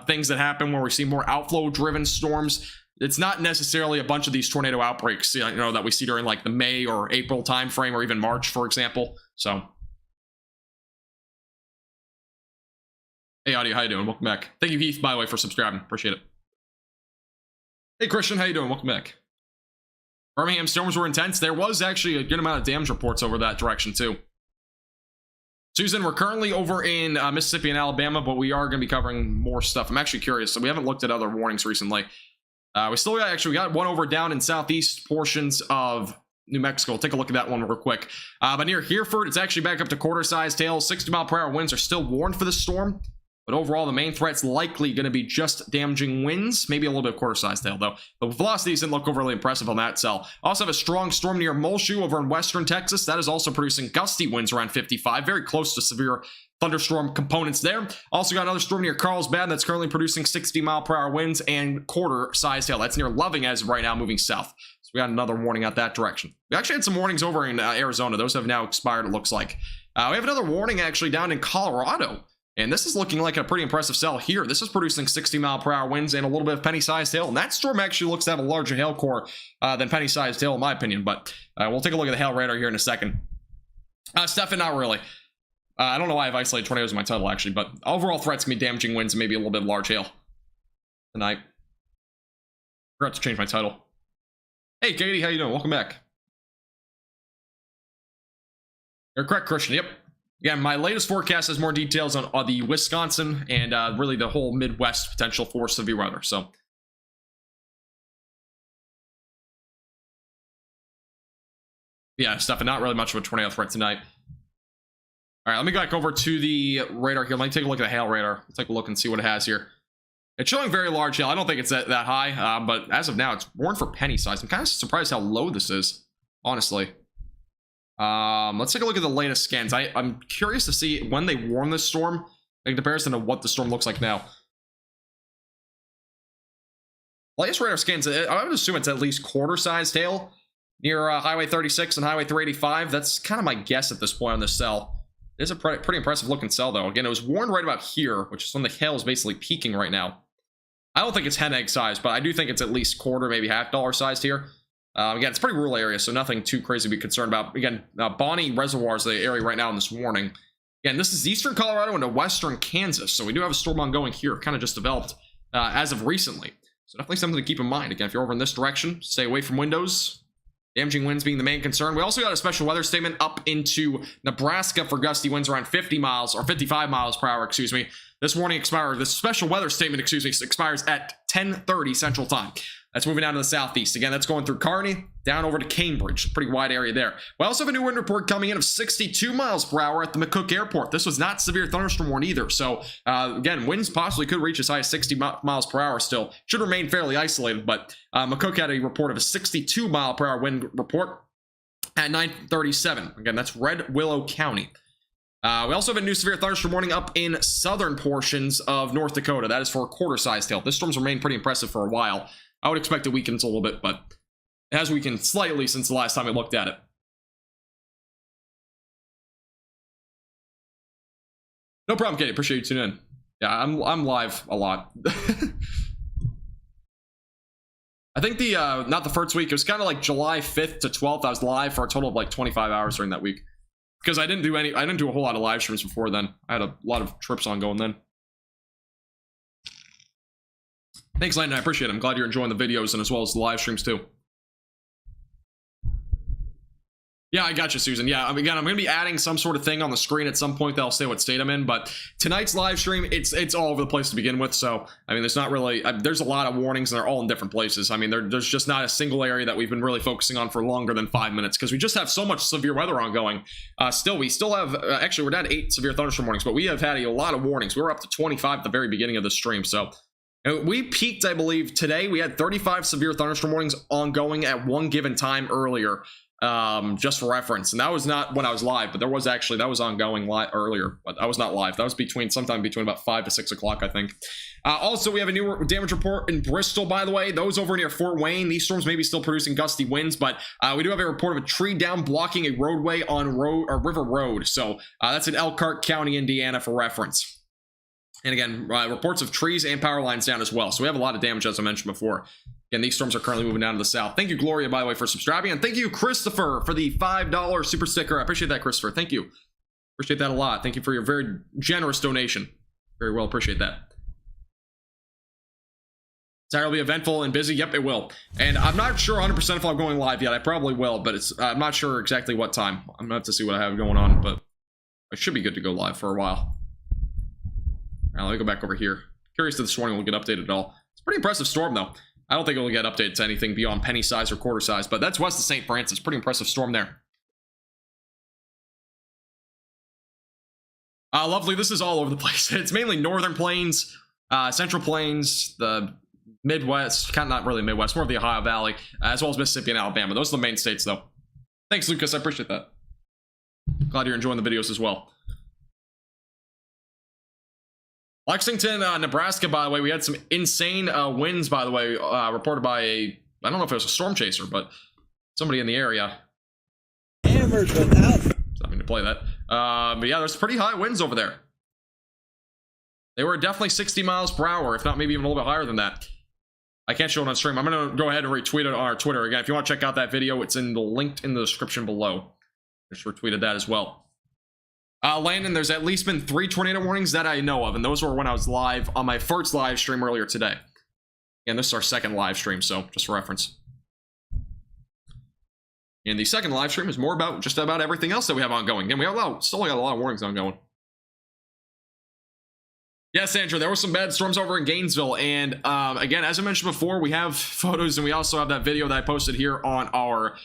things that happen where we see more outflow driven storms. It's not necessarily a bunch of these tornado outbreaks, you know, that we see during like the May or April timeframe or even March, for example. So hey, Audio, how you doing? Welcome back. Thank you, Heath, by the way, for subscribing. Appreciate it. Hey, Christian, how you doing? Welcome back. Birmingham storms were intense. There was actually a good amount of damage reports over that direction, too. Susan, we're currently over in Mississippi and Alabama, but we are going to be covering more stuff. I'm actually curious. So we haven't looked at other warnings recently. We got one over down in southeast portions of New Mexico. We'll take a look at that one real quick. But near Hereford, it's actually back up to quarter-sized hail. 60-mile-per-hour winds are still warned for this storm. But overall, the main threat's likely going to be just damaging winds. Maybe a little bit of quarter-sized hail, though. The velocities didn't look overly impressive on that cell. Also have a strong storm near Muleshoe over in western Texas. That is also producing gusty winds around 55. Very close to severe thunderstorm components there. Also got another storm near Carlsbad that's currently producing 60-mile-per-hour winds and quarter-sized hail. That's near Loving as of right now, moving south. So we got another warning out that direction. We actually had some warnings over in Arizona. Those have now expired, it looks like. We have another warning actually down in Colorado. And this is looking like a pretty impressive cell here. This is producing 60-mile-per-hour winds and a little bit of penny-sized hail. And that storm actually looks to have a larger hail core than penny-sized hail, in my opinion. But we'll take a look at the hail radar here in a second. Stefan, not really. I don't know why I've isolated tornadoes in my title, actually. But overall threats can be damaging winds and maybe a little bit of large hail tonight. Forgot to change my title. Hey, Katie, how you doing? Welcome back. You're correct, Christian. Yep. Again, my latest forecast has more details on the Wisconsin and really the whole Midwest potential for severe weather. So, yeah, Stefan, not really much of a tornado threat tonight. All right, let me go back over to the radar here. Let me take a look at the hail radar. Let's take a look and see what it has here. It's showing very large hail. I don't think it's that high, but as of now, it's warned for penny size. I'm kind of surprised how low this is, honestly. Let's take a look at the latest scans. I'm curious to see when they warn this storm in comparison to what the storm looks like now. Latest radar scans, I would assume it's at least quarter-sized hail near Highway 36 and Highway 385. That's kind of my guess at this point on this cell. It is a pretty impressive looking cell, though. Again, it was warned right about here, which is when the hail is basically peaking right now. I don't think it's hen egg size, but I do think it's at least quarter, maybe $half dollar sized here. Again, it's a pretty rural area, so nothing too crazy to be concerned about. Again, Bonnie Reservoir is the area right now in this warning. Again, this is eastern Colorado into western Kansas, so we do have a storm ongoing here, kind of just developed as of recently. So definitely something to keep in mind. Again, if you're over in this direction, stay away from windows. Damaging winds being the main concern. We also got a special weather statement up into Nebraska for gusty winds around 50 miles or 55 miles per hour, excuse me. This warning expires, this special weather statement, excuse me, expires at 10:30 Central Time. That's moving down to the southeast. Again, that's going through Kearney, down over to Cambridge. Pretty wide area there. We also have a new wind report coming in of 62 miles per hour at the McCook Airport. This was not severe thunderstorm warning either. So, again, winds possibly could reach as high as 60 miles per hour still. Should remain fairly isolated, but McCook had a report of a 62 mile per hour wind report at 9:37. Again, that's Red Willow County. We also have a new severe thunderstorm warning up in southern portions of North Dakota. That is for quarter-sized hail. This storm's remained pretty impressive for a while. I would expect it weakens a little bit, but it has weakened slightly since the last time I looked at it. No problem, Katie. Appreciate you tuning in. Yeah, I'm live a lot. I think the not the first week. It was kind of like July 5th to 12th. I was live for a total of like 25 hours during that week because I didn't do a whole lot of live streams before then. I had a lot of trips ongoing then. Thanks, Landon. I appreciate it. I'm glad you're enjoying the videos and as well as the live streams too. Yeah, I got you, Susan. Yeah, again, I'm going to be adding some sort of thing on the screen at some point that'll say what state I'm in, but tonight's live stream, it's all over the place to begin with, so, I mean, there's not really, there's a lot of warnings, and they're all in different places. I mean, there's just not a single area that we've been really focusing on for longer than 5 minutes, because we just have so much severe weather ongoing. We still have, actually, we're down to 8 severe thunderstorm warnings, but we have had a lot of warnings. We were up to 25 at the very beginning of the stream, so we peaked, I believe, today. We had 35 severe thunderstorm warnings ongoing at one given time earlier, just for reference. And that was not when I was live, but there was actually, that was ongoing earlier, but I was not live. That was sometime between about 5 to 6 o'clock, I think. Also, we have a new damage report in Bristol, by the way. Those over near Fort Wayne, these storms may be still producing gusty winds, but we do have a report of a tree down blocking a roadway on River Road. So that's in Elkhart County, Indiana, for reference. And again, reports of trees and power lines down as well. So we have a lot of damage, as I mentioned before. Again, these storms are currently moving down to the south. Thank you, Gloria, by the way, for subscribing. And thank you, Christopher, for the $5 super sticker. I appreciate that, Christopher. Thank you. Appreciate that a lot. Thank you for your very generous donation. Very well, appreciate that. Saturday will be eventful and busy. Yep, it will. And I'm not sure 100% if I'm going live yet. I probably will, but I'm not sure exactly what time. I'm going to have to see what I have going on, but I should be good to go live for a while. All right, let me go back over here. Curious if this morning will get updated at all. It's a pretty impressive storm, though. I don't think it'll get updated to anything beyond penny size or quarter size, but that's west of St. Francis. Pretty impressive storm there. Lovely. This is all over the place. It's mainly northern plains, central plains, the Midwest, kind of not really Midwest, more of the Ohio Valley, as well as Mississippi and Alabama. Those are the main states, though. Thanks, Lucas. I appreciate that. Glad you're enjoying the videos as well. Lexington, Nebraska, by the way, we had some insane winds, by the way, reported by I don't know if it was a storm chaser, but somebody in the area. Hammers without. I mean to play that. But yeah, there's pretty high winds over there. They were definitely 60 miles per hour, if not maybe even a little bit higher than that. I can't show it on stream. I'm going to go ahead and retweet it on our Twitter. Again, if you want to check out that video, it's linked in the description below. Just retweeted that as well. Landon, there's at least been 3 tornado warnings that I know of, and those were when I was live on my first live stream earlier today. And this is our second live stream, so just for reference. And the second live stream is more about just about everything else that we have ongoing. And we have still got a lot of warnings ongoing. Yes, Andrew, there were some bad storms over in Gainesville. And again, as I mentioned before, we have photos and we also have that video that I posted here on our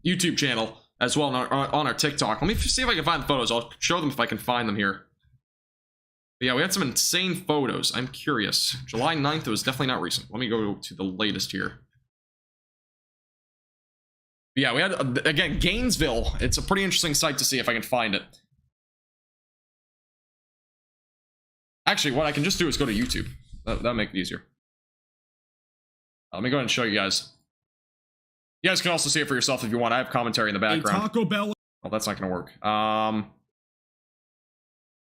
YouTube channel as well on our TikTok. Let me see if I can find the photos. I'll show them if I can find them here. But yeah, we had some insane photos. I'm curious. July 9th, it was definitely not recent. Let me go to the latest here. But yeah, we had, again, Gainesville. It's a pretty interesting site to see if I can find it. Actually, what I can just do is go to YouTube. That'll make it easier. Let me go ahead and show you guys. You guys can also see it for yourself if you want. I have commentary in the background. Taco Bell. Oh, that's not going to work.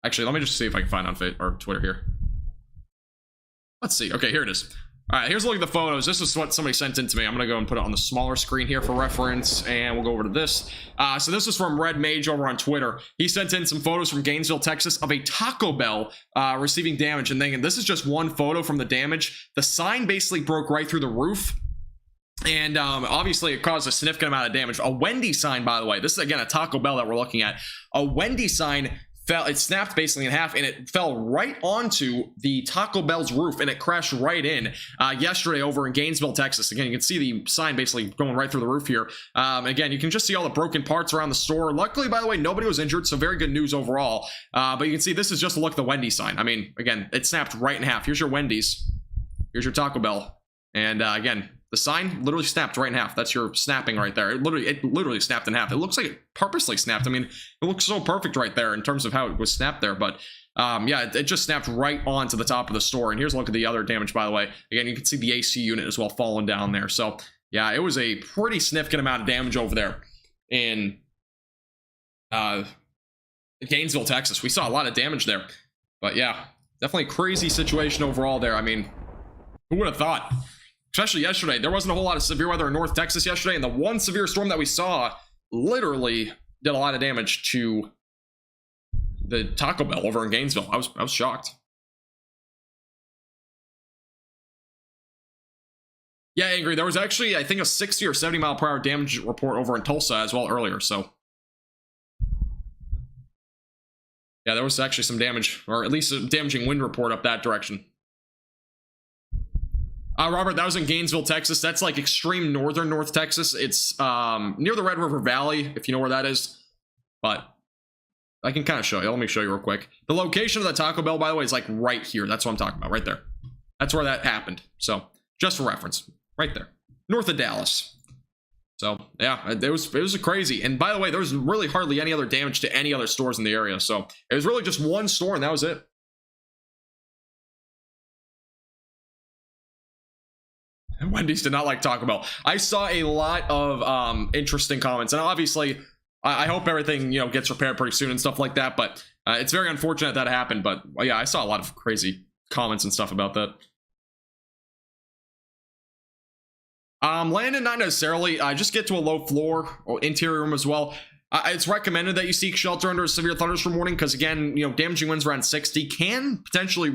Actually, let me just see if I can find it on Twitter here. Let's see. Okay, here it is. All right, here's a look at the photos. This is what somebody sent in to me. I'm going to go and put it on the smaller screen here for reference, and we'll go over to this. So this is from Red Mage over on Twitter. He sent in some photos from Gainesville, Texas, of a Taco Bell receiving damage. And this is just one photo from the damage. The sign basically broke right through the roof. And obviously, it caused a significant amount of damage. A Wendy's sign, by the way. This is, again, a Taco Bell that we're looking at. A Wendy's sign fell. It snapped basically in half, and it fell right onto the Taco Bell's roof, and it crashed right in yesterday over in Gainesville, Texas. Again, you can see the sign basically going right through the roof here. Again, you can just see all the broken parts around the store. Luckily, by the way, nobody was injured, so very good news overall. But you can see this is just a look at the Wendy's sign. I mean, again, it snapped right in half. Here's your Wendy's. Here's your Taco Bell. And again, the sign literally snapped right in half. That's your snapping right there. It literally snapped in half. It looks like it purposely snapped. I mean, it looks so perfect right there in terms of how it was snapped there. But yeah, it just snapped right onto the top of the store. And here's a look at the other damage, by the way. Again, you can see the AC unit as well falling down there. So yeah, it was a pretty significant amount of damage over there in Gainesville, Texas. We saw a lot of damage there. But yeah, definitely a crazy situation overall there. I mean, who would have thought? Especially yesterday. There wasn't a whole lot of severe weather in North Texas yesterday, and the one severe storm that we saw literally did a lot of damage to the Taco Bell over in Gainesville. I was shocked. Yeah, Angry. There was actually, I think, a 60 or 70 mile per hour damage report over in Tulsa as well earlier, so. Yeah, there was actually some damage, or at least a damaging wind report up that direction. Robert, that was in Gainesville, Texas. That's like extreme northern North Texas. It's near the Red River Valley, if you know where that is. But I can kind of show you. Let me show you real quick. The location of the Taco Bell, by the way, is like right here. That's what I'm talking about, right there. That's where that happened. So just for reference, right there, north of Dallas. So yeah, it was crazy. And by the way, there was really hardly any other damage to any other stores in the area. So it was really just one store, and that was it. Wendy's did not like Taco Bell. I saw a lot of interesting comments, and obviously I hope everything gets repaired pretty soon and stuff like that, but it's very unfortunate that happened. But yeah, I saw a lot of crazy comments and stuff about that. Landon, not necessarily. Just get to a low floor or interior room as well. It's recommended that you seek shelter under a severe thunderstorm warning, because again, damaging winds around 60 can potentially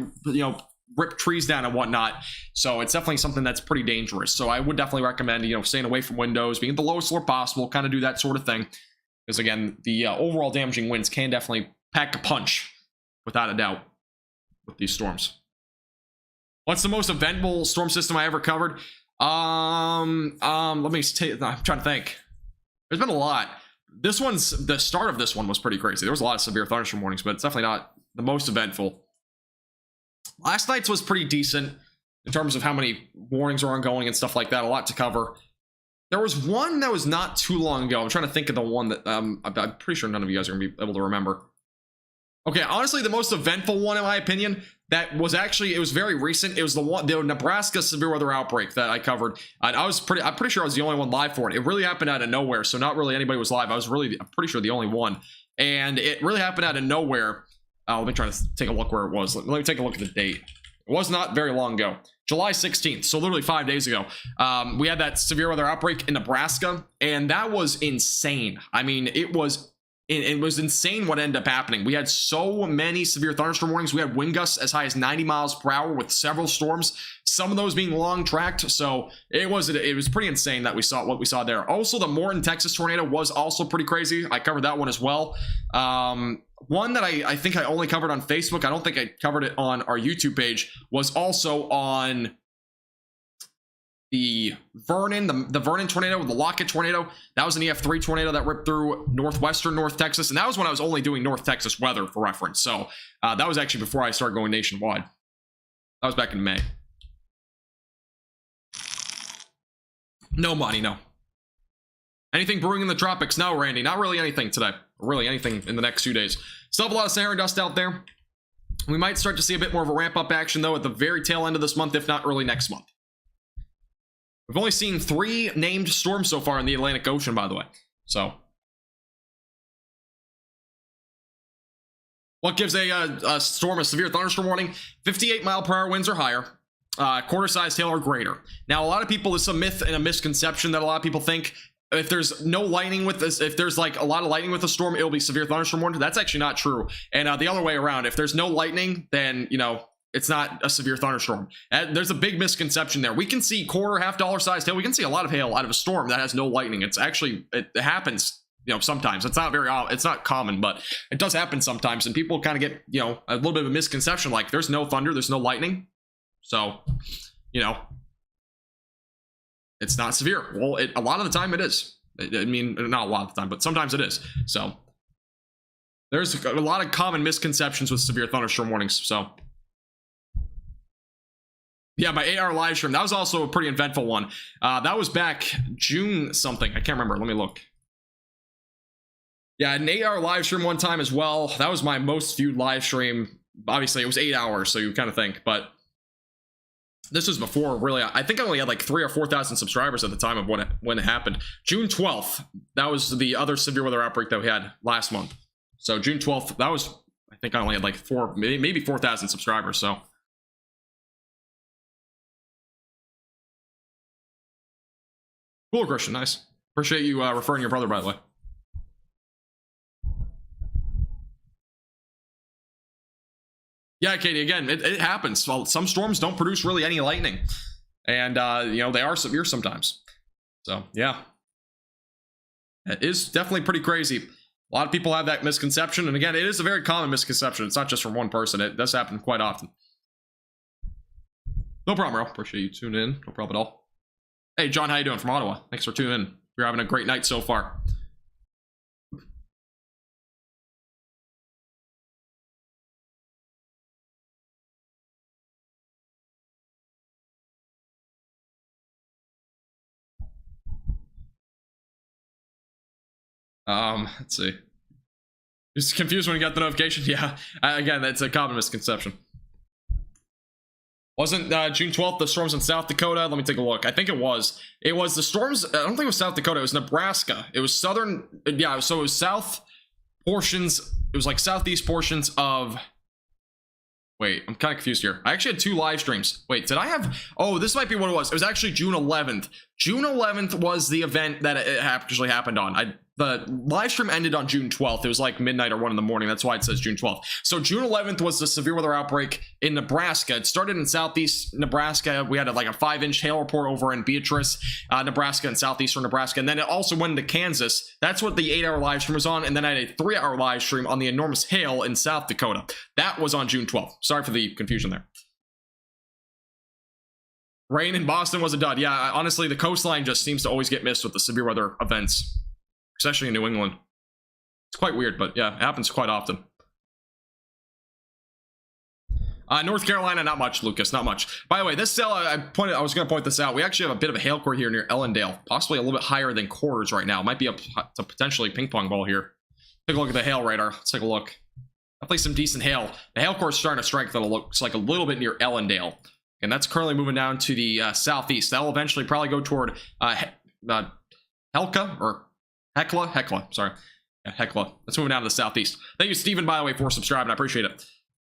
rip trees down and whatnot. So it's definitely something that's pretty dangerous. So I would definitely recommend, staying away from windows, being at the lowest floor possible, kind of do that sort of thing. Because again, the overall damaging winds can definitely pack a punch, without a doubt, with these storms. What's the most eventful storm system I ever covered? Let me take, I'm trying to think. There's been a lot. This one's, the start of this one was pretty crazy. There was a lot of severe thunderstorm warnings, but it's definitely not the most eventful. Last night's was pretty decent in terms of how many warnings are ongoing and stuff like that. A lot to cover. There was one that was not too long ago. I'm trying to think of the one that I'm pretty sure none of you guys are gonna be able to remember. Okay, honestly, the most eventful one, in my opinion, that was actually, it was very recent. It was the Nebraska severe weather outbreak that I covered. And I'm pretty sure I was the only one live for it. It really happened out of nowhere, so not really anybody was live. I'm pretty sure the only one. And it really happened out of nowhere. Let me try to take a look where it was. Let me take a look at the date. It was not very long ago. July 16th, so literally 5 days ago. We had that severe weather outbreak in Nebraska, and that was insane. I mean, it was insane what ended up happening. We had so many severe thunderstorm warnings. We had wind gusts as high as 90 miles per hour with several storms, some of those being long tracked. So it was pretty insane that we saw what we saw there. Also, the Morton, Texas tornado was also pretty crazy. I covered that one as well. One that I think I only covered on Facebook, I don't think I covered it on our YouTube page, was also on the Vernon, the Vernon tornado, the Lockett tornado. That was an EF3 tornado that ripped through northwestern North Texas, and that was when I was only doing North Texas weather for reference. So that was actually before I started going nationwide. That was back in May. No money, no. Anything brewing in the tropics? No, Randy, not really anything today. Really anything in the next 2 days. Still have a lot of Sahara dust out there. We might start to see a bit more of a ramp up action though at the very tail end of this month, if not early next month. We've only seen 3 named storms so far in the Atlantic Ocean, by the way. So, what gives a storm a severe thunderstorm warning? 58-mile-per-hour winds or higher, quarter-sized hail or greater. Now, a lot of people, there's a myth and a misconception that a lot of people think if there's no lightning with this, if there's like a lot of lightning with a storm, it'll be severe thunderstorm warning. That's actually not true. And the other way around, if there's no lightning, then, you know, it's not a severe thunderstorm. There's a big misconception there. We can see quarter, half dollar sized hail. We can see a lot of hail out of a storm that has no lightning. It's actually, it happens, you know, sometimes. It's not common, but it does happen sometimes. And people kind of get, you know, a little bit of a misconception, like there's no thunder, there's no lightning. So, you know, it's not severe. Well, a lot of the time it is. I mean, not a lot of the time, but sometimes it is. So there's a lot of common misconceptions with severe thunderstorm warnings. So yeah, my 8-hour live stream, that was also a pretty eventful one. That was back June something. I can't remember. Let me look. Yeah, an 8-hour live stream one time as well. That was my most viewed live stream. Obviously, it was 8 hours, so you kind of think, but this was before, really. I think I only had like 3,000 or 4,000 subscribers at the time of when it happened. June 12th, that was the other severe weather outbreak that we had last month. So June 12th, that was, I think I only had like maybe 4,000 subscribers, so. Cool, Christian, nice. Appreciate you referring your brother, by the way. Yeah, Katie, again, it happens. Well, some storms don't produce really any lightning. And, you know, they are severe sometimes. So, yeah. It is definitely pretty crazy. A lot of people have that misconception. And again, it is a very common misconception. It's not just from one person. It does happen quite often. No problem, bro. Appreciate you tuning in. No problem at all. Hey, John, how you doing from Ottawa? Thanks for tuning in. You're having a great night so far. Let's see. Just confused when you got the notification. Yeah, again, that's a common misconception. Wasn't June 12th the storms in South Dakota? Let me take a look. I think it was. It was the storms. I don't think it was South Dakota. It was Nebraska. It was southern. Yeah, so it was south portions. It was like southeast portions of. Wait, I'm kind of confused here. I actually had 2 live streams. Wait, did I have? Oh, this might be what it was. It was actually June 11th. June 11th was the event that it actually happened on. The live stream ended on June 12th. It was like midnight or 1 in the morning. That's why it says June 12th. So June 11th was the severe weather outbreak in Nebraska. It started in southeast Nebraska. We had like a 5-inch hail report over in Beatrice, Nebraska, and southeastern Nebraska. And then it also went into Kansas. That's what the 8-hour live stream was on. And then I had a 3-hour live stream on the enormous hail in South Dakota. That was on June 12th. Sorry for the confusion there. Rain in Boston was a dud. Yeah, honestly, the coastline just seems to always get missed with the severe weather events, especially in New England. It's quite weird, but yeah, it happens quite often. North Carolina, not much, Lucas, not much. By the way, this cell, I was going to point this out. We actually have a bit of a hail core here near Ellendale, possibly a little bit higher than quarters right now. Might be up to potentially ping pong ball here. Take a look at the hail radar. Let's take a look. Definitely some decent hail. The hail core is starting to strengthen. It looks like a little bit near Ellendale, and that's currently moving down to the southeast. That'll eventually probably go toward Helka or Hekla. Sorry, yeah, Hekla. Let's move down to the southeast. Thank you, Steven, by the way, for subscribing. I appreciate it.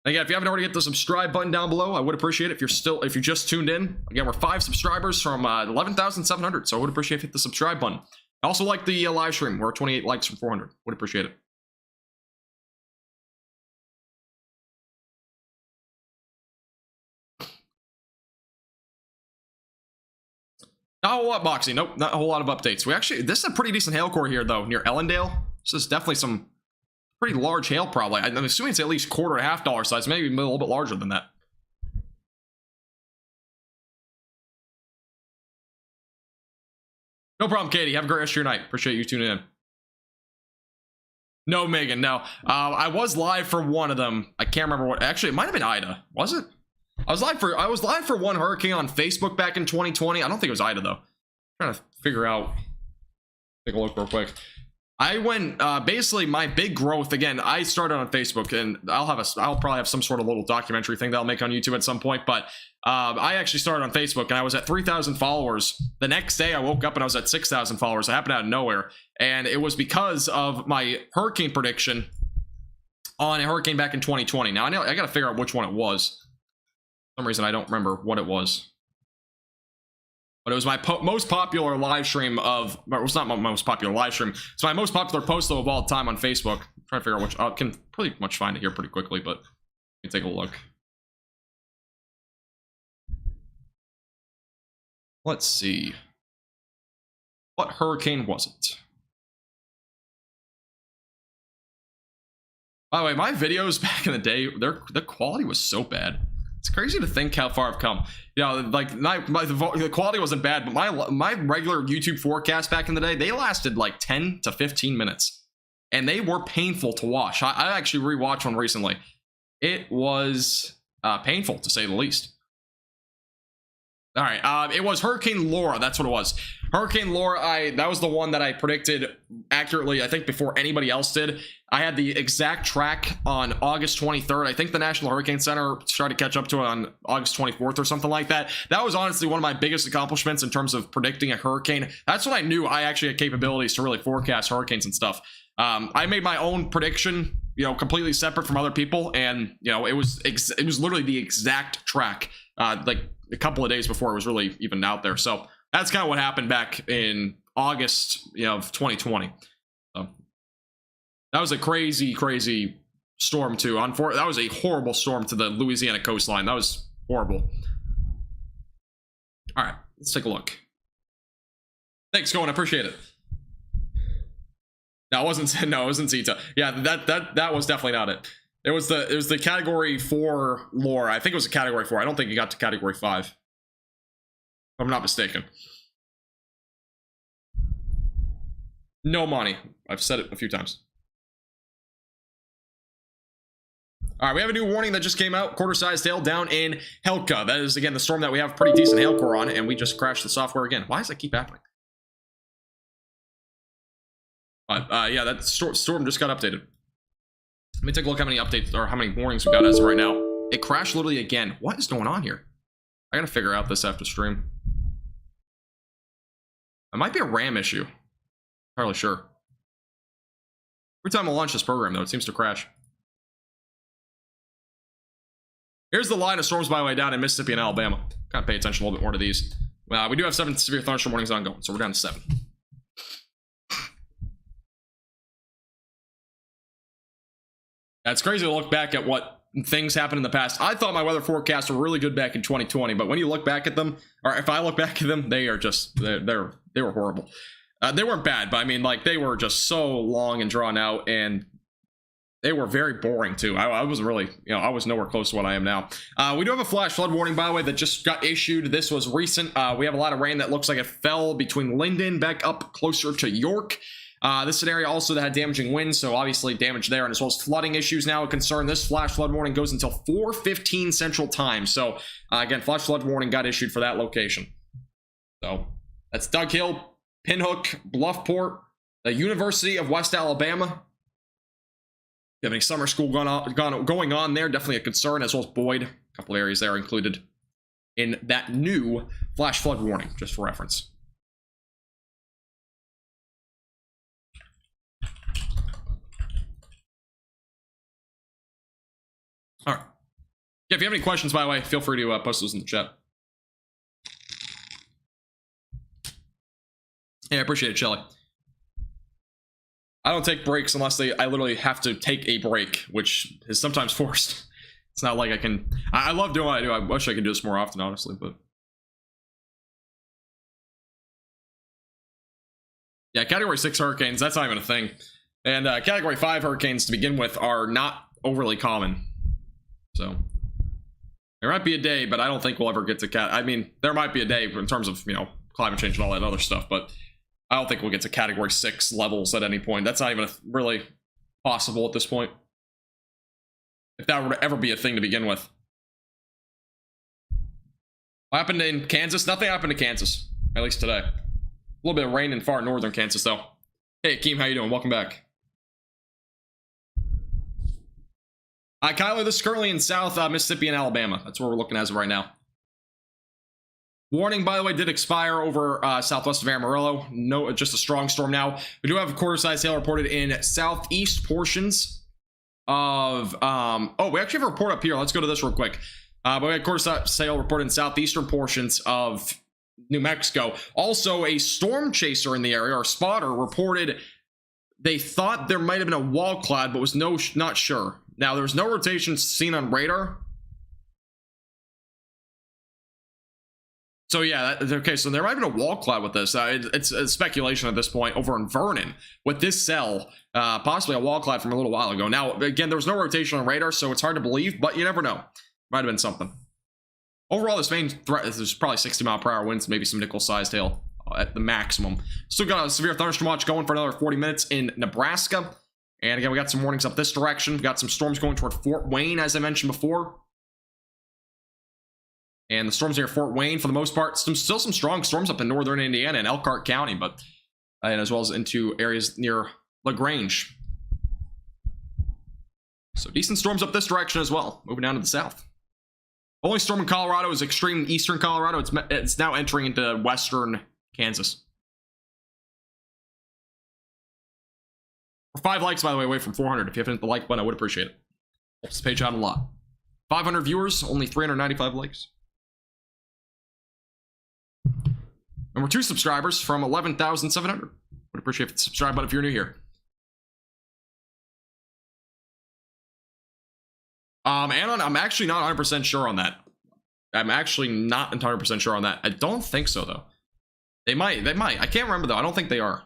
Again, if you haven't already hit the subscribe button down below, I would appreciate it. If you just tuned in, again, we're 5 subscribers from 11,700, so I would appreciate if you hit the subscribe button. I also like the live stream. We're 28 likes from 400. Would appreciate it. Not a whole lot, Boxy. Nope, not a whole lot of updates. This is a pretty decent hail core here, though, near Ellendale. This is definitely some pretty large hail, probably. I'm assuming it's at least $1.25 size, maybe a little bit larger than that. No problem, Katie. Have a great rest of your night. Appreciate you tuning in. No, Megan, no. I was live for one of them. I can't remember what. Actually, it might have been Ida. Was it? I was live for one hurricane on Facebook back in 2020. I don't think it was Ida, though. I'm trying to figure out. Take a look real quick. I went basically my big growth again. I started on Facebook, and I'll probably have some sort of little documentary thing that I'll make on YouTube at some point. But I actually started on Facebook, and I was at 3,000 followers. The next day, I woke up and I was at 6,000 followers. It happened out of nowhere, and it was because of my hurricane prediction on a hurricane back in 2020. Now I got to figure out which one it was. For some reason I don't remember what it was. But it was my most popular live stream of, or it was not my most popular live stream. It's my most popular post though of all time on Facebook. I'm trying to figure out which. I can pretty much find it here pretty quickly, but let me take a look. Let's see. What hurricane was it? By the way, my videos back in the day, the quality was so bad. It's crazy to think how far I've come. You know, like the quality wasn't bad, but my regular YouTube forecast back in the day, they lasted like 10 to 15 minutes, and they were painful to watch. I actually rewatched one recently. It was painful to say the least. All right, it was Hurricane Laura. That's what it was. Hurricane Laura. That was the one that I predicted accurately, I think, before anybody else did. I had the exact track on August 23rd. I think the National Hurricane Center tried to catch up to it on August 24th or something like that. That was honestly one of my biggest accomplishments in terms of predicting a hurricane. That's when I knew I actually had capabilities to really forecast hurricanes and stuff. I made my own prediction, you know, completely separate from other people, and you know, it was literally the exact track, like a couple of days before it was really even out there. So that's kind of what happened back in August, you know, of 2020. So that was a crazy storm too. That was a horrible storm to the Louisiana coastline. That was horrible. All right, let's take a look. Thanks, Cohen. I appreciate it. No, it wasn't Zeta. Yeah, that was definitely not it. It was the category 4 lore. I think it was a category 4. I don't think it got to category 5. If I'm not mistaken. No money. I've said it a few times. All right, we have a new warning that just came out. Quarter-sized hail down in Helka. That is, again, the storm that we have pretty decent hail core on, and we just crashed the software again. Why does that keep happening? Yeah, that storm just got updated. Let me take a look how many updates or how many warnings we got as of right now. It crashed literally again. What is going on here? I gotta figure out this after stream. It might be a RAM issue. Not entirely sure. Every time I launch this program, though, it seems to crash. Here's the line of storms, by the way, down in Mississippi and Alabama. Gotta pay attention a little bit more to these. We do have 7 severe thunderstorm warnings ongoing, so we're down to 7. It's crazy to look back at what things happened in the past. I thought my weather forecasts were really good back in 2020, but when you look back at them, or if I look back at them, they are just they were horrible. They weren't bad, but I mean, like, they were just so long and drawn out, and They were very boring too. I wasn't really, I was nowhere close to what I am now. We do have a flash flood warning, by the way, that just got issued. This was recent. We have a lot of rain that looks like it fell between Linden back up closer to York. This is an area also that had damaging winds, so obviously damage there, and as well as flooding issues now a concern. This flash flood warning goes until 4:15 Central Time. So again, flash flood warning got issued for that location. So that's Doug Hill, Pinhook, Bluffport, the University of West Alabama. If you have any summer school going on there, definitely a concern, as well as Boyd. A couple areas there included in that new flash flood warning, just for reference. All right. Yeah, if you have any questions, by the way, feel free to post those in the chat. Yeah, I appreciate it, Shelly. I don't take breaks unless I literally have to take a break, which is sometimes forced. It's not like I can... I love doing what I do. I wish I could do this more often, honestly, but... Yeah, Category 6 hurricanes, that's not even a thing. And Category 5 hurricanes, to begin with, are not overly common. So... there might be a day, but I don't think we'll ever get to I mean, there might be a day in terms of, climate change and all that other stuff, but I don't think we'll get to Category 6 levels at any point. That's not even really possible at this point. If that were to ever be a thing to begin with. What happened in Kansas? Nothing happened to Kansas, at least today. A little bit of rain in far northern Kansas, though. Hey, Akeem, how you doing? Welcome back. Kyler, this is currently in South Mississippi and Alabama. That's where we're looking as of right now. Warning, by the way, did expire over southwest of Amarillo. No, just a strong storm now. We do have a quarter-size hail reported in southeast portions of... oh, we actually have a report up here. Let's go to this real quick. But we had quarter-size hail reported in southeastern portions of New Mexico. Also, a storm chaser in the area, or spotter, reported they thought there might have been a wall cloud, but was not sure. Now, there was no rotation seen on radar. So yeah, okay, so there might have been a wall cloud with this. It's a speculation at this point over in Vernon with this cell, possibly a wall cloud from a little while ago. Now, again, there was no rotation on radar, so it's hard to believe, but you never know. Might have been something. Overall, this main threat is there's probably 60-mile-per-hour winds, maybe some nickel-sized hail at the maximum. Still got a severe thunderstorm watch going for another 40 minutes in Nebraska. And again, we got some warnings up this direction. We got some storms going toward Fort Wayne, as I mentioned before. And the storms near Fort Wayne, for the most part, still some strong storms up in northern Indiana and Elkhart County, but and as well as into areas near LaGrange. So decent storms up this direction as well, moving down to the south. Only storm in Colorado is extreme eastern Colorado. It's now entering into western Kansas. We're 5 likes, by the way, away from 400. If you haven't hit the like button, I would appreciate it. Helps the page out a lot. 500 viewers, only 395 likes. And we're 2 subscribers from 11,700. Would appreciate the subscribe button if you're new here. Anon, I'm actually not 100% sure on that. I'm actually not entirely 100% sure on that. I don't think so, though. They might. I can't remember, though. I don't think they are.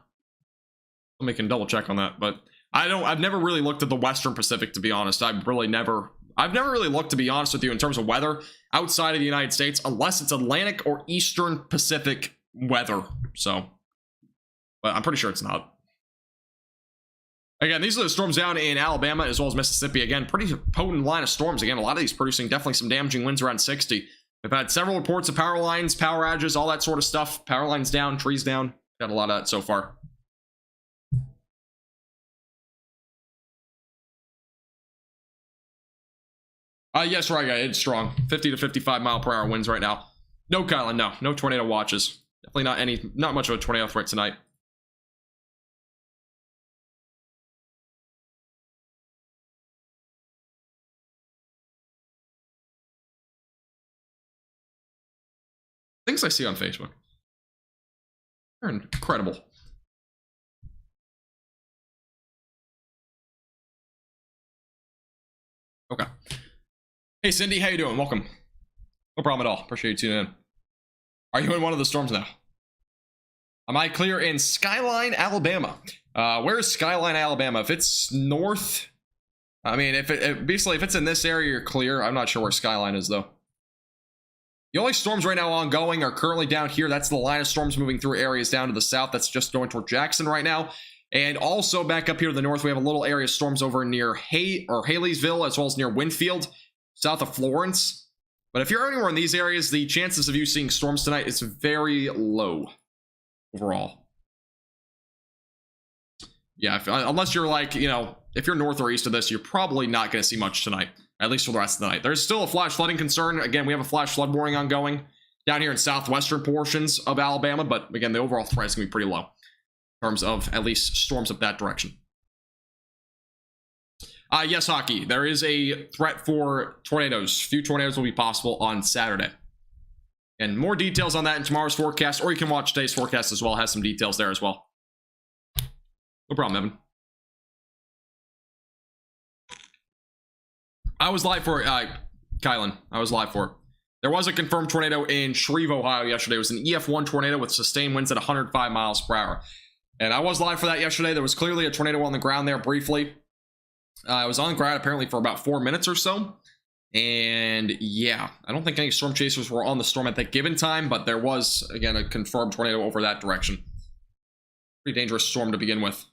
Somebody can double check on that, but I've never really looked at the Western Pacific, to be honest. I've never really looked, to be honest with you, in terms of weather outside of the United States, unless it's Atlantic or Eastern Pacific weather. So, but I'm pretty sure it's not. Again, these are the storms down in Alabama as well as Mississippi. Again, pretty potent line of storms. Again, a lot of these producing definitely some damaging winds around 60. We've had several reports of power lines, power outages, all that sort of stuff. Power lines down, trees down. Got a lot of that so far. Yes, right, guy. It's strong. 50 to 55 mile per hour winds right now. No, Kylan, no tornado watches. Definitely not much of a tornado threat tonight. Things I see on Facebook. They're incredible. Okay. Hey, Cindy, how you doing? Welcome. No problem at all. Appreciate you tuning in. Are you in one of the storms now? Am I clear in Skyline, Alabama? Where is Skyline, Alabama? If it's north I mean, basically, if it's in this area, you're clear. I'm not sure where Skyline is, though. The only storms right now ongoing are currently down here. That's the line of storms moving through areas down to the south. That's just going toward Jackson right now. And also back up here to the north, we have a little area of storms over near Haleysville, as well as near Winfield, south of Florence. But if you're anywhere in these areas, the chances of you seeing storms tonight is very low overall. Yeah, unless you're like, you know, if you're north or east of this, you're probably not going to see much tonight, at least for the rest of the night. There's still a flash flooding concern. Again, we have a flash flood warning ongoing down here in southwestern portions of Alabama, but again, the overall threat is going to be pretty low in terms of at least storms up that direction. Yes, Hockey, there is a threat for tornadoes. A few tornadoes will be possible on Saturday. And more details on that in tomorrow's forecast, or you can watch today's forecast as well. It has some details there as well. No problem, Evan. I was live for it, Kylan. I was live for it. There was a confirmed tornado in Shreve, Ohio yesterday. It was an EF1 tornado with sustained winds at 105 miles per hour. And I was live for that yesterday. There was clearly a tornado on the ground there briefly. I was on the ground apparently for about 4 minutes or so. And yeah, I don't think any storm chasers were on the storm at that given time, but there was, again, a confirmed tornado over that direction. Pretty dangerous storm to begin with.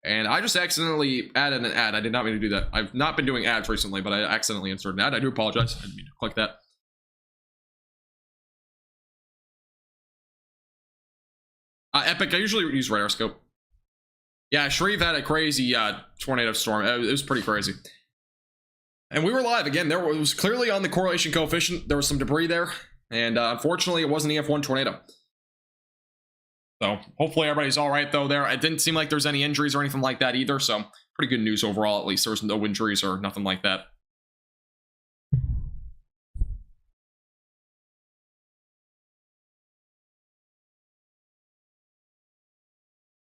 And I just accidentally added an ad. I did not mean to do that. I've not been doing ads recently, but I accidentally inserted an ad. I do apologize. I didn't mean to click that. Epic, I usually use radar scope. Yeah, Shreve had a crazy tornado storm. It was pretty crazy. And we were live. Again, it was clearly on the correlation coefficient. There was some debris there. And unfortunately, it was an EF1 tornado. So hopefully everybody's all right, though, there. It didn't seem like there's any injuries or anything like that either. So pretty good news overall, at least. There was no injuries or nothing like that.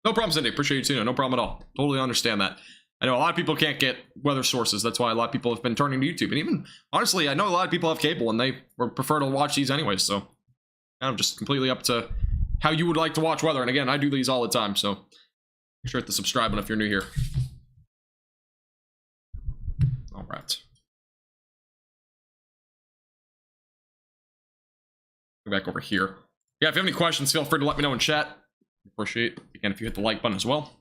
No problem, Cindy. Appreciate you tuning in. No problem at all. Totally understand that. I know a lot of people can't get weather sources. That's why a lot of people have been turning to YouTube. And even, honestly, I know a lot of people have cable and they prefer to watch these anyways. So I'm just completely up to how you would like to watch weather. And again, I do these all the time. So make sure to hit the subscribe button if you're new here. All right. Go back over here. Yeah, if you have any questions, feel free to let me know in chat. Appreciate it. Again, if you hit the like button as well.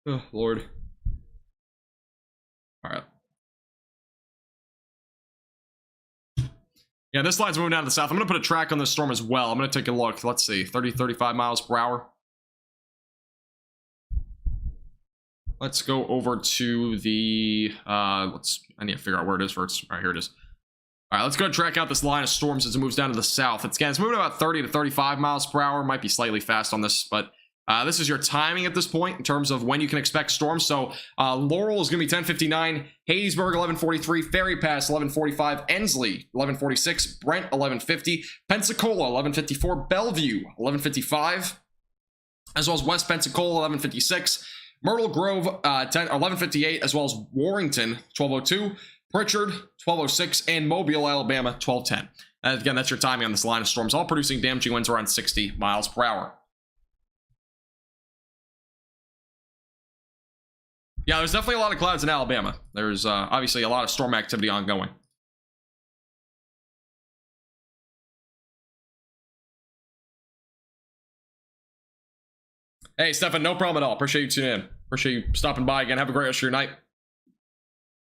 Oh, Lord. All right. Yeah, this line's moving down to the south. I'm going to put a track on this storm as well. I'm going to take a look. Let's see. 30, 35 miles per hour. Let's go over to the, I need to figure out where it is first. All right, here it is. All right, let's go and track out this line of storms as it moves down to the south. It's moving about 30 to 35 miles per hour. Might be slightly fast on this, but this is your timing at this point in terms of when you can expect storms. So Laurel is going to be 10:59, Hattiesburg 11:43, Ferry Pass 11:45, Ensley 11:46, Brent 11:50, Pensacola 11:54, Bellevue 11:55, as well as West Pensacola 11:56. Myrtle Grove 11:58, as well as Warrington 12:02, Pritchard 12:06, and Mobile, Alabama 12:10. Again, that's your timing on this line of storms, all producing damaging winds around 60 miles per hour. Yeah, there's definitely a lot of clouds in Alabama. There's obviously a lot of storm activity ongoing. Hey, Stefan, no problem at all. Appreciate you tuning in. Appreciate you stopping by again. Have a great rest of your night.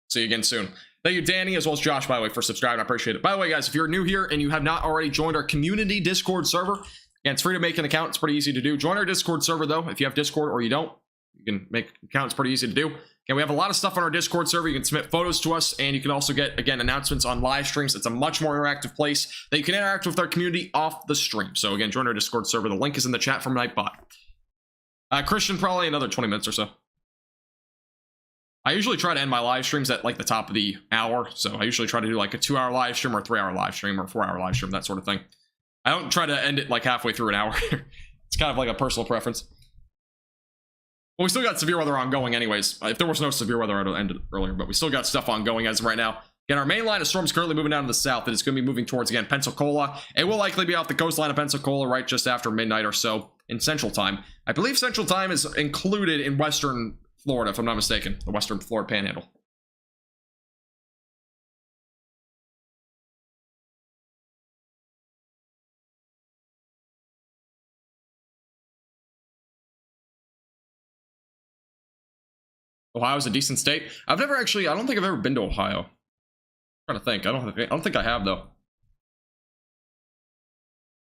See you again soon. Thank you, Danny, as well as Josh, by the way, for subscribing. I appreciate it. By the way, guys, if you're new here and you have not already joined our community Discord server, again, it's free to make an account. It's pretty easy to do. Join our Discord server, though. If you have Discord or you don't, you can make an account. It's pretty easy to do. Again, we have a lot of stuff on our Discord server. You can submit photos to us, and you can also get, again, announcements on live streams. It's a much more interactive place that you can interact with our community off the stream. So, again, join our Discord server. The link is in the chat from Nightbot. Christian, probably another 20 minutes or so. I usually try to end my live streams at like the top of the hour. So I usually try to do like a 2-hour live stream or a 3-hour live stream or a 4-hour live stream, that sort of thing. I don't try to end it like halfway through an hour. It's kind of like a personal preference. Well, we still got severe weather ongoing anyways. If there was no severe weather, I'd have ended earlier, but we still got stuff ongoing as of right now. Again, our main line of storms currently moving down to the south. It is going to be moving towards, again, Pensacola. It will likely be off the coastline of Pensacola right just after midnight or so in Central Time. I believe Central Time is included in Western Florida, if I'm not mistaken, the Western Florida Panhandle. Ohio's a decent state. I've never actually, I don't think I've ever been to Ohio. I'm trying to think. I don't think I have, though.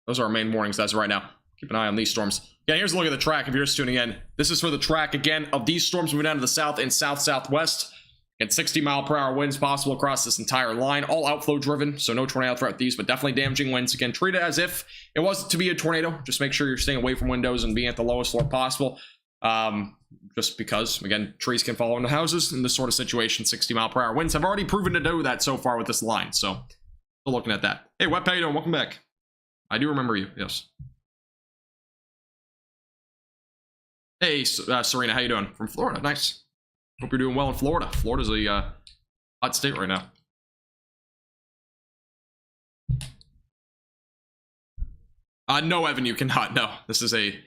Those are our main warnings as of right now. Keep an eye on these storms. Yeah, here's a look at the track if you're just tuning in. This is for the track, again, of these storms moving down to the south and south-southwest. And 60-mile-per-hour winds possible across this entire line. All outflow driven, so no tornado threat these, but definitely damaging winds. Again, treat it as if it was to be a tornado. Just make sure you're staying away from windows and being at the lowest floor possible. Just because, again, trees can fall into houses in this sort of situation. 60-mile-per-hour winds have already proven to do that so far with this line. So, still looking at that. Hey, Web, how you doing? Welcome back. I do remember you, yes. Hey, Serena, how you doing? From Florida, nice. Hope you're doing well in Florida. Florida's a hot state right now. No, Evan, you cannot. No, this is a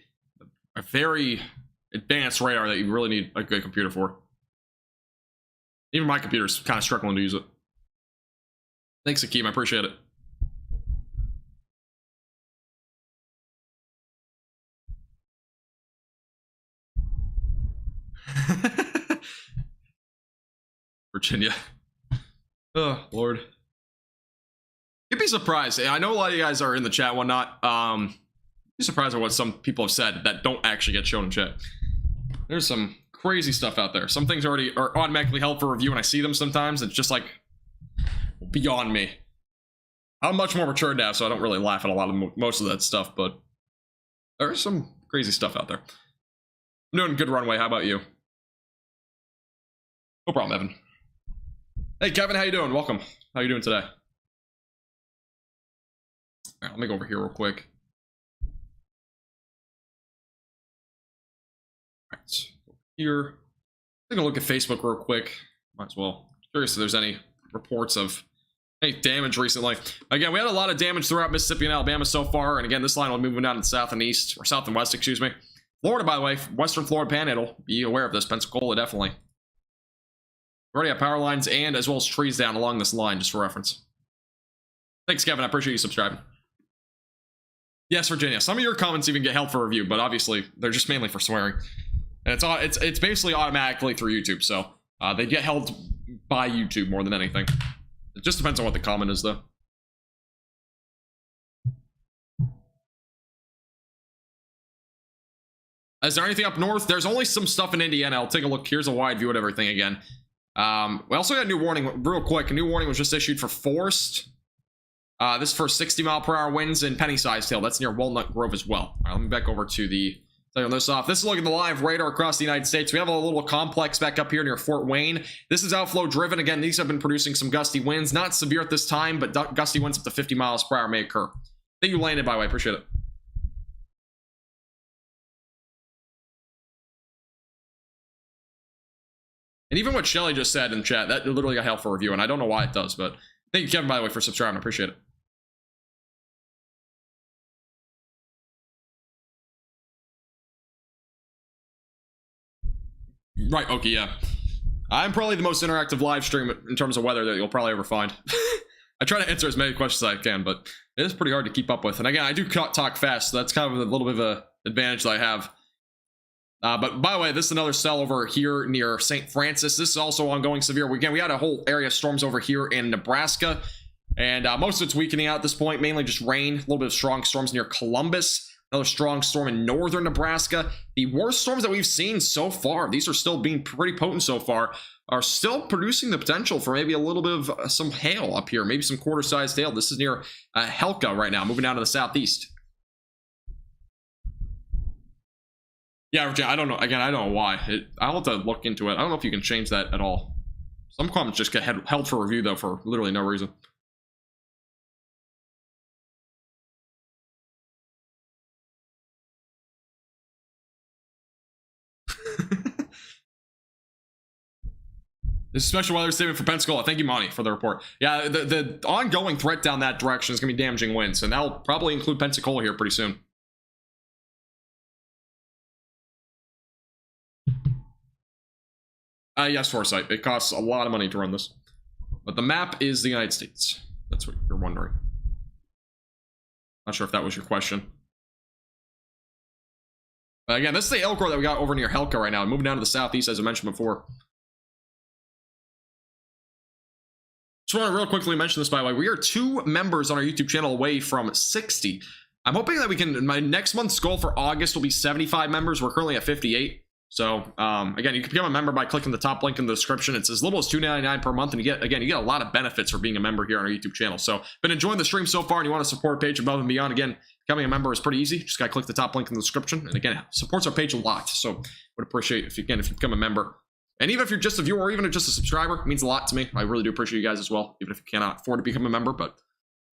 very advanced radar that you really need a good computer for. Even my computer's kind of struggling to use it. Thanks, Akeem. I appreciate it. Virginia. Oh, Lord. You'd be surprised. I know a lot of you guys are in the chat and whatnot. Be surprised at what some people have said that don't actually get shown in chat. There's some crazy stuff out there. Some things already are automatically held for review, and I see them sometimes. It's just like beyond me. I'm much more mature now, so I don't really laugh at a lot of most of that stuff, but there's some crazy stuff out there. I'm doing good runway. How about you? No problem, Evan. Hey, Kevin, how you doing? Welcome. How you doing today? All right, let me go over here real quick. All right, here. Take a look at Facebook real quick. Might as well. Curious if there's any reports of any damage recently. Again, we had a lot of damage throughout Mississippi and Alabama so far, and again, this line will be moving down to the south and east, or south and west, excuse me. Florida, by the way, Western Florida Panhandle. Be aware of this. Pensacola, definitely. We already have power lines and as well as trees down along this line, just for reference. Thanks, Kevin. I appreciate you subscribing. Yes, Virginia. Some of your comments even get held for review, but obviously they're just mainly for swearing. And it's basically automatically through YouTube, so they get held by YouTube more than anything. It just depends on what the comment is, though. Is there anything up north? There's only some stuff in Indiana. I'll take a look. Here's a wide view of everything again. We also got a new warning, real quick. A new warning was just issued for forest. This is for 60-mile-per-hour winds in Penny-sized hail. That's near Walnut Grove as well. All right, let me back over to the... Taking this off. This is looking at the live radar across the United States. We have a little complex back up here near Fort Wayne. This is outflow driven. Again, these have been producing some gusty winds. Not severe at this time, but gusty winds up to 50 miles per hour may occur. Thank you, landed, by the way. Appreciate it. And even what Shelly just said in chat, that literally got held for review, and I don't know why it does, but thank you, Kevin, by the way, for subscribing. I appreciate it. Right, okay, yeah. I'm probably the most interactive live stream in terms of weather that you'll probably ever find. I try to answer as many questions as I can, but it is pretty hard to keep up with. And again, I do talk fast, so that's kind of a little bit of an advantage that I have. But by the way, this is another cell over here near St. Francis. This is also ongoing severe. Again, we had a whole area of storms over here in Nebraska, and most of it's weakening out at this point, mainly just rain, a little bit of strong storms near Columbus. Another strong storm in northern Nebraska. The worst storms that we've seen so far, these are still being pretty potent so far, are still producing the potential for maybe a little bit of some hail up here, maybe some quarter-sized hail. This is near Helka right now, moving down to the southeast. Yeah, I don't know. Again, I don't know why. I'll have to look into it. I don't know if you can change that at all. Some comments just get held for review, though, for literally no reason. This is a special weather statement for Pensacola. Thank you, Monty, for the report. Yeah, the ongoing threat down that direction is going to be damaging winds, and that'll probably include Pensacola here pretty soon. Yes, Foresight. It costs a lot of money to run this. But the map is the United States. That's what you're wondering. Not sure if that was your question. But again, this is the elk road that we got over near Helka right now. Moving down to the southeast, as I mentioned before. Just want to real quickly mention this, by the way. We are 2 members on our YouTube channel away from 60. I'm hoping that we can... My next month's goal for August will be 75 members. We're currently at 58. So, again, you can become a member by clicking the top link in the description. It's as little as $2.99 per month, and you get a lot of benefits for being a member here on our YouTube channel. So, been enjoying the stream so far, and you want to support our page above and beyond. Again, becoming a member is pretty easy. Just gotta click the top link in the description, and again, it supports our page a lot. So, would appreciate if you become a member. And even if you're just a viewer or even just a subscriber, it means a lot to me. I really do appreciate you guys as well, even if you cannot afford to become a member, but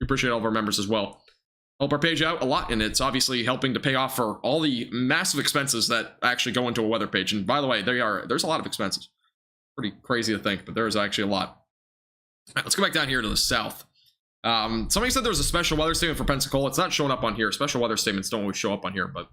we appreciate all of our members as well. Help our page out a lot, and it's obviously helping to pay off for all the massive expenses that actually go into a weather page. And by the way, there's a lot of expenses. Pretty crazy to think, but there's actually a lot. All right, let's go back down here to the south. Somebody said there was a special weather statement for Pensacola. It's not showing up on here. Special weather statements don't always show up on here, but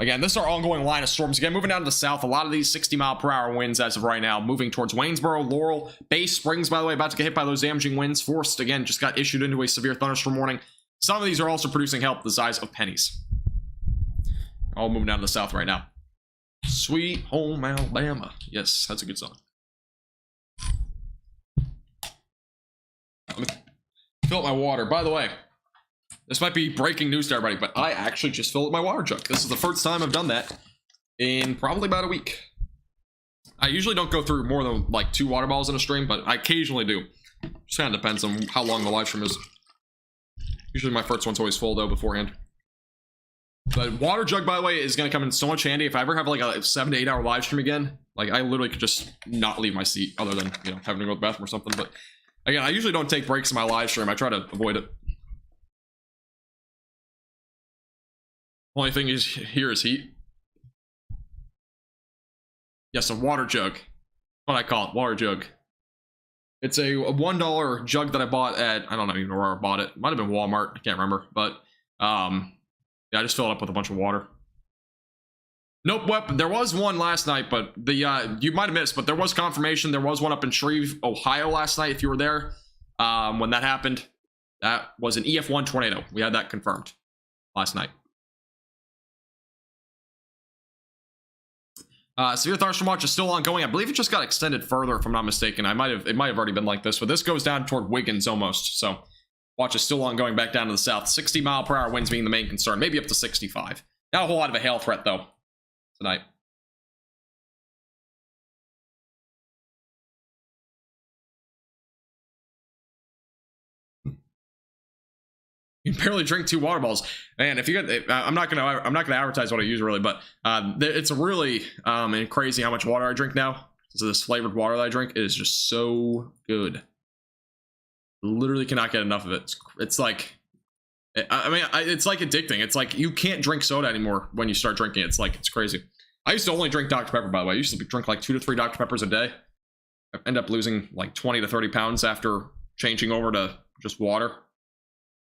again, this is our ongoing line of storms. Again, moving down to the south, a lot of these 60-mile-per-hour winds as of right now, moving towards Waynesboro, Laurel, Bay Springs, by the way, about to get hit by those damaging winds. Forest, again, just got issued into a severe thunderstorm warning. Some of these are also producing help the size of pennies. All moving down to the south right now. Sweet Home Alabama. Yes, that's a good song. Let me fill up my water. By the way, this might be breaking news to everybody, but I actually just filled up my water jug. This is the first time I've done that in probably about a week. I usually don't go through more than like 2 water bottles in a stream, but I occasionally do. Just kind of depends on how long the live stream is. Usually my first one's always full though beforehand. The water jug, by the way, is going to come in so much handy if I ever have like a 7 to 8 hour live stream again. Like I literally could just not leave my seat other than, you know, having to go to the bathroom or something. But again, I usually don't take breaks in my live stream. I try to avoid it. Only thing is here is heat. Yes, a water jug. What I call it, water jug. It's a $1 jug that I bought at, I don't even know where I bought it. Might have been Walmart, I can't remember. But yeah, I just filled it up with a bunch of water. Nope, there was one last night, but the you might have missed, but there was confirmation. There was one up in Shreve, Ohio last night if you were there. When that happened, that was an EF1 tornado. We had that confirmed last night. Severe thunderstorm watch is still ongoing. I believe it just got extended further, if I'm not mistaken. It might have already been like this, but this goes down toward Wiggins almost. So watch is still ongoing back down to the south. 60-mile-per-hour winds being the main concern, maybe up to 65. Not a whole lot of a hail threat though tonight. You can barely drink 2 water bottles, man. If you get, I'm not gonna advertise what I use really, but it's really crazy how much water I drink now. So this flavored water that I drink is just so good. Literally cannot get enough of it. It's like, it's like addicting. It's like you can't drink soda anymore when you start drinking it. It's crazy. I used to only drink Dr. Pepper, by the way. I used to drink like 2 to 3 Dr. Peppers a day. I end up losing like 20 to 30 pounds after changing over to just water.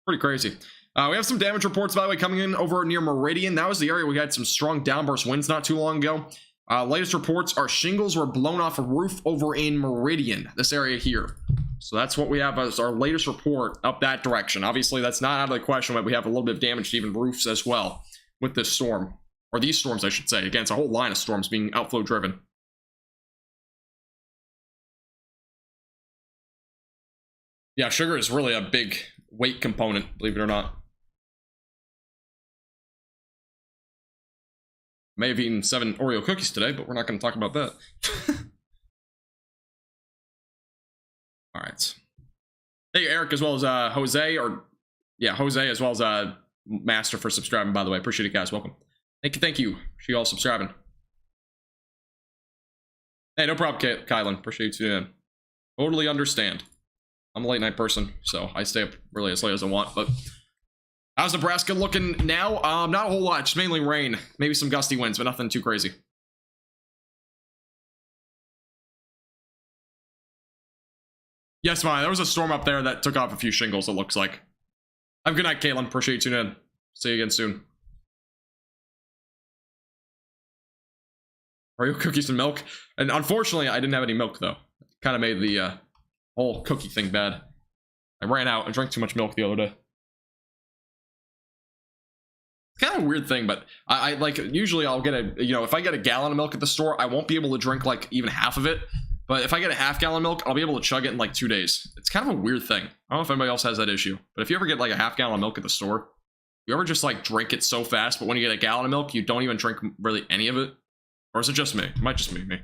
Pretty crazy. We have some damage reports, by the way, coming in over near Meridian. That was the area we had some strong downburst winds not too long ago. Latest reports are shingles were blown off a roof over in Meridian, this area here. So that's what we have as our latest report up that direction. Obviously, that's not out of the question, but we have a little bit of damage to even roofs as well with this storm. Or these storms, I should say. Again, it's a whole line of storms being outflow driven. Yeah, sugar is really a big weight component, believe it or not. May have eaten 7 Oreo cookies today, but we're not going to talk about that. All right. Hey, Eric, as well as Jose, Jose, as well as Master for subscribing, by the way. Appreciate it, guys. Welcome. Thank you. Appreciate you all subscribing. Hey, no problem, Kylan. Appreciate you tuning in. Totally understand. I'm a late night person, so I stay up really as late as I want. But how's Nebraska looking now? Not a whole lot. Just mainly rain. Maybe some gusty winds, but nothing too crazy. Yes, Maya, there was a storm up there that took off a few shingles, it looks like. Have a good night, Caitlin. Appreciate you tuning in. See you again soon. Oreo cookies and milk. And unfortunately, I didn't have any milk, though. Kind of made the whole cookie thing bad. I ran out. I drank too much milk the other day. It's kind of a weird thing, but I like, usually I'll get a, you know, if I get a gallon of milk at the store, I won't be able to drink like even half of it. But if I get a half gallon of milk, I'll be able to chug it in like 2 days. It's kind of a weird thing. I don't know if anybody else has that issue, but if you ever get like a half gallon of milk at the store, you ever just like drink it so fast, but when you get a gallon of milk, you don't even drink really any of it? Or is it just me? It might just be me.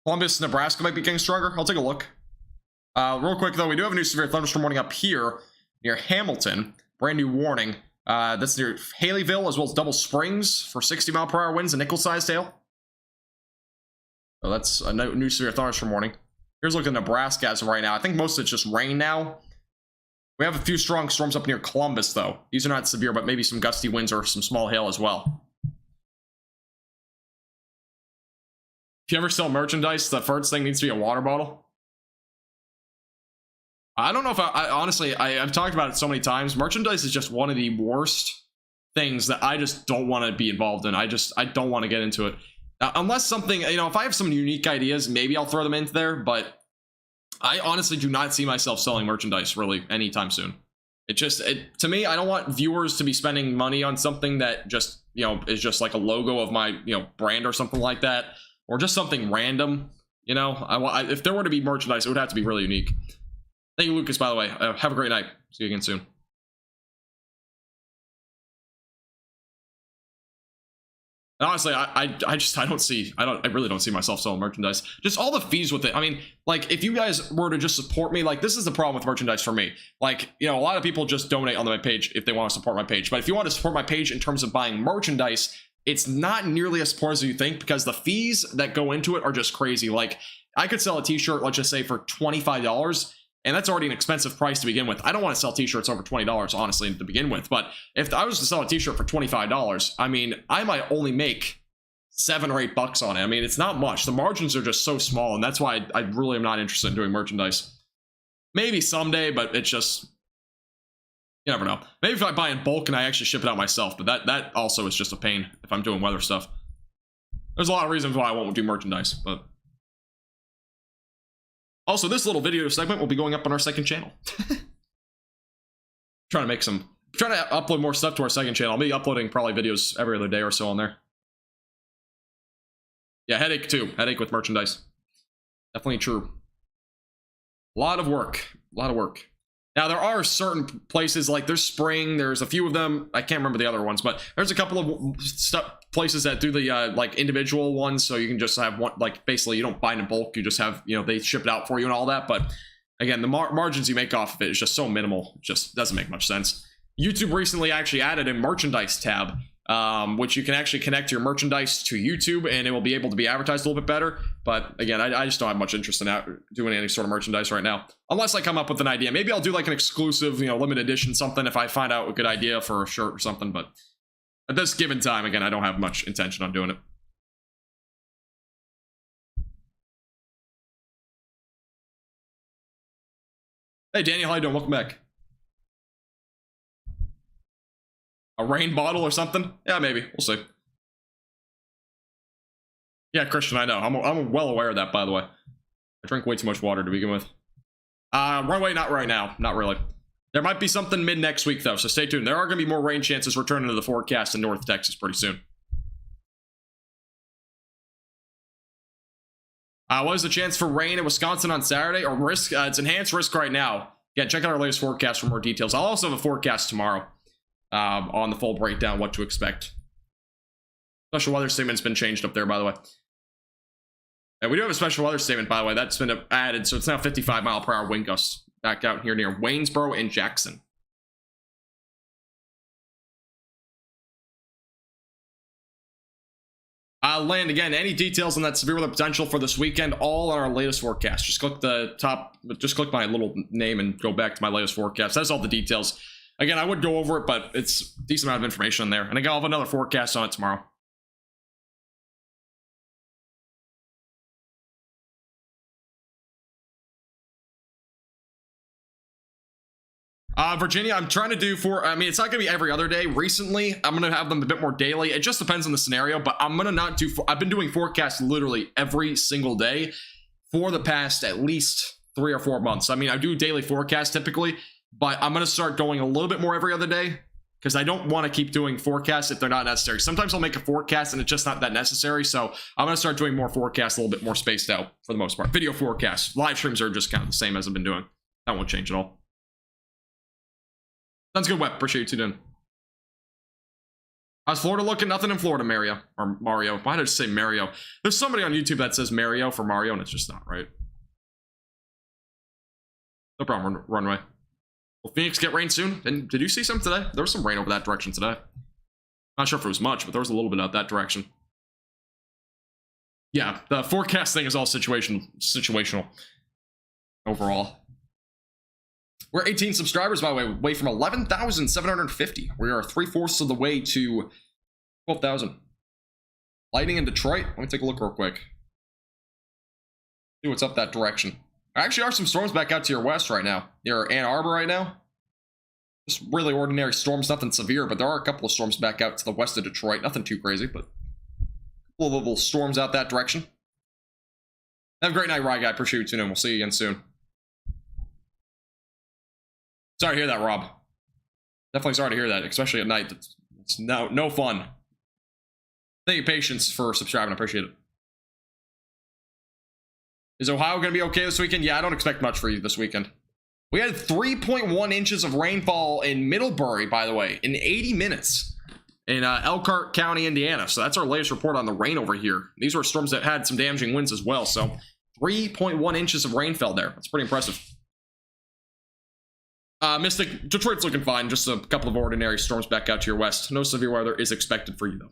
Columbus, Nebraska might be getting stronger. I'll take a look. Real quick though, we do have a new severe thunderstorm warning up here near Hamilton. Brand new warning. That's near Haleyville as well as Double Springs for 60-mile-per-hour winds and nickel-sized hail. So that's a new severe thunderstorm warning. Here's a look at Nebraska as of right now. I think most of it's just rain now. We have a few strong storms up near Columbus, though. These are not severe, but maybe some gusty winds or some small hail as well. If you ever sell merchandise, the first thing needs to be a water bottle. I don't know if I honestly, I've talked about it so many times. Merchandise is just one of the worst things that I just don't want to be involved in. I don't want to get into it. Unless something, you know, if I have some unique ideas, maybe I'll throw them into there, but I honestly do not see myself selling merchandise really anytime soon. To me, I don't want viewers to be spending money on something that just, you know, is just like a logo of my, you know, brand or something like that, or just something random. You know, if there were to be merchandise, it would have to be really unique. Thank you, Lucas, by the way. Have a great night. See you again soon. And honestly, I really don't see myself selling merchandise. Just all the fees with it. I mean, like, if you guys were to just support me, like, this is the problem with merchandise for me. Like, you know, a lot of people just donate on my page if they want to support my page. But if you want to support my page in terms of buying merchandise, it's not nearly as poor as you think, because the fees that go into it are just crazy. Like, I could sell a t-shirt, let's just say, for $25. And that's already an expensive price to begin with. I don't want to sell t-shirts over $20, honestly, to begin with. But if I was to sell a t-shirt for $25, I mean, I might only make $7 or $8 on it. I mean, it's not much. The margins are just so small, and that's why I really am not interested in doing merchandise. Maybe someday, but it's just, you never know. Maybe if I buy in bulk and I actually ship it out myself, but that also is just a pain if I'm doing weather stuff. There's a lot of reasons why I won't do merchandise, but also, this little video segment will be going up on our second channel. trying to upload more stuff to our second channel. I'll be uploading probably videos every other day or so on there. Yeah, headache too. Headache with merchandise. Definitely true. A lot of work. A lot of work. Now, there are certain places, like there's Spring, there's a few of them, I can't remember the other ones, but there's a couple of places that do the like individual ones, so you can just have one, like basically you don't buy it in bulk, you just have, you know, they ship it out for you and all that. But again, the margins you make off of it is just so minimal, it just doesn't make much sense. YouTube recently actually added a merchandise tab, which you can actually connect your merchandise to YouTube and it will be able to be advertised a little bit better. But again, I just don't have much interest in doing any sort of merchandise right now, unless I come up with an idea. Maybe I'll do like an exclusive, you know, limited edition something if I find out a good idea for a shirt or something. But at this given time, again, I don't have much intention on doing it. Hey Daniel, how you doing? Welcome back. A rain bottle or something? Yeah, maybe. We'll see. Yeah, Christian, I know. I'm well aware of that, by the way. I drink way too much water to begin with. Runway, not right now. Not really. There might be something mid next week, though, so stay tuned. There are going to be more rain chances returning to the forecast in North Texas pretty soon. What is the chance for rain in Wisconsin on Saturday? Or risk? It's enhanced risk right now. Yeah, check out our latest forecast for more details. I'll also have a forecast tomorrow on the full breakdown, what to expect. Special weather statement's been changed up there, by the way. And we do have a special weather statement, by the way. That's been added, so it's now 55-mile-per-hour wind gusts back out here near Waynesboro and Jackson. Land, again, any details on that severe weather potential for this weekend, all on our latest forecast. Just click the top, just click my little name and go back to my latest forecast. That's all the details. Again, I would go over it, but it's a decent amount of information in there. And again, I'll have another forecast on it tomorrow. Virginia, I'm trying to do I mean, it's not gonna be every other day. Recently, I'm gonna have them a bit more daily. It just depends on the scenario, but I'm gonna not do, I've been doing forecasts literally every single day for the past at least 3 or 4 months. I mean, I do daily forecasts typically, but I'm gonna start going a little bit more every other day because I don't want to keep doing forecasts if they're not necessary. Sometimes I'll make a forecast and it's just not that necessary, so I'm gonna start doing more forecasts a little bit more spaced out for the most part. Video forecasts, live streams are just kind of the same as I've been doing. That won't change at all. Sounds good, Web. Appreciate you tuning in. How's Florida looking? Nothing in Florida, Mario. Or Mario. Why did I just say Mario? There's somebody on YouTube that says Mario for Mario, and it's just not right. No problem, Runway. Will Phoenix get rain soon? And did you see some today? There was some rain over that direction today. Not sure if it was much, but there was a little bit out that direction. Yeah, the forecast thing is all situational. Overall. We're 18 subscribers, by the way, away from 11,750. We are 3/4 of the way to 12,000. Lightning in Detroit. Let me take a look real quick. See what's up that direction. There actually are some storms back out to your west right now. Near Ann Arbor right now. Just really ordinary storms, nothing severe, but there are a couple of storms back out to the west of Detroit. Nothing too crazy, but a couple of little storms out that direction. Have a great night, Rye Guy. Appreciate you tuning in. We'll see you again soon. Sorry to hear that, Rob. Definitely sorry to hear that, especially at night. It's no fun. Thank you, patience, for subscribing. I appreciate it. Is Ohio going to be okay this weekend? Yeah, I don't expect much for you this weekend. We had 3.1 inches of rainfall in Middlebury, by the way, in 80 minutes in Elkhart County, Indiana. So that's our latest report on the rain over here. These were storms that had some damaging winds as well. So 3.1 inches of rain fell there. That's pretty impressive. Mystic, Detroit's looking fine. Just a couple of ordinary storms back out to your west. No severe weather is expected for you, though.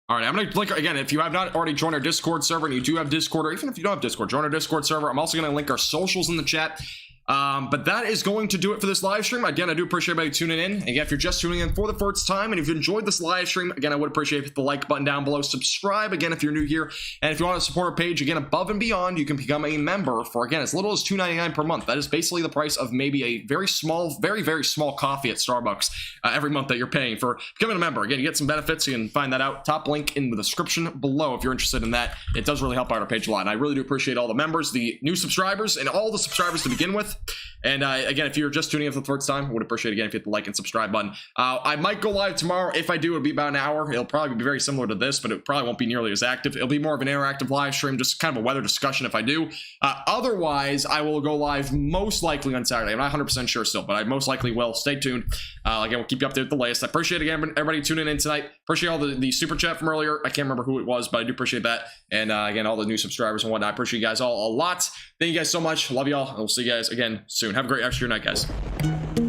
All right, I'm going to link, again, if you have not already joined our Discord server and you do have Discord, or even if you don't have Discord, join our Discord server. I'm also going to link our socials in the chat. But that is going to do it for this live stream. Again, I do appreciate everybody tuning in. Again, if you're just tuning in for the first time, and if you enjoyed this live stream, again, I would appreciate if you hit the like button down below. Subscribe, again, if you're new here. And if you want to support our page, again, above and beyond, you can become a member for, again, as little as $2.99 per month. That is basically the price of maybe a very small, very, very small coffee at Starbucks every month that you're paying for becoming a member. Again, you get some benefits. You can find that out. Top link in the description below if you're interested in that. It does really help out our page a lot. And I really do appreciate all the members, the new subscribers, and all the subscribers to begin with. And again, if you're just tuning in for the first time, I would appreciate, again, if you hit the like and subscribe button. I might go live tomorrow. If I do, it'll be about an hour. It'll probably be very similar to this, but it probably won't be nearly as active. It'll be more of an interactive live stream, just kind of a weather discussion if I do. Otherwise, I will go live most likely on Saturday. I'm not 100% sure still, but I most likely will. Stay tuned. Again, we'll keep you updated with the latest. I appreciate, again, everybody tuning in tonight. Appreciate all the super chat from earlier. I can't remember who it was, but I do appreciate that. And again, all the new subscribers and whatnot. I appreciate you guys all a lot. Thank you guys so much. Love y'all. And we'll see you guys again soon. Have a great rest of your night, guys.